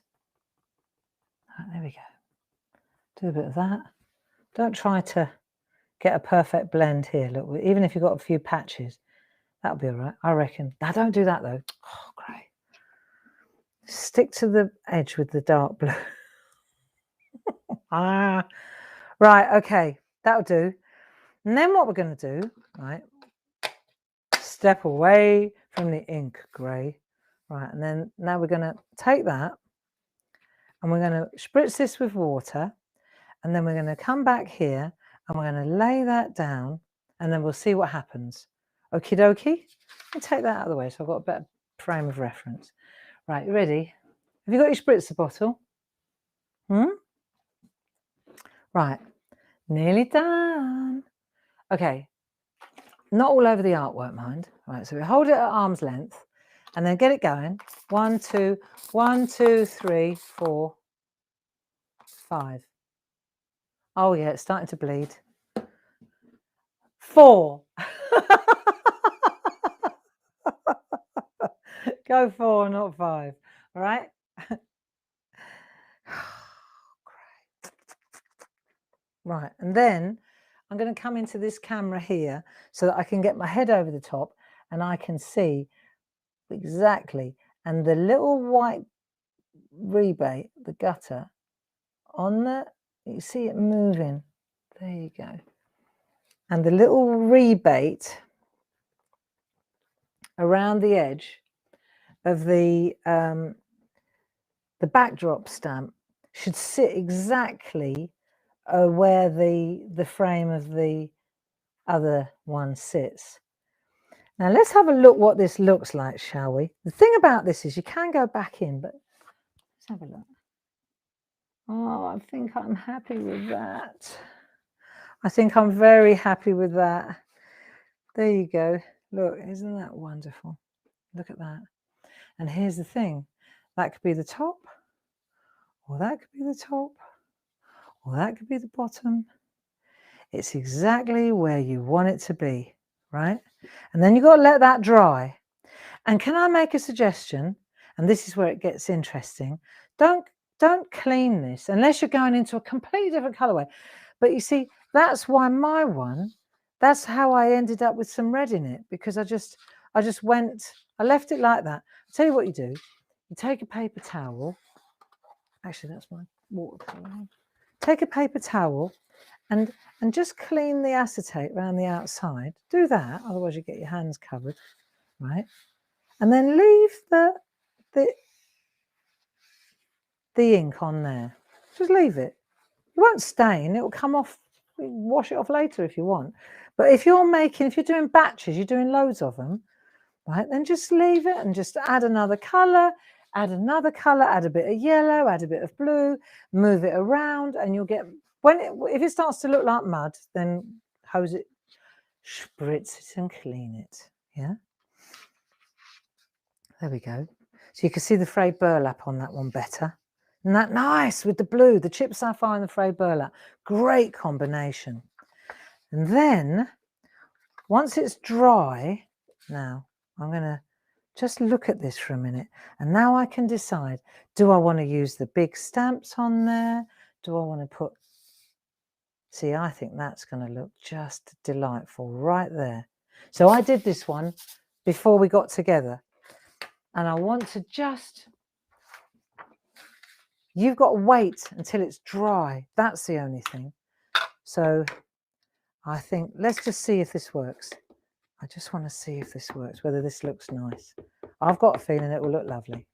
Right, there we go. Do a bit of that. Don't try to get a perfect blend here. Look, even if you've got a few patches, that'll be all right, I reckon. Now, don't do that though. Oh, great. Stick to the edge with the dark blue. Right, okay, that'll do. And then what we're going to do, right, step away from the ink grey. Right, and then now we're going to take that and we're going to spritz this with water, and then we're going to come back here and we're going to lay that down, and then we'll see what happens. Okie dokie. Let me take that out of the way so I've got a better frame of reference. Right, you ready? Have you got your spritzer bottle? Right, nearly done. Okay, not all over the artwork, mind. Right, so we hold it at arm's length and then get it going. 1, 2, 1, 2, 3, 4, 5. Oh yeah, it's starting to bleed. 4. Go 4, not 5. All right. Great. Right, and then I'm going to come into this camera here so that I can get my head over the top and I can see exactly. And the little white rebate, the gutter, on the, you see it moving. There you go. And the little rebate around the edge of the backdrop stamp should sit exactly where the frame of the other one sits. Now let's have a look what this looks like, shall we? The thing about this is you can go back in, but let's have a look. Oh, I think I'm happy with that. I think I'm very happy with that. There you go. Look, isn't that wonderful? Look at that. And here's the thing. That could be the top, or that could be the top, or that could be the bottom. It's exactly where you want it to be, right? And then you've got to let that dry. And can I make a suggestion? And this is where it gets interesting. Don't clean this unless you're going into a completely different colorway. But you see, that's why my one, that's how I ended up with some red in it, because I just left it like that. I'll tell you what you do. You take a paper towel. Actually, that's my watercolor. Take a paper towel and just clean the acetate around the outside. Do that, otherwise you get your hands covered, right? And then leave the ink on there. Just leave it. It won't stain. It will come off. Wash it off later if you want. But if you're doing batches, you're doing loads of them, right? Then just leave it and just add another colour, add a bit of yellow, add a bit of blue, move it around, and you'll get, if it starts to look like mud, then hose it, spritz it and clean it. Yeah. There we go. So you can see the frayed burlap on that one better. Isn't that nice with the blue, the chip sapphire and the frayed burlap? Great combination. And then once it's dry, now I'm going to just look at this for a minute. And now I can decide, do I want to use the big stamps on there? Do I want to put, see, I think that's going to look just delightful right there. So I did this one before we got together. And I want to just, you've got to wait until it's dry. That's the only thing. So I think, let's just see if this works. I just want to see if this works, whether this looks nice. I've got a feeling it will look lovely.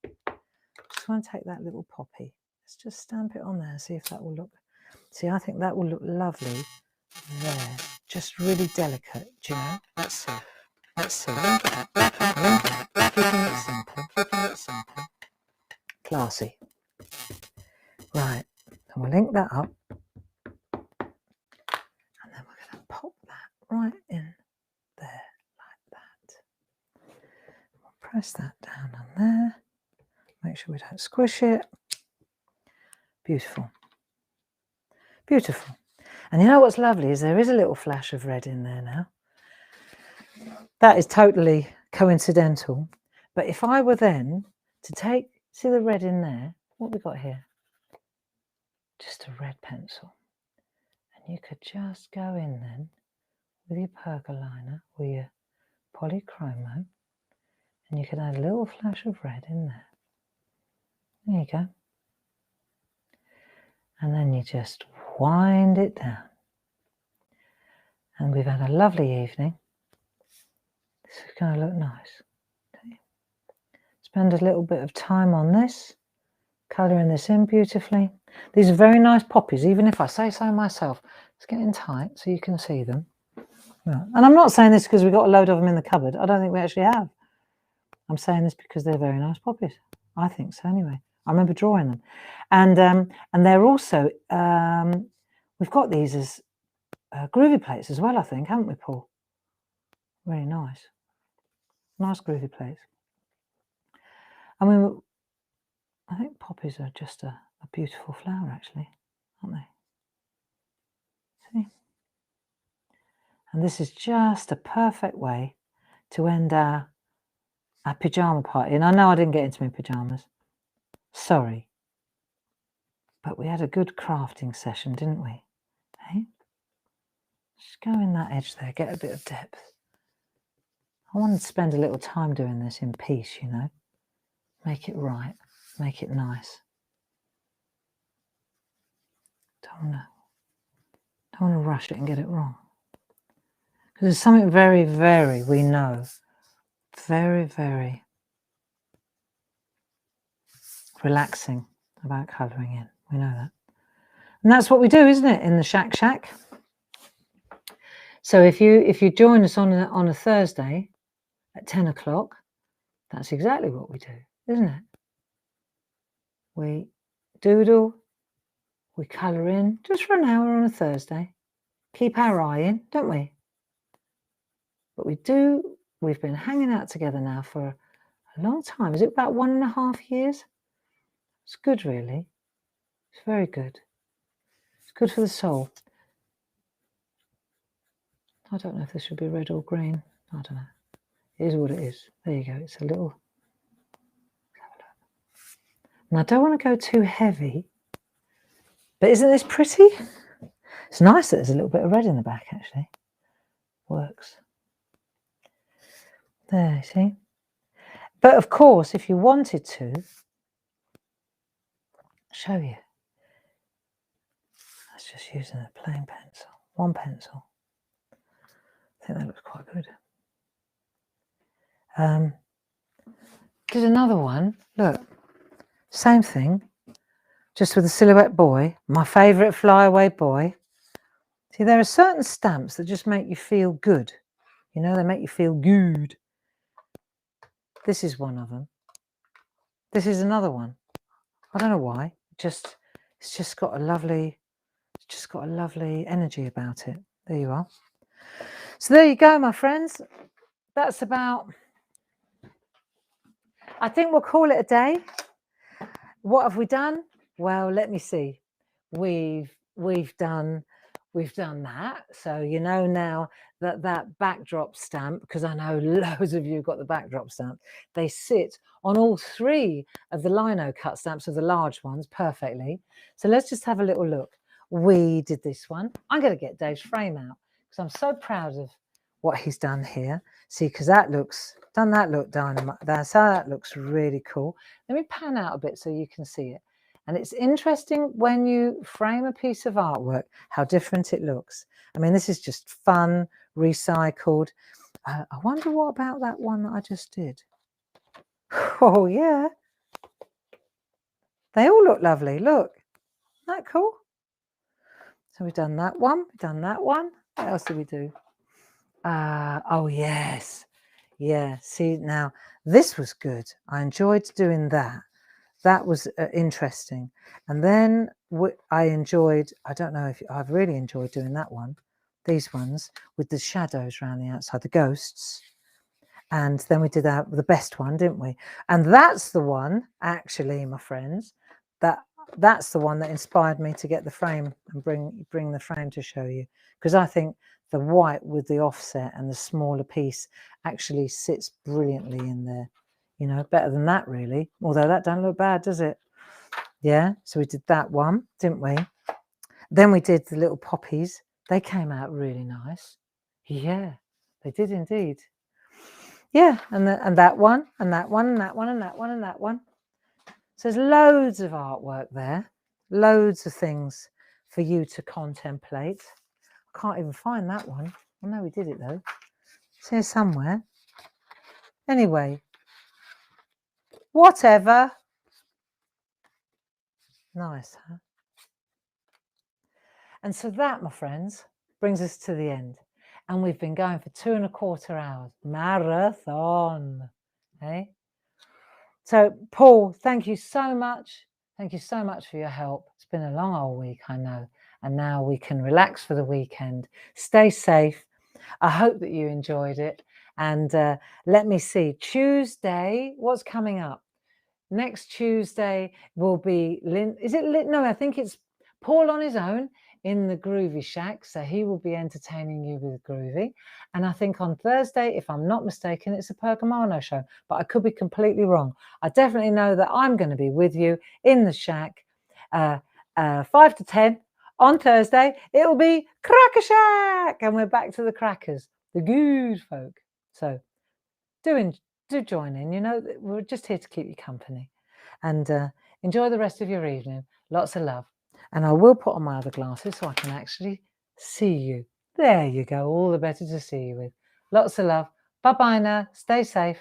Just want to take that little poppy. Let's just stamp it on there and see if that will look. See, I think that will look lovely there. Just really delicate, do you know? Let's see. Let's see. Keeping it simple. Classy. Right. And we'll link that up. And then we're going to pop that right in there like that. press that down on there. Make sure we don't squish it. Beautiful. Beautiful. And you know what's lovely is there is a little flash of red in there now. That is totally coincidental. But if I were then to take, see the red in there? What have we got here? Just a red pencil. And you could just go in then with your percoliner or your polychromo, and you could add a little flash of red in there. There you go. And then you just wind it down. And we've had a lovely evening. This is going to look nice. Okay. Spend a little bit of time on this, colouring this in beautifully. These are very nice poppies, even if I say so myself. It's getting tight so you can see them. Yeah. And I'm not saying this because we've got a load of them in the cupboard. I don't think we actually have. I'm saying this because they're very nice poppies. I think so anyway. I remember drawing them. And they're also, we've got these as groovy plates as well, I think, haven't we, Paul? Really nice. Nice groovy plates. I mean, I think poppies are just a beautiful flower, actually, aren't they? See? And this is just a perfect way to end our pyjama party. And I know I didn't get into my pyjamas. Sorry. But we had a good crafting session, didn't we? Hey? Just go in that edge there, get a bit of depth. I wanted to spend a little time doing this in peace, you know. Make it right, make it nice. Don't want to rush it and get it wrong. Because there's something very, very, we know, very, very relaxing about colouring in. We know that. And that's what we do, isn't it, in the Shack? So if you join us on a Thursday at 10 o'clock, that's exactly what we do, isn't it? We doodle, we colour in just for an hour on a Thursday. Keep our eye in, don't we? But we've been hanging out together now for a long time. Is it about 1.5 years? It's good, really. It's very good. It's good for the soul. I don't know if this should be red or green. I don't know. It is what it is. There you go. It's a little... And I don't want to go too heavy. But isn't this pretty? It's nice that there's a little bit of red in the back, actually. Works. There, see? But of course, if you wanted to, show you. Let's just using a plain pencil. One pencil. I think that looks quite good. Did another one. Look, same thing. Just with a silhouette boy. My favourite flyaway boy. See, there are certain stamps that just make you feel good. You know, they make you feel good. This is one of them. This is another one. I don't know why. It's just got a lovely energy about it. There you are. So there you go, my friends. That's about, I think we'll call it a day. What have we done? Well, let me see. We've done that. So you know now that backdrop stamp, because I know loads of you got the backdrop stamp, they sit on all 3 of the Linocut stamps, of the large ones, perfectly. So let's just have a little look. We did this one. I'm going to get Dave's frame out because I'm so proud of what he's done here. See, because that looks dynamite. That looks really cool. Let me pan out a bit so you can see it. And it's interesting when you frame a piece of artwork, how different it looks. I mean, this is just fun, recycled. I wonder what about that one that I just did. Oh, yeah. They all look lovely. Look. Isn't that cool? So we've done that one. We've done that one. What else did we do? Oh, yes. Yeah. See, now, this was good. I enjoyed doing that. That was interesting. And then I don't know if I've really enjoyed doing that one, these ones with the shadows around the outside, the ghosts. And then we did the best one, didn't we? And that's the one, actually, my friends, that's the one that inspired me to get the frame and bring the frame to show you, because I think the white with the offset and the smaller piece actually sits brilliantly in there. You know, better than that, really. Although that don't look bad, does it? Yeah, so we did that one, didn't we? Then we did the little poppies. They came out really nice. Yeah, they did indeed. Yeah, and that one, and that one, and that one, and that one, and that one. So there's loads of artwork there, loads of things for you to contemplate. I can't even find that one. I know we did it though. It's here somewhere. Anyway, whatever. Nice, huh? And so that, my friends, brings us to the end. And we've been going for 2.25 hours. Marathon. Okay? So, Paul, thank you so much. Thank you so much for your help. It's been a long old week, I know. And now we can relax for the weekend. Stay safe. I hope that you enjoyed it. And let me see. Tuesday, what's coming up? Next Tuesday will be No, I think it's Paul on his own in the Groovy Shack. So he will be entertaining you with Groovy. And I think on Thursday, if I'm not mistaken, it's a Pergamano show, but I could be completely wrong. I definitely know that I'm going to be with you in the shack 5 to 10 on Thursday. It will be Cracker Shack, and we're back to the crackers, the good folk. So do join in. You know, we're just here to keep you company. And enjoy the rest of your evening. Lots of love. And I will put on my other glasses so I can actually see you. There you go. All the better to see you with. Lots of love. Bye-bye now. Stay safe.